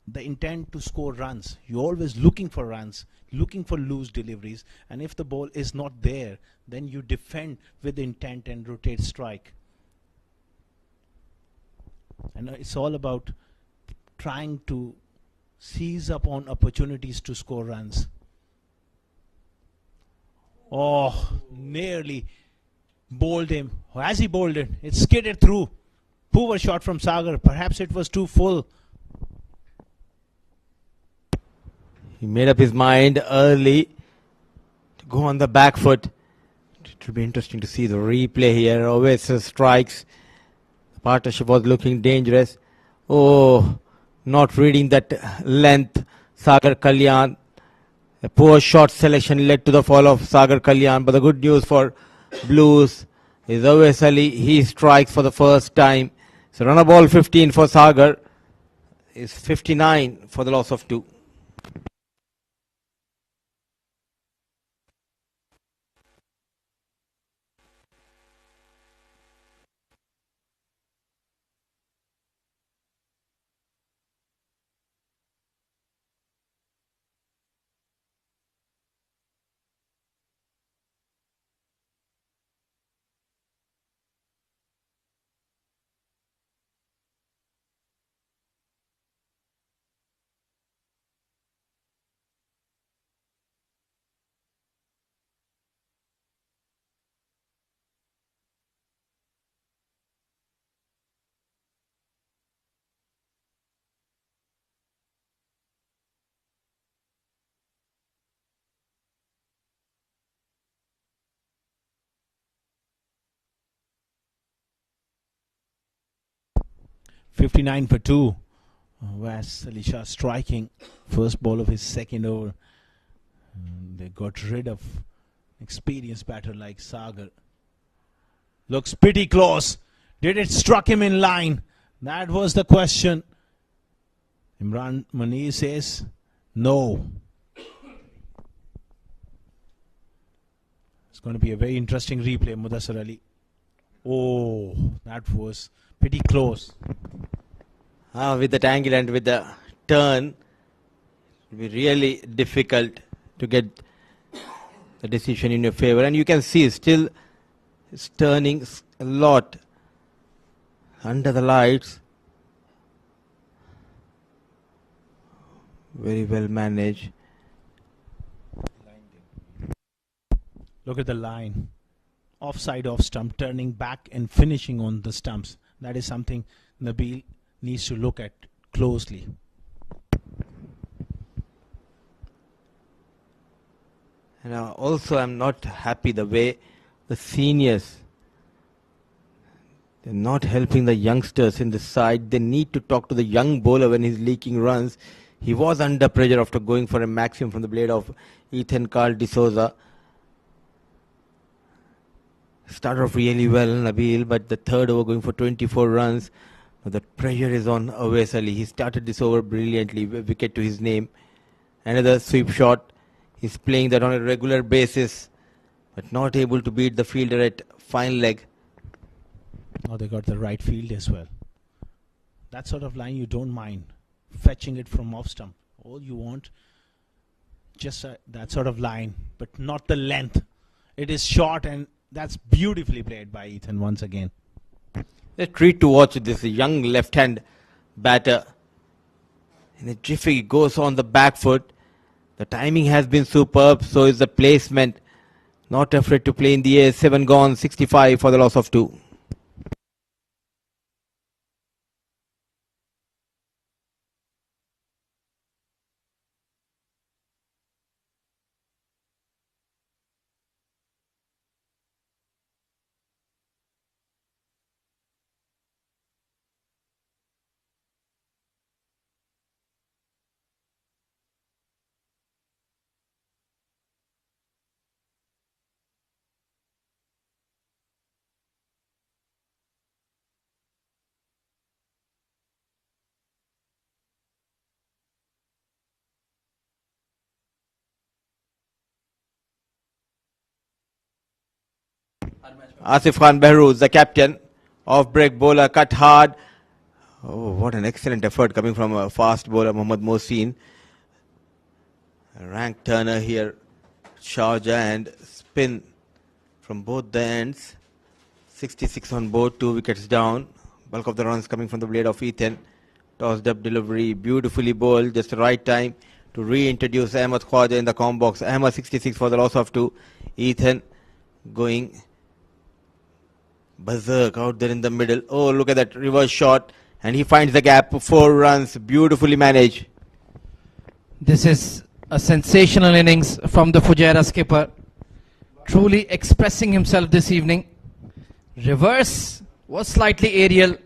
The intent to score runs. You're always looking for runs, looking for loose deliveries, and if the ball is not there, then you defend with intent and rotate strike. And it's all about trying to seize upon opportunities to score runs. Oh, nearly bowled him. Has he bowled it? It skidded through. Poor shot from Sagar. Perhaps it was too full. He made up his mind early to go on the back foot. It will be interesting to see the replay here. Oasis strikes. The partnership was looking dangerous. Oh, not reading that length. Sagar Kalyan. A poor shot selection led to the fall of Sagar Kalyan. But the good news for Blues is Awais Ali. He strikes for the first time. So run a ball 15 for Sagar. Is 59 for the loss of 2. 59 for 2. Wes Ali Shah striking first ball of his second over. They got rid of experienced batter like Sagar. Looks pretty close. Did it struck him in line? That was the question. Imran Munir says no. It's going to be a very interesting replay, Mudassar Ali. Oh, that was pretty close. With that angle and with the turn, it will be really difficult to get the decision in your favor. And you can see still it's turning a lot under the lights. Very well managed. Look at the line. Offside off stump, turning back and finishing on the stumps. That is something Nabil needs to look at closely. And also I'm not happy the way the seniors, they're not helping the youngsters in the side. They need to talk to the young bowler when he's leaking runs. He was under pressure after going for a maximum from the blade of Ethan Carl D'Souza. Started off really well, Nabil, but the third over going for 24 runs. But the pressure is on Awais Ali. He started this over brilliantly, wicket to his name. Another sweep shot. He's playing that on a regular basis, but not able to beat the fielder at fine leg. Oh, they got the right field as well. That sort of line you don't mind. Fetching it from off stump. All you want, just that sort of line, but not the length. It is short, and that's beautifully played by Ethan once again. A treat to watch this young left-hand batter. In a jiffy, he goes on the back foot. The timing has been superb, so is the placement. Not afraid to play in the air. 7 gone, 65 for the loss of 2. Asif Khan Behrooz, the captain, off-break bowler, cut hard. Oh, what an excellent effort coming from a fast bowler, Mohammad Mohsin. A rank turner here, Sharjah, and spin from both the ends. 66 on board, 2 wickets down. Bulk of the runs coming from the blade of Ethan. Tossed up delivery, beautifully bowled, just the right time to reintroduce Ahmed Khwaja in the com box. Ahmed 66 for the loss of 2. Ethan going berserk out there in the middle. Oh, look at that reverse shot, and he finds the gap. 4 runs, beautifully managed. This is a sensational innings from the Fujairah skipper. Truly expressing himself this evening. Reverse was slightly aerial.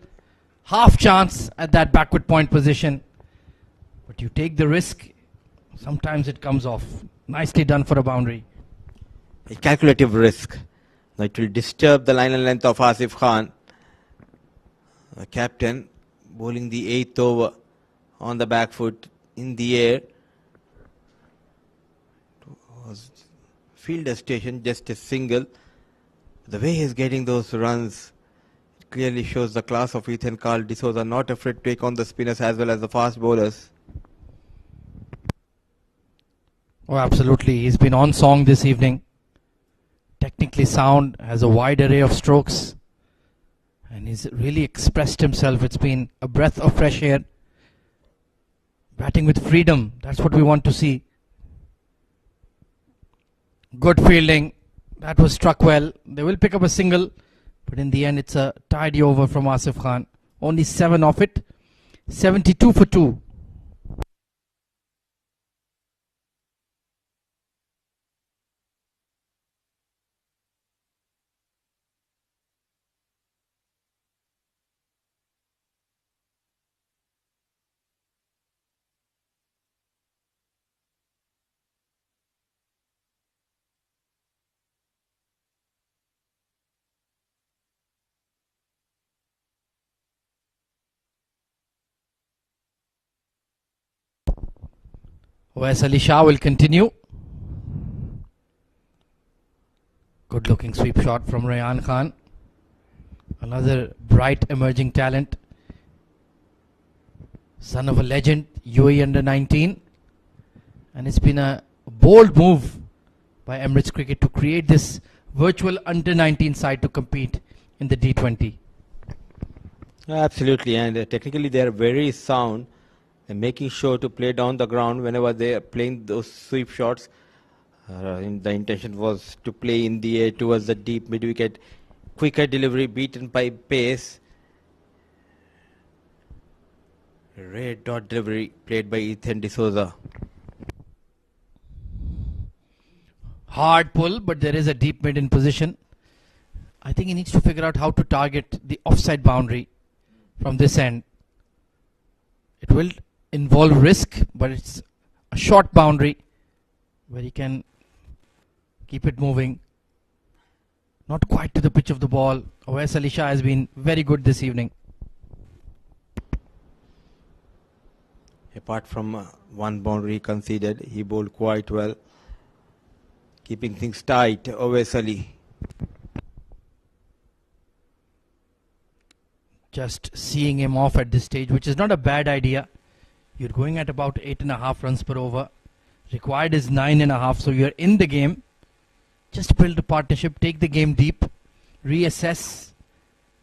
Half chance at that backward point position. But you take the risk. Sometimes it comes off. Nicely done for a boundary. A calculative risk. It will disturb the line and length of Asif Khan. The captain bowling the 8th over on the back foot in the air. Fielder station, just a single. The way he's getting those runs, it clearly shows the class of Ethan Carl D'Souza, not afraid to take on the spinners as well as the fast bowlers. Oh, absolutely. He's been on song this evening. Technically sound, has a wide array of strokes, and he's really expressed himself. It's been a breath of fresh air. Batting with freedom, that's what we want to see. Good fielding, that was struck well. They will pick up a single, but in the end it's a tidy over from Asif Khan. Only 7 off it, 72 for 2. Wes Ali Shah will continue. Good looking sweep shot from Rayan Khan. Another bright emerging talent. Son of a legend, UAE under 19. And it's been a bold move by Emirates Cricket to create this virtual under 19 side to compete in the D20. Absolutely, and technically they are very sound and making sure to play down the ground whenever they are playing those sweep shots. The intention was to play in the air towards the deep mid wicket, quicker delivery beaten by pace. Red dot delivery played by Ethan D'Souza. Hard pull, but there is a deep mid in position. I think he needs to figure out how to target the offside boundary from this end. It will involve risk, but it's a short boundary where he can keep it moving. Not quite to the pitch of the ball. Wes Ali Shah has been very good this evening. Apart from one boundary conceded, he bowled quite well, keeping things tight. Owais Ali. Just seeing him off at this stage, which is not a bad idea. You're going at about 8.5 runs per over. Required is 9.5, so you're in the game. Just build a partnership, take the game deep, reassess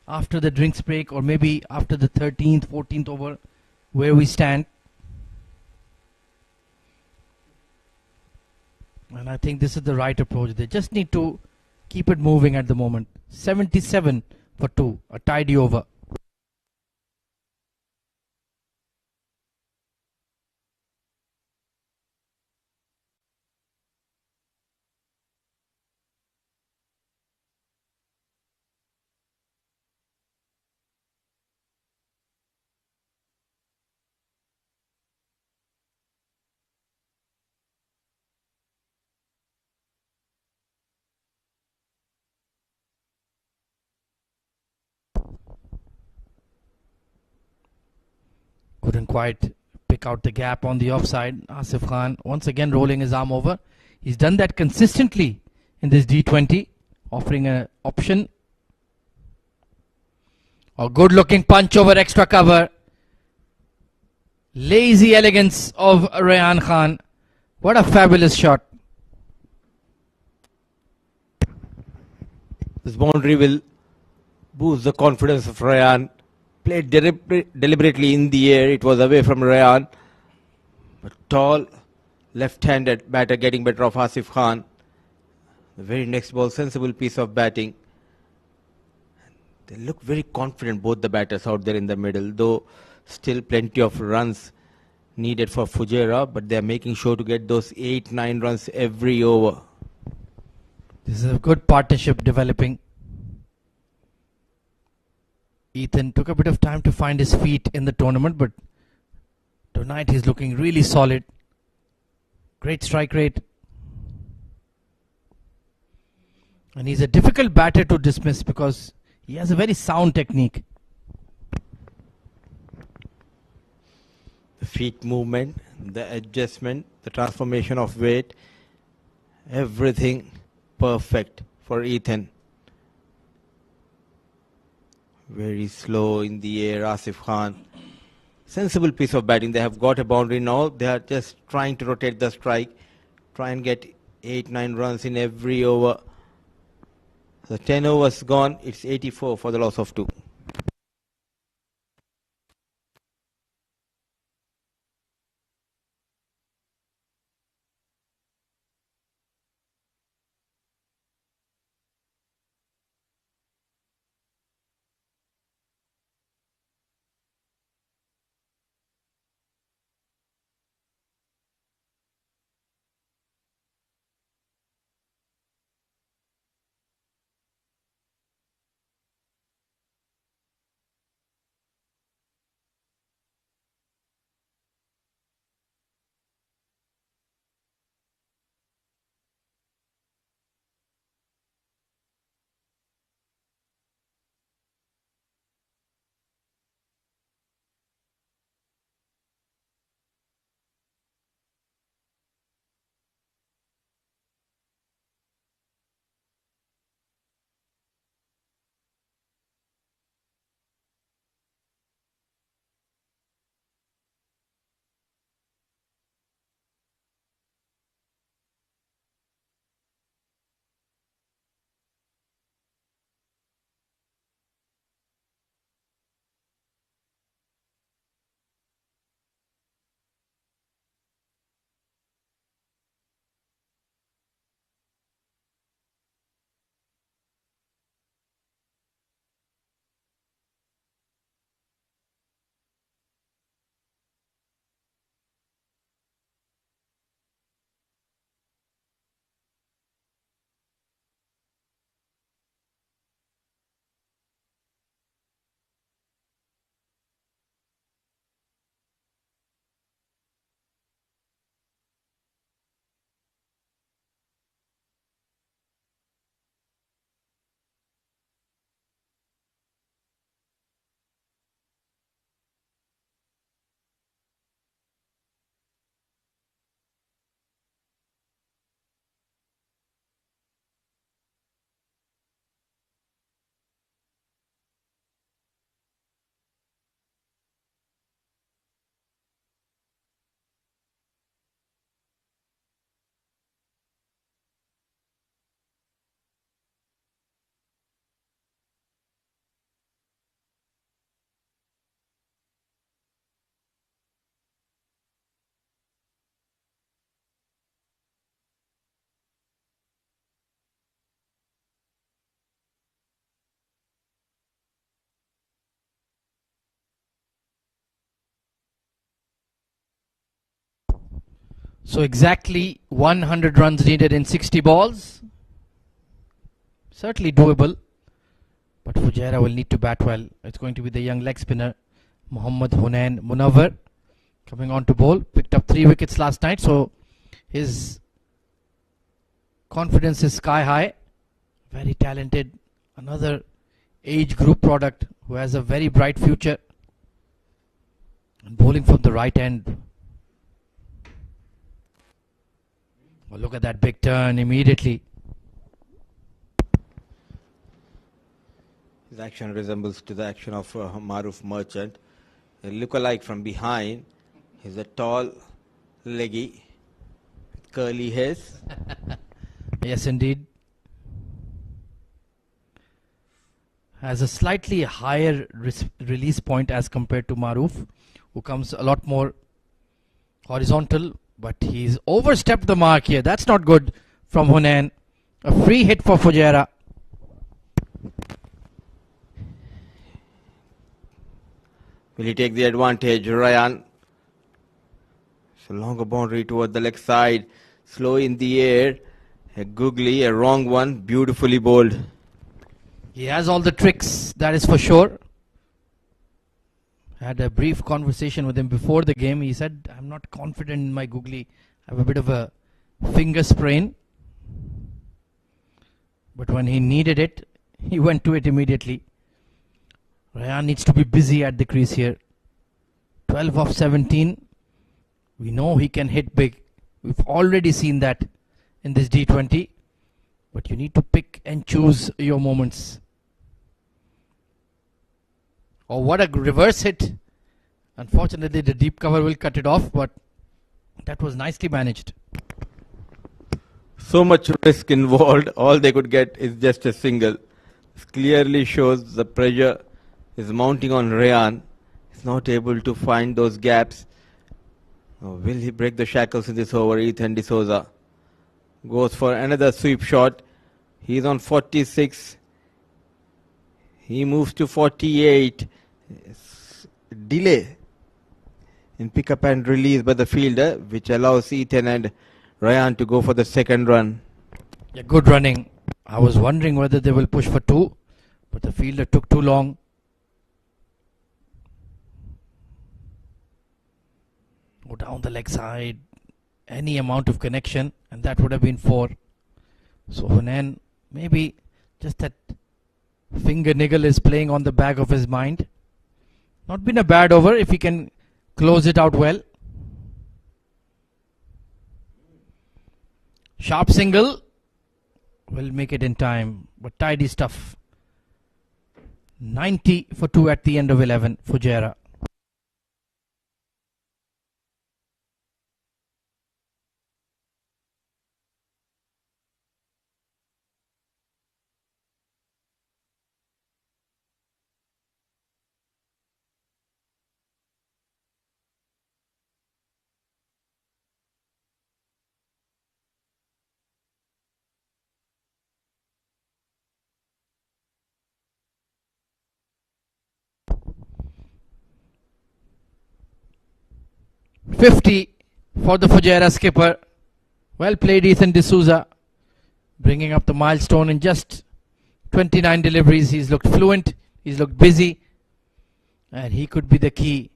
after the drinks break or maybe after the 13th, 14th over where we stand. And I think this is the right approach. They just need to keep it moving at the moment. 77 for 2, a tidy over. Couldn't quite pick out the gap on the offside. Asif Khan once again rolling his arm over. He's done that consistently in this D20, offering an option. A good looking punch over extra cover. Lazy elegance of Rayan Khan. What a fabulous shot. This boundary will boost the confidence of Rayan. Played deliberately in the air. It was away from Rayan. A tall left-handed batter getting better of Asif Khan. The very next ball, sensible piece of batting. They look very confident, both the batters out there in the middle, though still plenty of runs needed for Fujairah, but they are making sure to get those 8-9 runs every over. This is a good partnership developing. Ethan took a bit of time to find his feet in the tournament, but tonight he's looking really solid. Great strike rate. And he's a difficult batter to dismiss because he has a very sound technique. The feet movement, the adjustment, the transformation of weight, everything perfect for Ethan. Very slow in the air, Asif Khan. Sensible piece of batting. They have got a boundary now. They are just trying to rotate the strike. Try and get 8-9 runs in every over. The 10 overs gone. It's 84 for the loss of 2. So exactly 100 runs needed in 60 balls. Certainly doable. But Fujairah will need to bat well. It's going to be the young leg spinner Mohammad Hunain Munawar coming on to bowl. Picked up 3 wickets last night, so his confidence is sky high. Very talented. Another age group product who has a very bright future. And bowling from the right end. Oh, look at that big turn immediately. His action resembles to the action of Maruf Merchant. A look-alike from behind. He's a tall, leggy, with curly hairs. Yes, indeed. Has a slightly higher release point as compared to Maruf, who comes a lot more horizontal, but he's overstepped the mark here. That's not good from Hunain. A free hit for Fujairah. Will he take the advantage? Ryan. It's a longer boundary toward the leg side. Slow in the air. A googly, a wrong one. Beautifully bowled. He has all the tricks, that is for sure. I had a brief conversation with him before the game. He said, I'm not confident in my googly. I have a bit of a finger sprain. But when he needed it, he went to it immediately. Ryan needs to be busy at the crease here. 12 of 17. We know he can hit big. We've already seen that in this D20. But you need to pick and choose your moments. Oh, what a reverse hit. Unfortunately, the deep cover will cut it off, but that was nicely managed. So much risk involved. All they could get is just a single. This clearly shows the pressure is mounting on Ryan. He's not able to find those gaps. Oh, will he break the shackles in this over? Ethan D'Souza goes for another sweep shot. He's on 46. He moves to 48. Delay in pickup and release by the fielder, which allows Ethan and Ryan to go for the second run. Yeah, good running. I was wondering whether they will push for 2, but the fielder took too long. Go down the leg side. Any amount of connection, and that would have been 4. So Hunain, maybe just that finger niggle is playing on the back of his mind. Not been a bad over if he can close it out well. Sharp single. Will make it in time, but tidy stuff. 90 for 2 at the end of 11, Fujairah. .50 for the Fujairah skipper. Well played, Ethan D'Souza. Bringing up the milestone in just 29 deliveries. He's looked fluent. He's looked busy. And he could be the key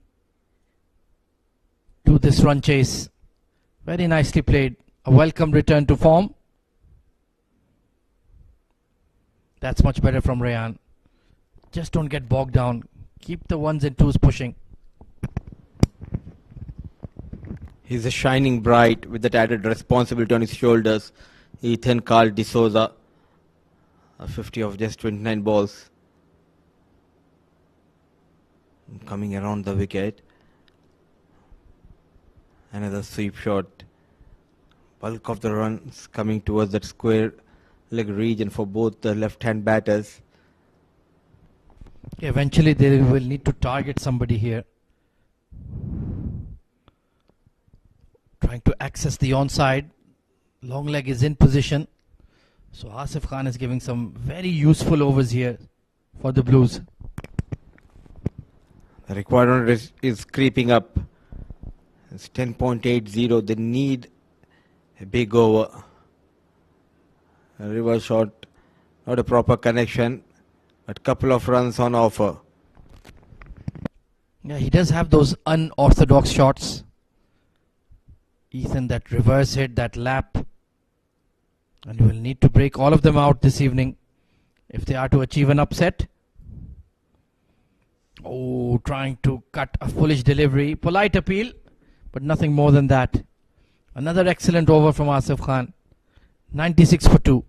to this run chase. Very nicely played. A welcome return to form. That's much better from Ryan. Just don't get bogged down. Keep the 1s and 2s pushing. He's a shining bright with that added responsibility on his shoulders. Ethan Carl D'Souza, a 50 of just 29 balls. Coming around the wicket. Another sweep shot. Bulk of the runs coming towards that square leg region for both the left-hand batters. Eventually they will need to target somebody here. Trying to access the onside. Long leg is in position. So Asif Khan is giving some very useful overs here for the Blues. The requirement is creeping up. It's 10.80. They need A big over. A reverse shot. Not a proper connection, but couple of runs on offer. Yeah, he does have those unorthodox shots. Ethan, that reverse hit, that lap. And you will need to break all of them out this evening if they are to achieve an upset. Oh, trying to cut a foolish delivery. Polite appeal, but nothing more than that. Another excellent over from Asif Khan. 96 for 2.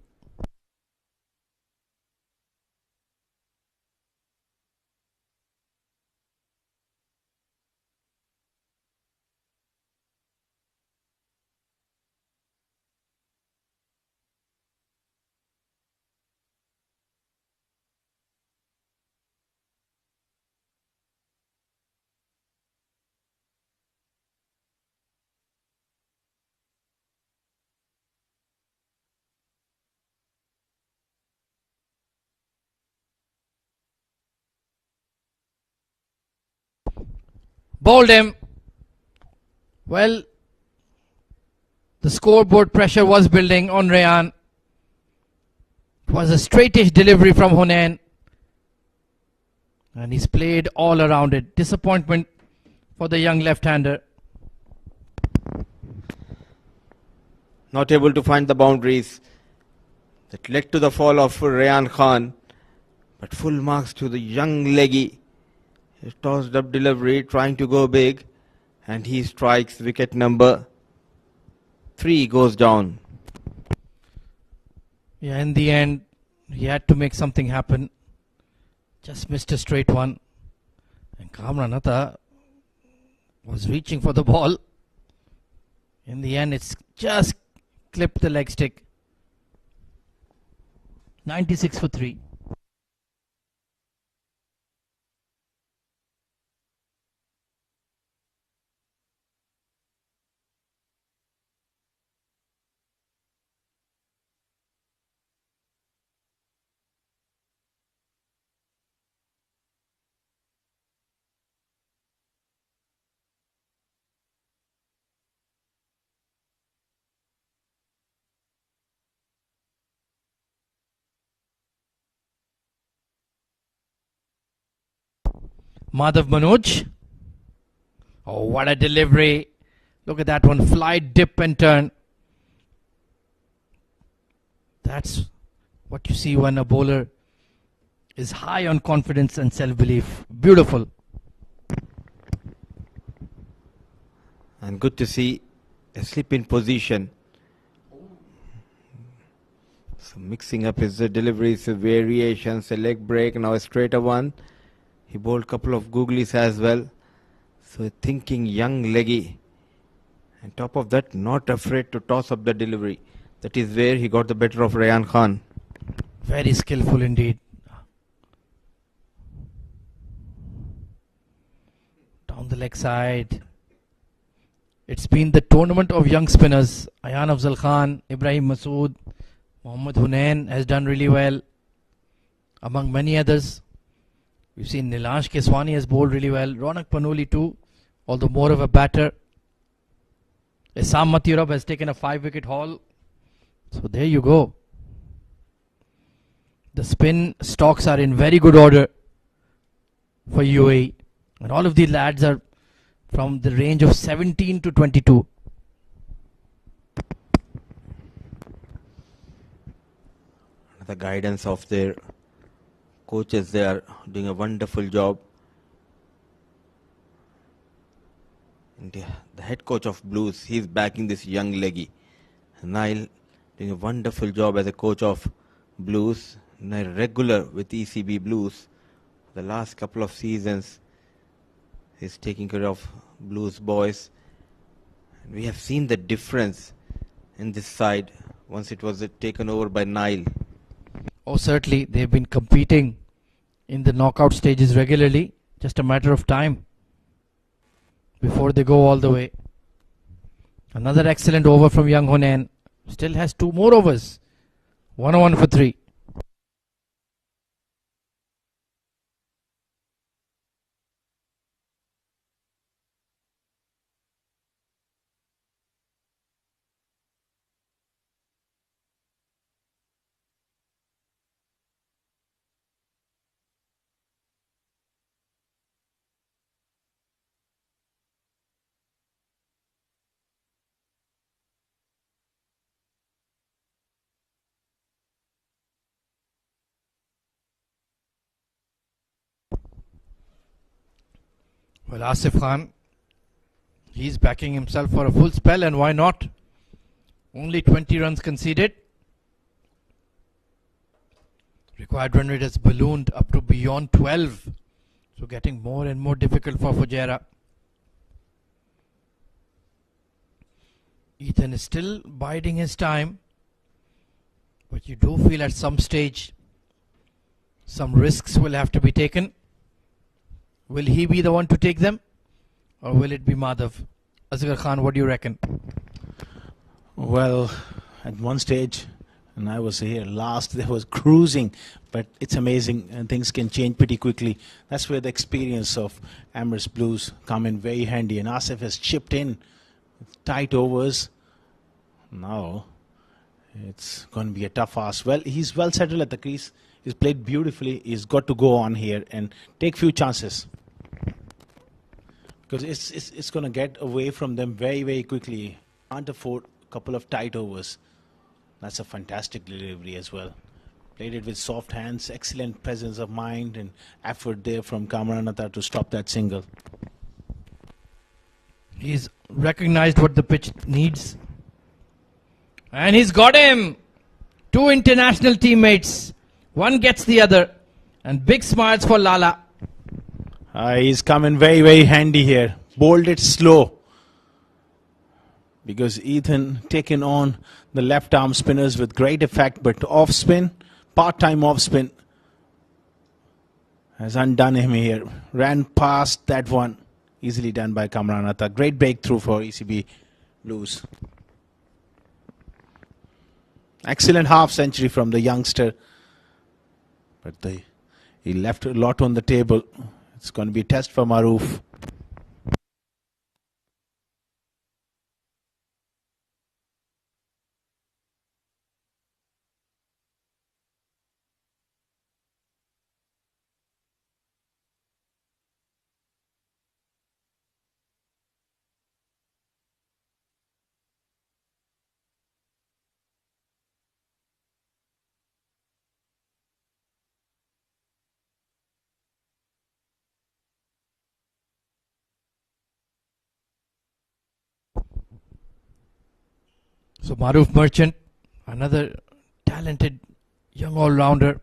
Bowled him. Well, the scoreboard pressure was building on Rayan. It was a straightish delivery from Hunain. And he's played all around it. Disappointment for the young left-hander. Not able to find the boundaries. That led to the fall of Rayan Khan. But full marks to the young leggy. He tossed up delivery, trying to go big. And he strikes wicket number 3 goes down. Yeah, in the end, he had to make something happen. Just missed a straight one. And Kamranatha was reaching for the ball. In the end, it's just clipped the leg stick. 96 for 3. Madhav Manoj. Oh, what a delivery. Look at that one. Fly, dip and turn. That's what you see when a bowler is high on confidence and self-belief. Beautiful. And good to see a slip in position. So mixing up his deliveries, variations, a leg break, now a straighter one. He bowled a couple of googlies as well. So thinking young leggy. And top of that, not afraid to toss up the delivery. That is where he got the better of Rayan Khan. Very skillful indeed. Down the leg side. It's been the tournament of young spinners. Ayan Afzal Khan, Ibrahim Masood, Mohammad Hunain has done really well. Among many others. We've seen Nilansh Keswani has bowled really well. Ronak Panoli too, although more of a batter. Essam Matirab has taken a 5-wicket haul. So there you go. The spin stocks are in very good order for UAE. And all of these lads are from the range of 17 to 22. The guidance of their coaches, they are doing a wonderful job. And the head coach of Blues, he's backing this young leggy. Nile doing a wonderful job as a coach of Blues. Nile regular with ECB Blues. The last couple of seasons, he's taking care of Blues boys. And we have seen the difference in this side once it was taken over by Nile. Oh, certainly. They've been competing in the knockout stages regularly. Just a matter of time before they go all the way. Another excellent over from young Hunain. Still has 2 more overs. 101 for 3. Well, Asif Khan, he's backing himself for a full spell, and why not? Only 20 runs conceded. Required run rate has ballooned up to beyond 12. So getting more and more difficult for Fujairah. Ethan is still biding his time. But you do feel at some stage some risks will have to be taken. Will he be the one to take them? Or will it be Madhav? Asghar Khan, what do you reckon? Well, at one stage, and I was here last, there was cruising, but it's amazing and things can change pretty quickly. That's where the experience of Emirates Blues come in very handy, and Asif has chipped in with tight overs. Now it's going to be a tough ask. Well, he's well settled at the crease. He's played beautifully. He's got to go on here and take few chances, because it's going to get away from them very, very quickly. Can't afford a couple of tight overs. That's a fantastic delivery as well. Played it with soft hands, excellent presence of mind and effort there from Kamranatha to stop that single. He's recognized what the pitch needs. And he's got him. Two international teammates. One gets the other. And big smiles for Lala. He's coming very, very handy here. Bowled it slow, because Ethan taken on the left arm spinners with great effect, but off spin, part-time off spin has undone him here. Ran past that one. Easily done by Kamranatha. Great breakthrough for ECB Blues. Excellent half century from the youngster. But he left a lot on the table. It's going to be a test for Maroof. So Maroof Merchant, another talented young all-rounder.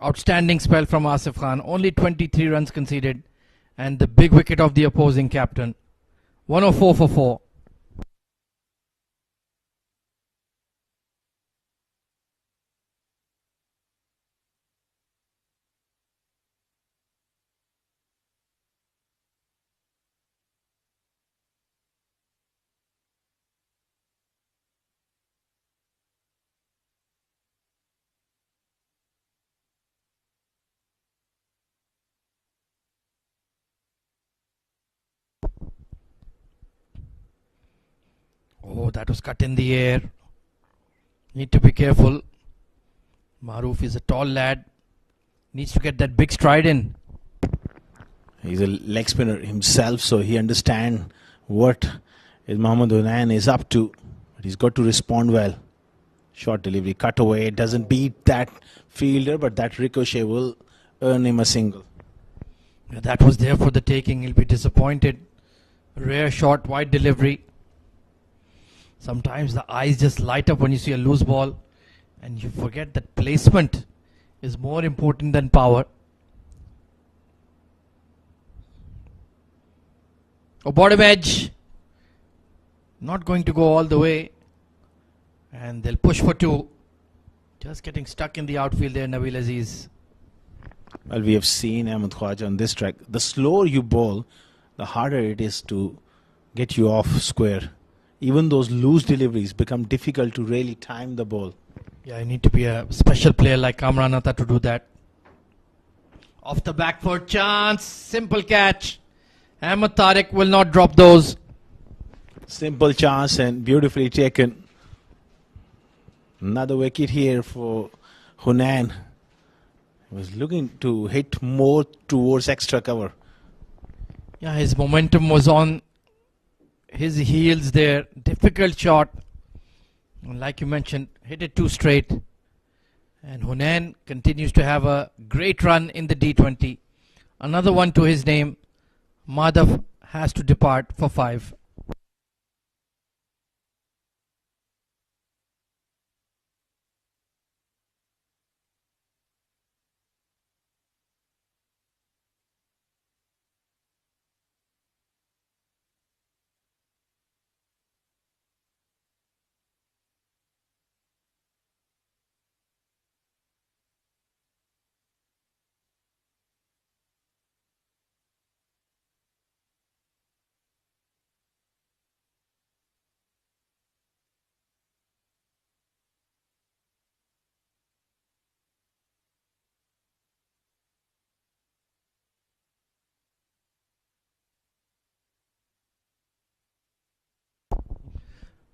Outstanding spell from Asif Khan. Only 23 runs conceded. And the big wicket of the opposing captain. 104 for 4. Oh, that was cut in the air. Need to be careful. Maroof is a tall lad. Needs to get that big stride in. He's a leg spinner himself, so he understands what Mohammad Hunain is up to. But he's got to respond well. Short delivery, cut away. Doesn't beat that fielder, but that ricochet will earn him a single. Yeah, that was there for the taking. He'll be disappointed. Rare short, wide delivery. Sometimes the eyes just light up when you see a loose ball, and you forget that placement is more important than power. Oh, bottom edge. Not going to go all the way. And they'll push for 2. Just getting stuck in the outfield there, Nabil Aziz. Well, we have seen Ahmed Khwaja on this track. The slower you bowl, the harder it is to get you off square. Even those loose deliveries become difficult to really time the ball. Yeah, you need to be a special player like Kamranatha to do that. Off the back foot, chance. Simple catch. Ahmed Tariq will not drop those. Simple chance and beautifully taken. Another wicket here for Hunain. He was looking to hit more towards extra cover. Yeah, his momentum was on his heels there. Difficult shot. And like you mentioned, hit it too straight. And Hunain continues to have a great run in the D20. Another one to his name. Madhav has to depart for 5.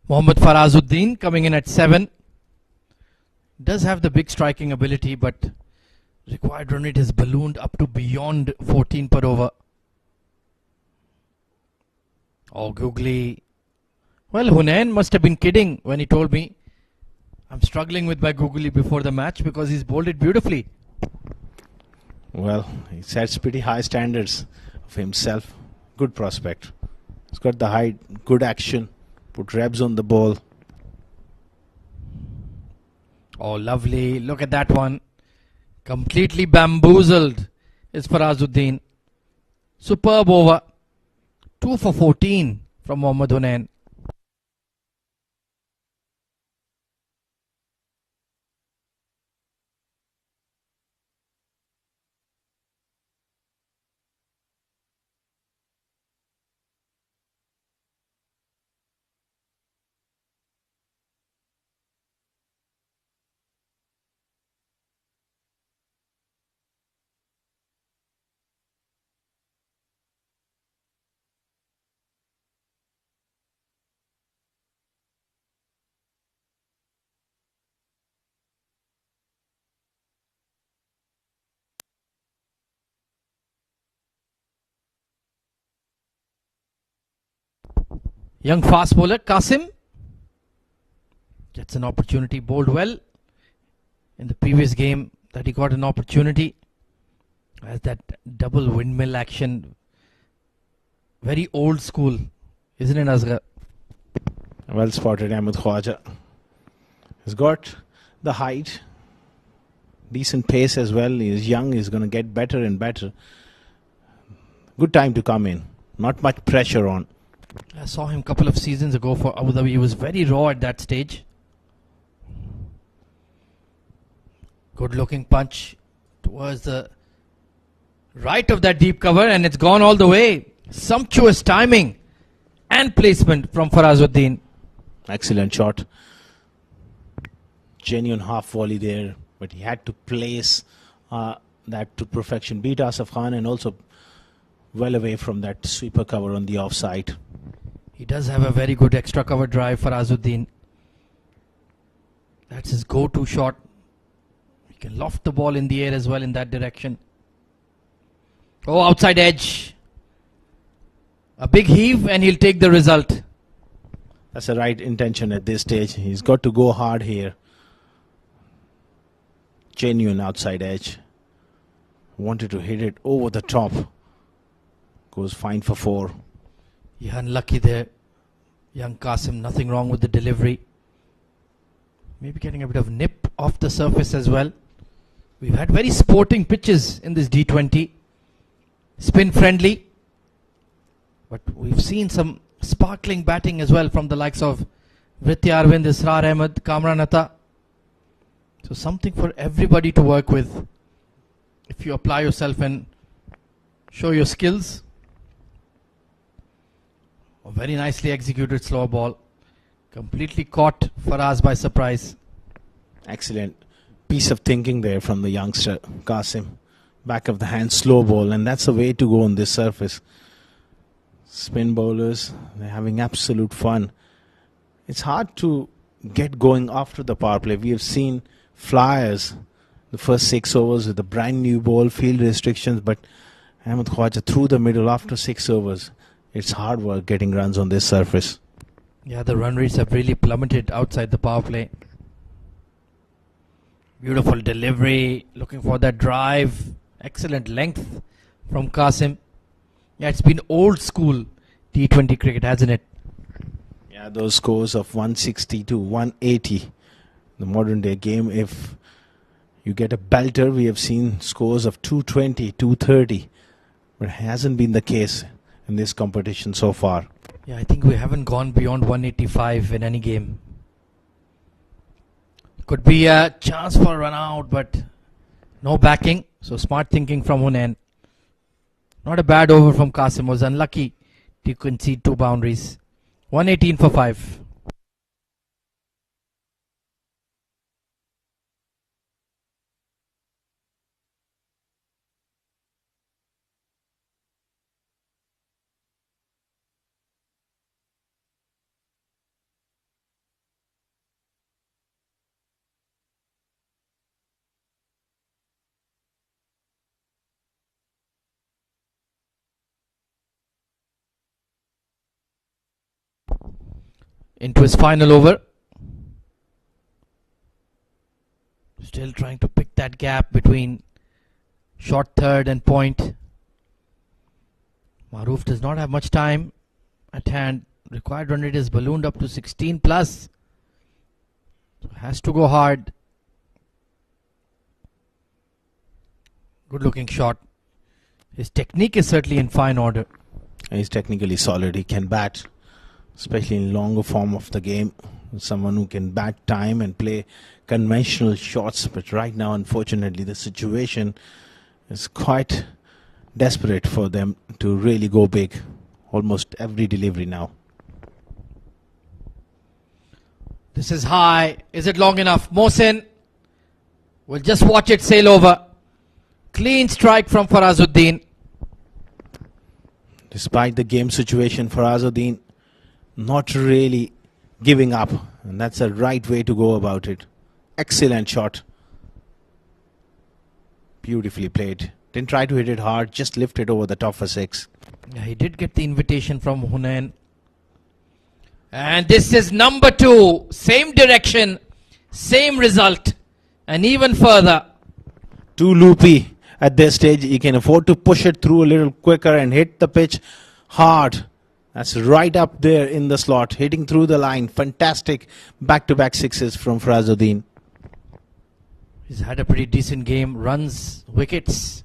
Mohammad Farazuddin coming in at 7. Does have the big striking ability, but required run rate has ballooned up to beyond 14 per over. Oh, googly. Well, Hunain must have been kidding when he told me I'm struggling with my googly before the match because he's bowled it beautifully. Well, he sets pretty high standards of himself. Good prospect. He's got the height, good action, put rebs on the ball. Oh, lovely. Look at that one. Completely bamboozled is Farazuddin. Superb over. 2 for 14 from Mohammad Hunain. Young fast bowler Qasim gets an opportunity, bowled well in the previous game that he got an opportunity. As that double windmill action, very old school, isn't it, Asghar? Well spotted, Ahmed Khwaja. He's got the height, decent pace as well. He's young, he's going to get better and better. Good time to come in, not much pressure on. I saw him a couple of seasons ago for Abu Dhabi. He was very raw at that stage. Good looking punch towards the right of that deep cover, and it's gone all the way. Sumptuous timing and placement from Farazuddin. Excellent shot. Genuine half volley there, but he had to place that to perfection. Beat Asif Khan and also well away from that sweeper cover on the offside. He does have a very good extra cover drive, Farazuddin. That's his go-to shot. He can loft the ball in the air as well in that direction. Oh, outside edge. A big heave and he'll take the result. That's the right intention at this stage. He's got to go hard here. Genuine outside edge. Wanted to hit it over the top. Goes fine for 4. Yeah, unlucky there. Young Qasim, nothing wrong with the delivery. Maybe getting a bit of nip off the surface as well. We've had very sporting pitches in this D20. Spin friendly. But we've seen some sparkling batting as well from the likes of Vritti Arvind, Israr Ahmed, Kamran Atta. So something for everybody to work with. If you apply yourself and show your skills. A very nicely executed slow ball. Completely caught Faraz by surprise. Excellent piece of thinking there from the youngster Qasim. Back of the hand slow ball, and that's the way to go on this surface. Spin bowlers, they're having absolute fun. It's hard to get going after the power play. We have seen flyers the first 6 overs with a brand new ball, field restrictions, but Ahmed Khwaja through the middle after 6 overs. It's hard work getting runs on this surface. Yeah, the run rates have really plummeted outside the power play. Beautiful delivery, looking for that drive. Excellent length from Qasim. Yeah, it's been old school T20 cricket, hasn't it? Yeah, those scores of 160 to 180. The modern day game, if you get a belter, we have seen scores of 220, 230. But it hasn't been the case in this competition so far. Yeah, I think we haven't gone beyond 185 in any game. Could be a chance for a run out, but no backing. So smart thinking from Hunain. Not a bad over from Qasim. Was unlucky to concede 2 boundaries. 118 for 5. Into his final over. Still trying to pick that gap between short third and point. Maroof does not have much time at hand. Required run rate is ballooned up to 16 plus. So has to go hard. Good looking shot. His technique is certainly in fine order. He's technically solid. He can bat, especially in longer form of the game. Someone who can bat time and play conventional shots. But right now, unfortunately, the situation is quite desperate for them to really go big. Almost every delivery now. This is high. Is it long enough? Mohsin. We'll just watch it sail over. Clean strike from Farazuddin. Despite the game situation, Farazuddin not really giving up. And that's the right way to go about it. Excellent shot. Beautifully played. Didn't try to hit it hard, just lift it over the top for 6. Yeah, he did get the invitation from Hunain. And this is number 2. Same direction, same result, and even further. Too loopy at this stage. He can afford to push it through a little quicker and hit the pitch hard. That's right up there in the slot, hitting through the line. Fantastic back-to-back 6s from Farazuddin. He's had a pretty decent game, runs, wickets.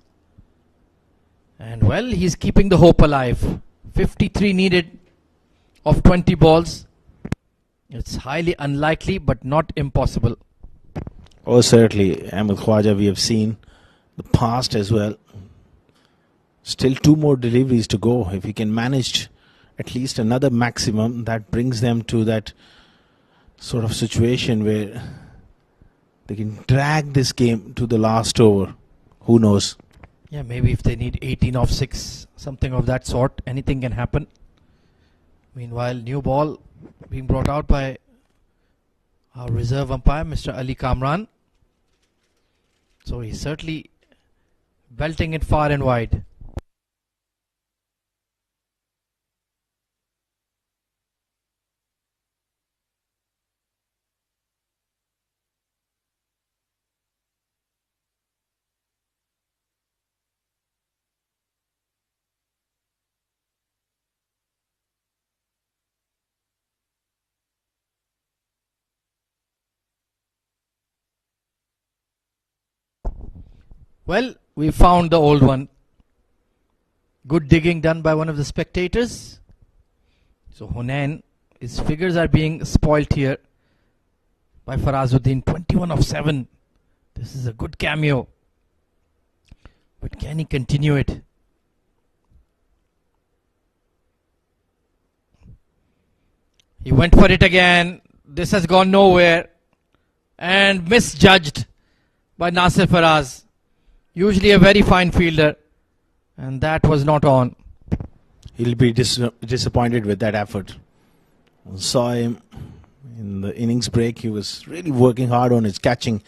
And well, he's keeping the hope alive. 53 needed of 20 balls. It's highly unlikely, but not impossible. Oh, certainly. Ahmed Khwaja, we have seen the past as well. Still 2 more deliveries to go. If he can manage at least another maximum, that brings them to that sort of situation where they can drag this game to the last over. Who knows? Yeah, maybe if they need 18 off 6, something of that sort, anything can happen. Meanwhile, new ball being brought out by our reserve umpire, Mr. Ali Kamran. So he's certainly belting it far and wide. Well, we found the old one. Good digging done by one of the spectators. So Hunain, his figures are being spoilt here by Farazuddin. 21 of 7. This is a good cameo. But can he continue it? He went for it again. This has gone nowhere. And misjudged by Nasir Faraz. Usually a very fine fielder, and that was not on. He'll be disappointed with that effort. Saw him in the innings break. He was really working hard on his catching.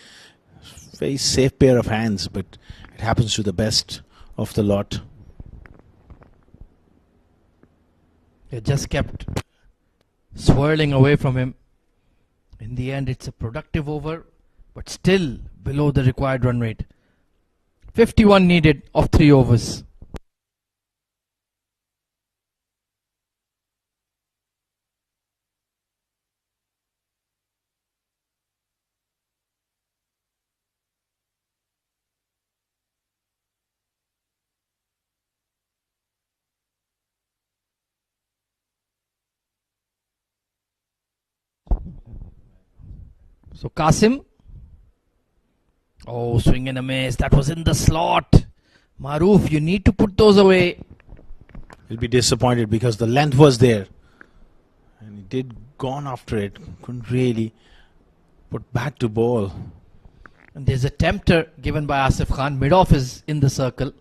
Very safe pair of hands, but it happens to the best of the lot. It just kept swirling away from him. In the end, it's a productive over. but still below the required run rate. 51 needed of 3 overs. So Qasim. Oh, swing and a miss. That was in the slot. Maroof, you need to put those away. He'll be disappointed because the length was there. And he did gone after it. Couldn't really put back to ball. And there's a tempter given by Asif Khan. Mid-off is in the circle.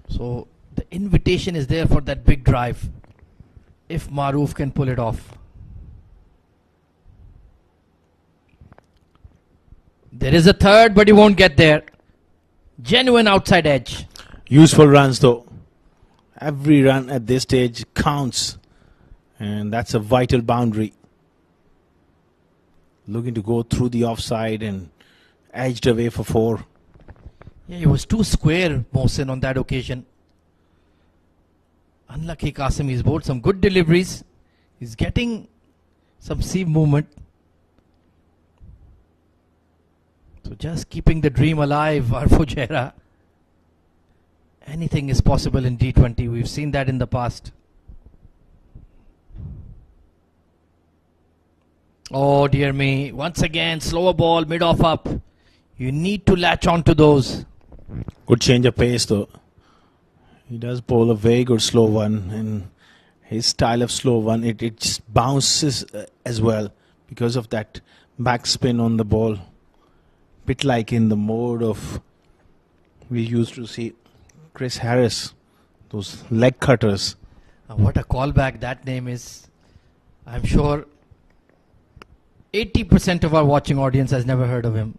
So the invitation is there for that big drive. If Maroof can pull it off. There is a third, but he won't get there. Genuine outside edge. Useful runs though. Every run at this stage counts. And that's a vital boundary. Looking to go through the offside and edged away for 4. Yeah, he was too square, Mohsin, on that occasion. Unlucky Qasim. He's bowled some good deliveries. He's getting some seam movement. So just keeping the dream alive, our Fujairah. Anything is possible in D20. We've seen that in the past. Oh dear me. Once again, slower ball, mid-off up. You need to latch on to those. Good change of pace though. He does bowl a very good slow one. And his style of slow one, it just bounces as well because of that backspin on the ball. Bit like in the mode of we used to see Chris Harris, those leg cutters. What a callback that name is. I'm sure 80% of our watching audience has never heard of him.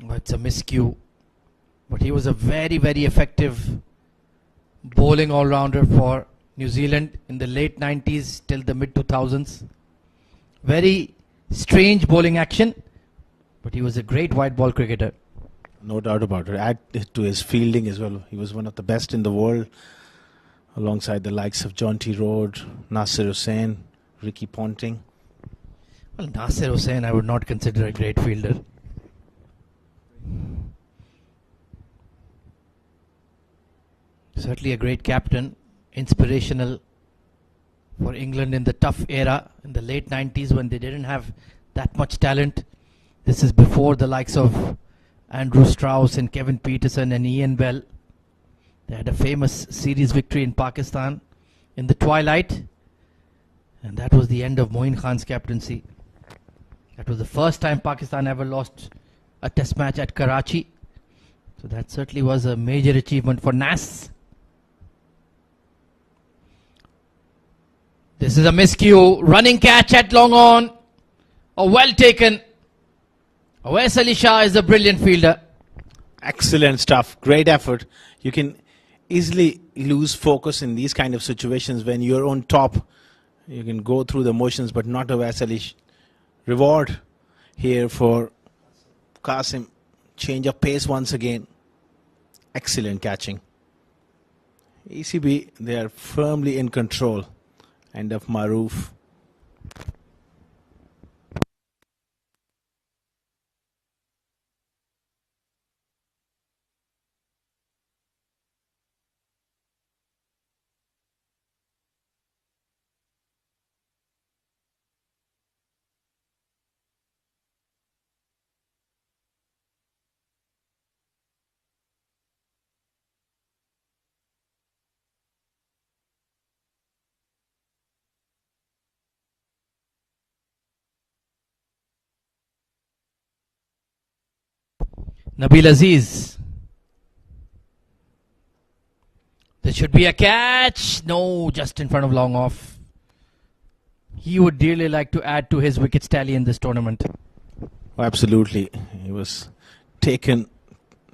Oh, it's a miscue. But he was a very, very effective bowling all-rounder for New Zealand in the late 90s till the mid-2000s. Very strange bowling action, but he was a great white ball cricketer. No doubt about it. Add to his fielding as well. He was one of the best in the world, alongside the likes of John T. Rhodes, Nasir Hussain, Ricky Ponting. Well, Nasir Hussain I would not consider a great fielder. Certainly a great captain, inspirational for England in the tough era in the late 90s when they didn't have that much talent. This is before the likes of Andrew Strauss and Kevin Peterson and Ian Bell. They had a famous series victory in Pakistan in the twilight, and that was the end of Moin Khan's captaincy. That was the first time Pakistan ever lost a test match at Karachi. So that certainly was a major achievement for Nas. This is a miscue. Running catch at long on. Oh, well taken. Awais Ali Shah is a brilliant fielder. Excellent stuff. Great effort. You can easily lose focus in these kind of situations when you're on top. You can go through the motions, but not Awais Ali. Reward here for Qasim. Change of pace once again. Excellent catching. ECB, they are firmly in control. End of Maroof. Nabil Aziz. There should be a catch. No, just in front of long off. He would dearly like to add to his wickets tally in this tournament. Oh, absolutely. He was taken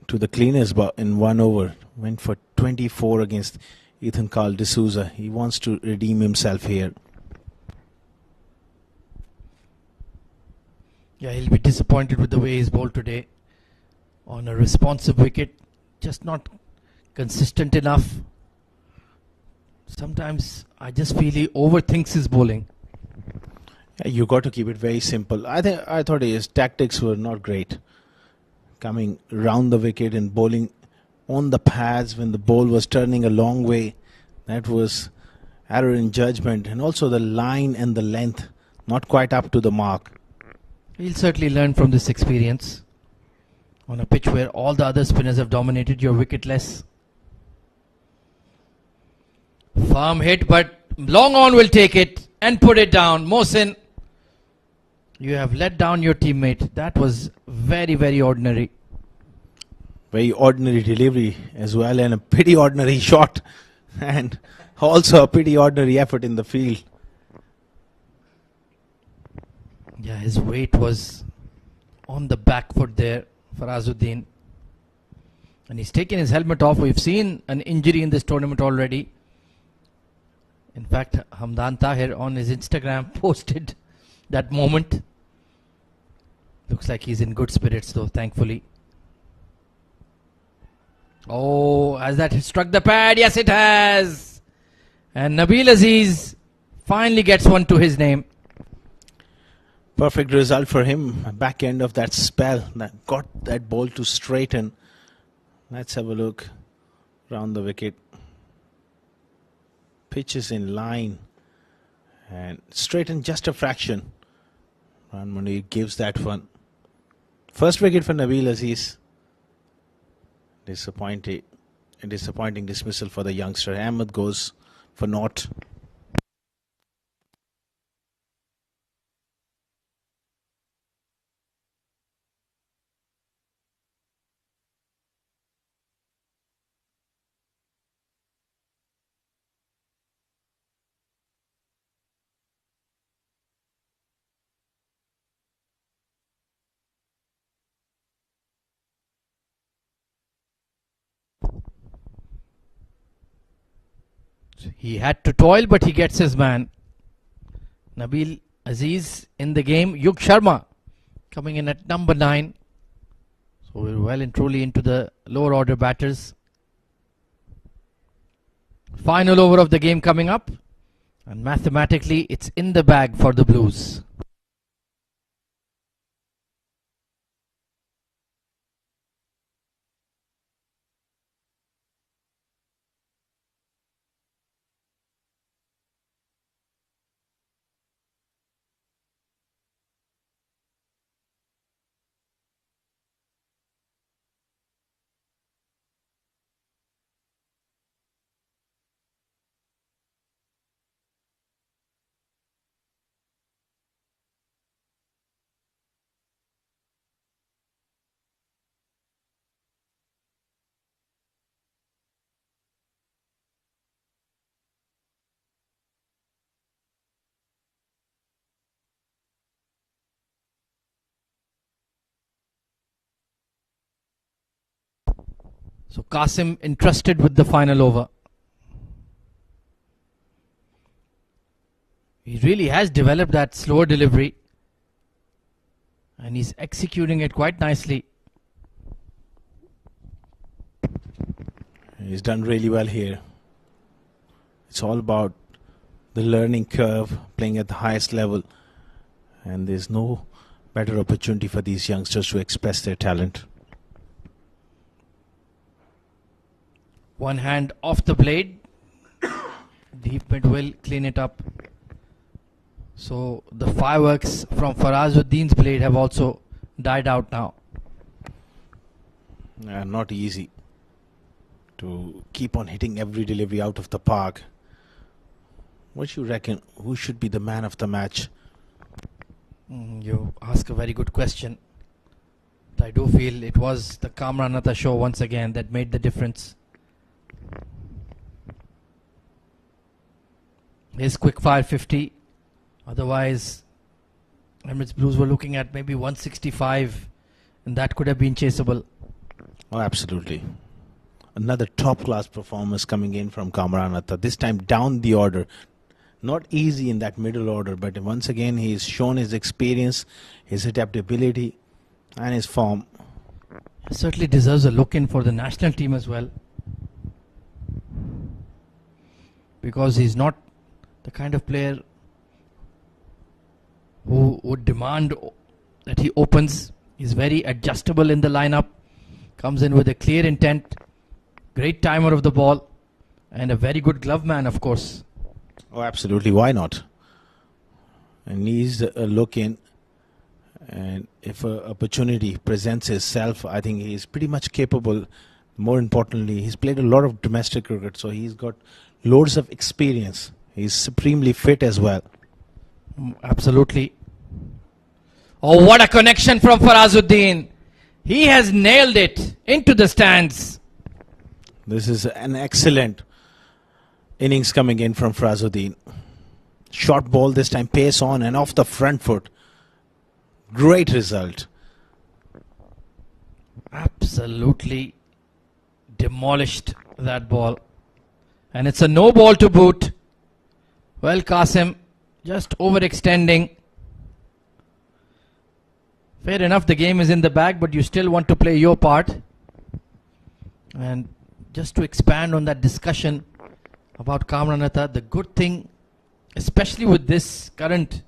to the cleaners in 1 over. Went for 24 against Ethan Carl D'Souza. He wants to redeem himself here. Yeah, he'll be disappointed with the way he's bowled today. On a responsive wicket, just not consistent enough. Sometimes I just feel he overthinks his bowling. Yeah, you got to keep it very simple. I thought his tactics were not great. Coming round the wicket and bowling on the pads when the ball was turning a long way. That was error in judgment, and also the line and the length not quite up to the mark. He'll certainly learn from this experience. On a pitch where all the other spinners have dominated, you're wicketless. Firm hit, but long on will take it and put it down. Mohsin, you have let down your teammate. That was very, very ordinary. Very ordinary delivery as well, and a pretty ordinary shot, and also a pretty ordinary effort in the field. Yeah, his weight was on the back foot there, Farazuddin. And he's taken his helmet off. We've seen an injury in this tournament already. In fact, Hamdan Tahir on his Instagram posted that moment. Looks like he's in good spirits though, thankfully. Oh, has that struck the pad? Yes, it has. And Nabil Aziz finally gets one to his name. Perfect result for him. Back end of that spell that got that ball to straighten. Let's have a look round the wicket. Pitch is in line and straighten just a fraction. Ran Munir gives that one. First wicket for Nabil Aziz. Disappointing dismissal for the youngster. Ahmed goes for naught. He had to toil, but he gets his man. Nabil Aziz in the game. Yug Sharma coming in at number 9. So we're well and truly into the lower order batters. Final over of the game coming up. And mathematically, it's in the bag for the Blues. So Qasim entrusted with the final over. He really has developed that slower delivery. And he's executing it quite nicely. He's done really well here. It's all about the learning curve, playing at the highest level. And there's no better opportunity for these youngsters to express their talent. One hand off the blade. Deep mid will clean it up. So the fireworks from Farazuddin's blade have also died out now. Not easy to keep on hitting every delivery out of the park. What you reckon? Who should be the man of the match? You ask a very good question. I do feel it was the Kamranata show once again that made the difference. His quick fire 50. Otherwise, Emirates Blues were looking at maybe 165, and that could have been chaseable. Oh, absolutely. Another top-class performance coming in from Kamranata. This time down the order. Not easy in that middle order, but once again he's shown his experience, his adaptability and his form. Certainly deserves a look in for the national team as well, because he's not the kind of player who would demand that he opens. He's very adjustable in the lineup, comes in with a clear intent, great timer of the ball, and a very good glove man, of course. Oh, absolutely. Why not? And needs a look in. And if an opportunity presents itself, I think he's pretty much capable. More importantly, he's played a lot of domestic cricket, so he's got loads of experience. He's supremely fit as well. Absolutely. Oh, what a connection from Farazuddin. He has nailed it into the stands. This is an excellent innings coming in from Farazuddin. Short ball this time, pace on and off the front foot. Great result. Absolutely demolished that ball. And it's a no ball to boot. Well, Qasim, just overextending. Fair enough, the game is in the bag, but you still want to play your part. And just to expand on that discussion about Kamran Atta, the good thing, especially with this current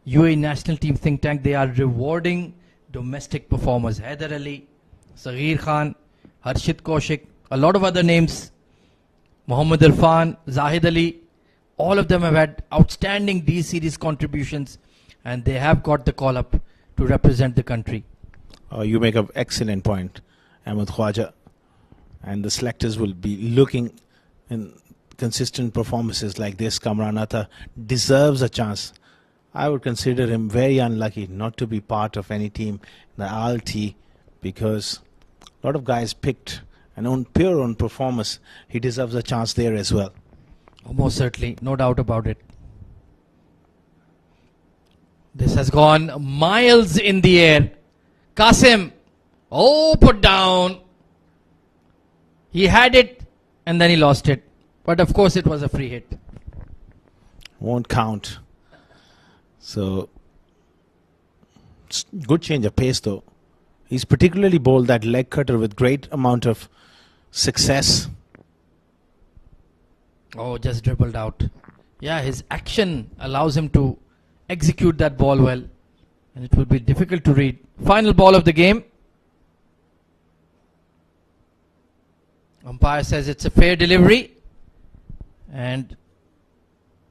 UAE national team think tank, they are rewarding domestic performers. Haider Ali, Saghir Khan, Harshit Kaushik, a lot of other names, Mohammad Irfan, Zahid Ali, all of them have had outstanding D-series contributions, and they have got the call up to represent the country. You make an excellent point, Ahmed Khwaja. And the selectors will be looking in consistent performances like this. Kamran Atta deserves a chance. I would consider him very unlucky not to be part of any team in the RLT, because a lot of guys picked and on pure on performance, he deserves a chance there as well. Oh, most certainly, no doubt about it. This has gone miles in the air. Qasim, oh, put down. He had it and then he lost it. But of course it was a free hit. Won't count. So, good change of pace though. He's particularly bowled that leg cutter with great amount of success. Oh, just dribbled out. Yeah, his action allows him to execute that ball well. And it will be difficult to read. Final ball of the game. Umpire says it's a fair delivery. And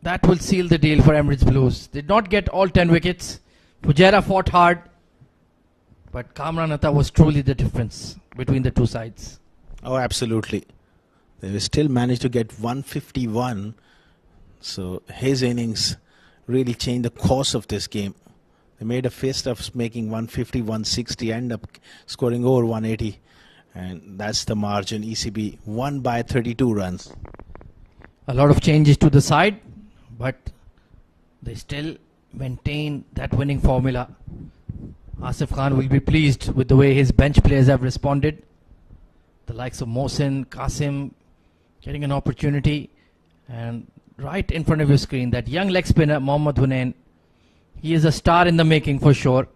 that will seal the deal for Emirates Blues. Did not get all 10 wickets. Fujairah fought hard. But Kamran Atta was truly the difference between the two sides. Oh, absolutely. They still managed to get 151. So his innings really changed the course of this game. They made a fist of making 150, 160, end up scoring over 180. And that's the margin. ECB won by 32 runs. A lot of changes to the side, but they still maintain that winning formula. Asif Khan will be pleased with the way his bench players have responded. The likes of Mohsin, Qasim getting an opportunity, and right in front of your screen, that young leg spinner Mohammad Hunain. He is a star in the making for sure.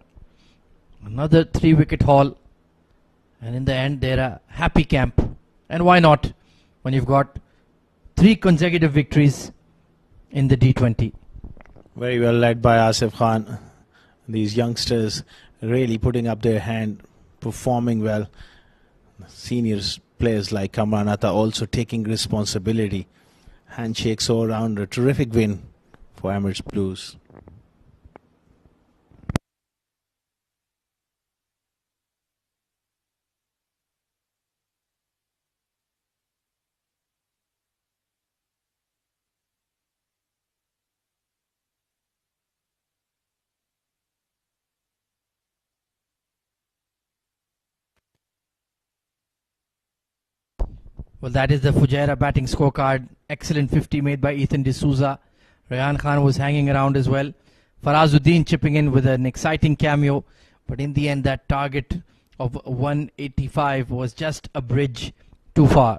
Another 3-wicket haul, and in the end they're a happy camp. And why not when you've got 3 consecutive victories in the D20. Very well led by Asif Khan. These youngsters really putting up their hand, performing well. Seniors players like Kamran Atta also taking responsibility. Handshakes all around. A terrific win for Emirates Blues. Well, that is the Fujairah batting scorecard. Excellent 50 made by Ethan D'Souza. Rayan Khan was hanging around as well. Farazuddin chipping in with an exciting cameo. But in the end, that target of 185 was just a bridge too far.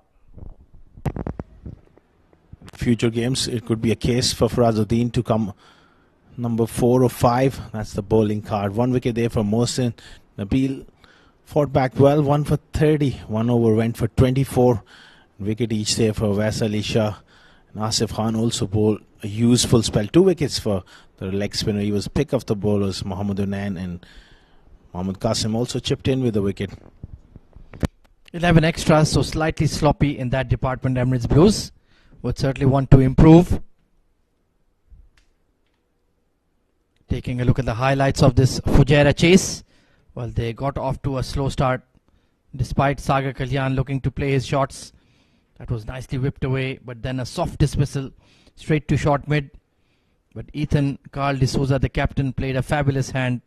future games, it could be a case for Farazuddin to come number 4 or 5. That's the bowling card. 1 wicket there for Mohsin. Nabil fought back well, 1 for 30. 1 over went for 24. Wicket each there for Wais Ali Shah. And Asif Khan also bowled a useful spell. 2 wickets for the leg spinner. He was pick of the bowlers, Mohammad Unain, and Mohammad Qasim also chipped in with a wicket. 11 extras, so slightly sloppy in that department. Emirates Blues would certainly want to improve. Taking a look at the highlights of this Fujairah chase. Well, they got off to a slow start despite Sagar Kalyan looking to play his shots. That was nicely whipped away, but then a soft dismissal straight to short mid. But Ethan Carl D'Souza, the captain, played a fabulous hand.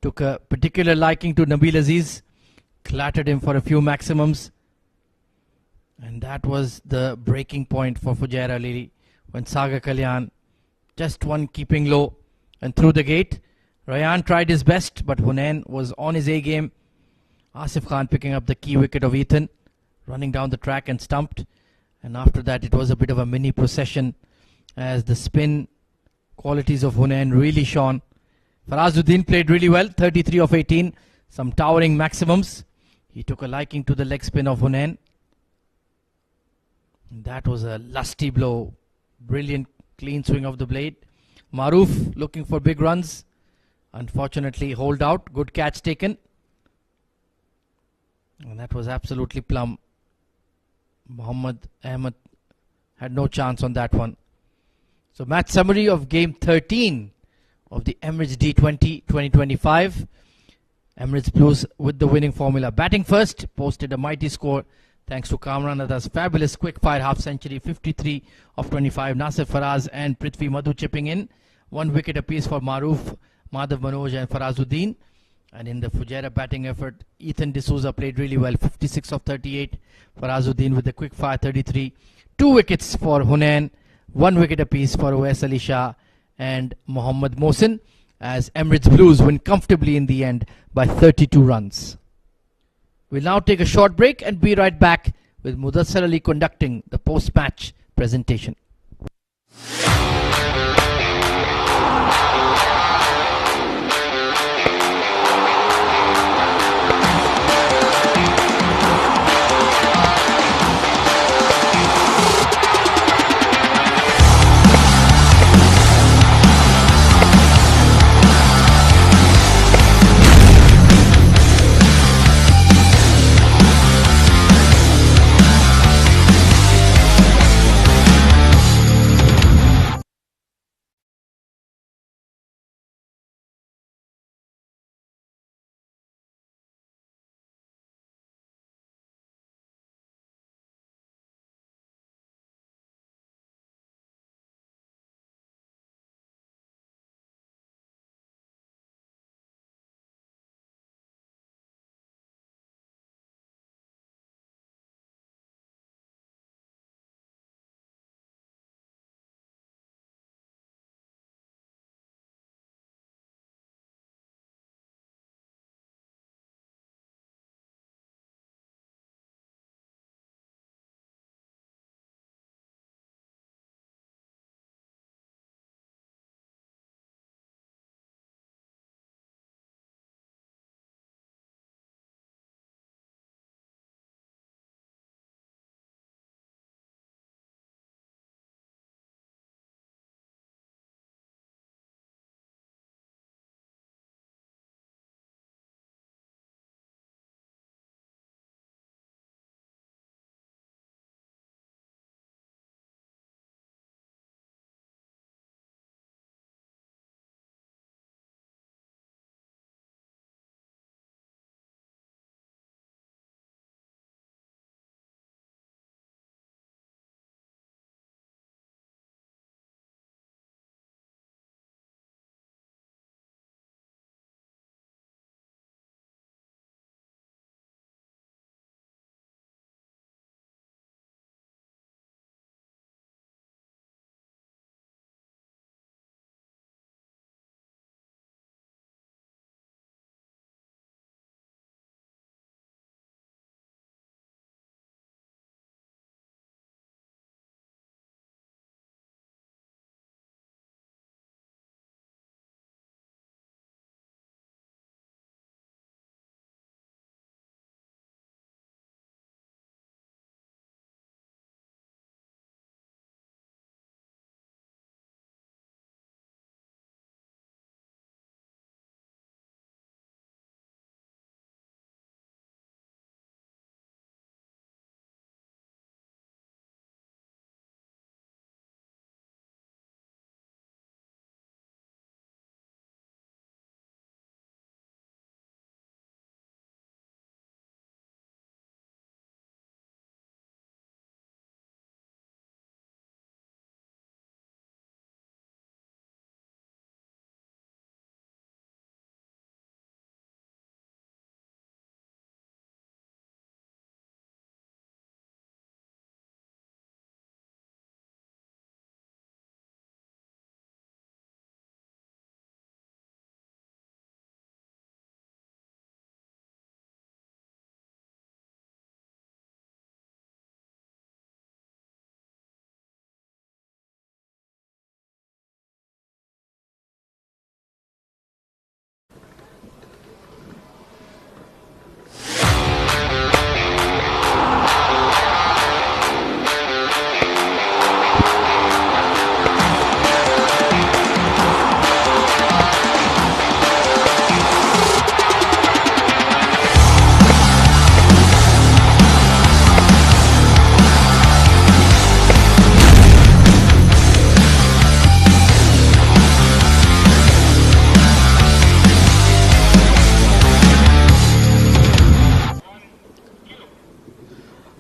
Took a particular liking to Nabil Aziz. Clattered him for a few maximums. And that was the breaking point for Fujairah Lili when Sagar Kalyan, just one keeping low and through the gate. Rayyan tried his best, but Hunain was on his A game. Asif Khan picking up the key wicket of Ethan, running down the track and stumped. And after that, it was a bit of a mini procession as the spin qualities of Hunain really shone. Farazuddin played really well, 33 of 18, some towering maximums. He took a liking to the leg spin of Hunain. That was a lusty blow, brilliant clean swing of the blade. Maroof looking for big runs. Unfortunately, hold out. Good catch taken. And that was absolutely plumb. Muhammad Ahmed had no chance on that one. So match summary of game 13 of the Emirates D20 2025. Emirates Blues with the winning formula. Batting first, posted a mighty score thanks to Kamran Ada's fabulous quick-fire half-century, 53 of 25. Nasir Faraz and Prithvi Madhu chipping in. 1 wicket apiece for Maroof, Madhav Manoj and Farazuddin. And in the Fujairah batting effort, Ethan D'Souza played really well, 56 of 38. Farazuddin with the quick-fire 33. 2 wickets for Hunain, 1 wicket apiece for Wais Ali Shah and Mohammad Mohsin, as Emirates Blues win comfortably in the end by 32 runs. We'll now take a short break and be right back with Mudassar Ali conducting the post-match presentation.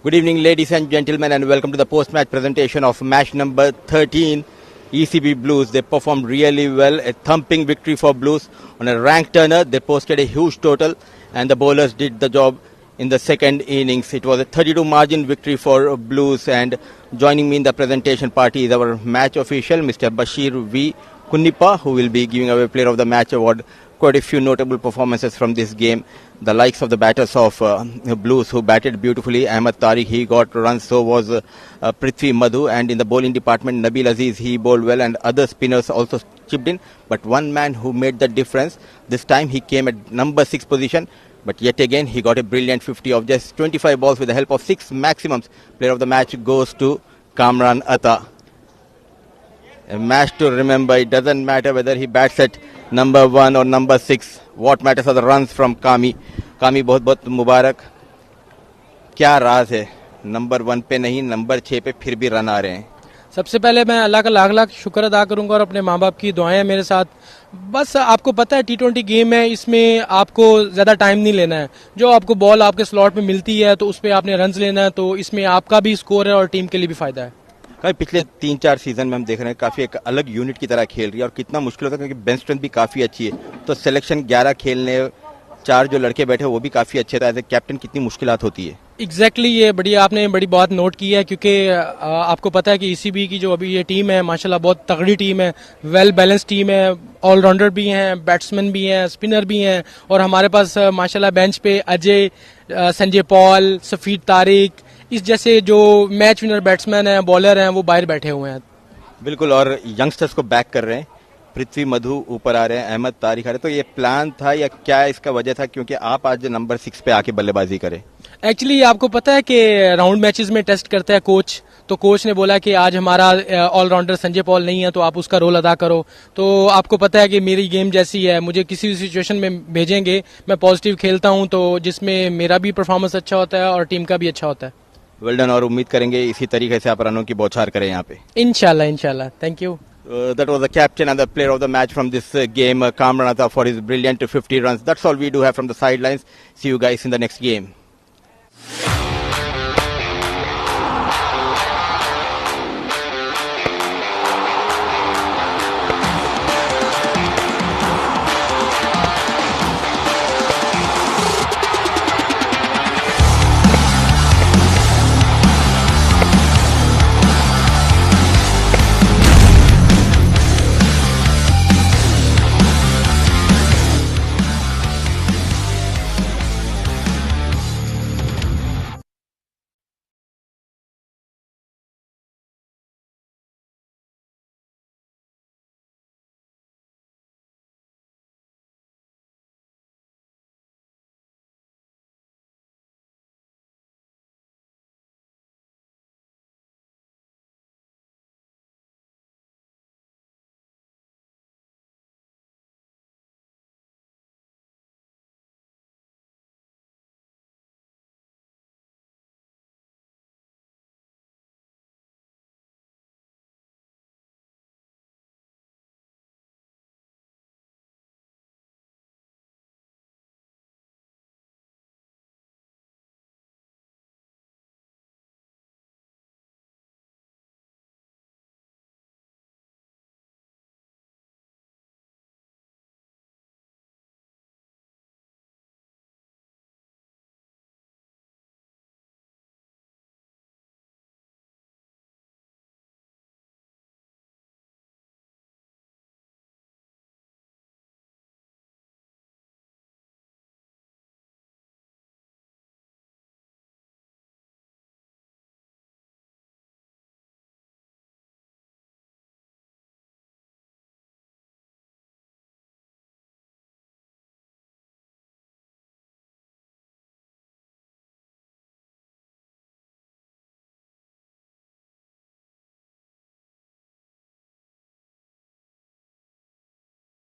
Good evening, ladies and gentlemen, and welcome to the post-match presentation of match number 13, ECB Blues. They performed really well, a thumping victory for Blues. On a rank turner, they posted a huge total, and the bowlers did the job in the second innings. It was a 32 margin victory for Blues, and joining me in the presentation party is our match official, Mr. Bashir V. Kunnipa, who will be giving away Player of the Match award. Quite a few notable performances from this game. The likes of the batters of Blues, who batted beautifully. Ahmed Tariq, he got runs, so was Prithvi Madhu. And in the bowling department, Nabil Aziz, he bowled well, and other spinners also chipped in. But one man who made the difference, this time he came at number 6 position. But yet again, he got a brilliant 50 of just 25 balls with the help of 6 maximums. Player of the match goes to Kamran Atta. A match to remember. It doesn't matter whether he bats at number 1 or number 6. What matters are the runs from Kami. Kami बहुत बहुत मुबारक. क्या राज है number 1 पे नहीं number 6 पे फिर भी run आ रहे हैं. सबसे पहले मैं अल्लाह का लाख लाख शुक्र अदा करूंगा और अपने माँ बाप की दुआएं हैं मेरे साथ. बस आपको पता है T20 गेम है, इसमें आपको ज़्यादा टाइम नहीं लेना है. जो आपको बॉल आपके स्लॉट में मिलती है तो उस पर आपने रन्स लेना है, तो इसमें आपका भी स्कोर है और टीम के लिए भी फायदा है. पिछले 3-4 सीजन में हम देख रहे हैं काफी एक अलग यूनिट की तरह खेल रही है और कितना मुश्किल होता है क्योंकि बेंच स्ट्रेंथ भी काफी अच्छी है. तो सिलेक्शन 11 खेलने 4 जो लड़के बैठे वो भी काफी अच्छे थे. एज ए कैप्टन कितनी मुश्किलात होती है. एग्जैक्टली ये बढ़िया आपने बड़ी बात नोट की है, क्योंकि आपको पता है कि ECB की जो अभी ये टीम है माशाल्लाह बहुत तगड़ी टीम है, वेल बैलेंस टीम है. ऑलराउंडर भी हैं, बैट्समैन भी हैं, स्पिनर भी हैं, और हमारे पास माशाल्लाह बेंच पे अजय, संजय पॉल, सफीद तारिक, इस जैसे जो मैच विनर बैट्समैन हैं, बॉलर हैं, वो बाहर बैठे हुए हैं. बिल्कुल, और यंगस्टर्स को बैक कर रहे हैं. पृथ्वी मधु ऊपर आ रहे हैं, अहमद तारिक आ रहे हैं. तो ये प्लान था या क्या इसका वजह था क्योंकि आप आज नंबर 6 पे आके बल्लेबाजी करें? एक्चुअली आपको पता है कि राउंड मैचेस में टेस्ट करता है कोच, तो कोच ने बोला कि आज हमारा ऑलराउंडर संजय पॉल नहीं है तो आप उसका रोल अदा करो. तो आपको पता है कि मेरी गेम जैसी है, मुझे किसी भी सिचुएशन में भेजेंगे मैं पॉजिटिव खेलता हूं, तो जिसमें मेरा भी परफॉर्मेंस अच्छा होता है और टीम का भी अच्छा होता है. वेल डन, और उम्मीद करेंगे इसी तरीके से आप रनों की बौछार करें यहाँ पे. इंशाल्लाह. Thank you. That was the captain and the player of the match from this game, Kamran Atta, for his brilliant 50 runs. That's all we do have from the sidelines. See you guys in the next game.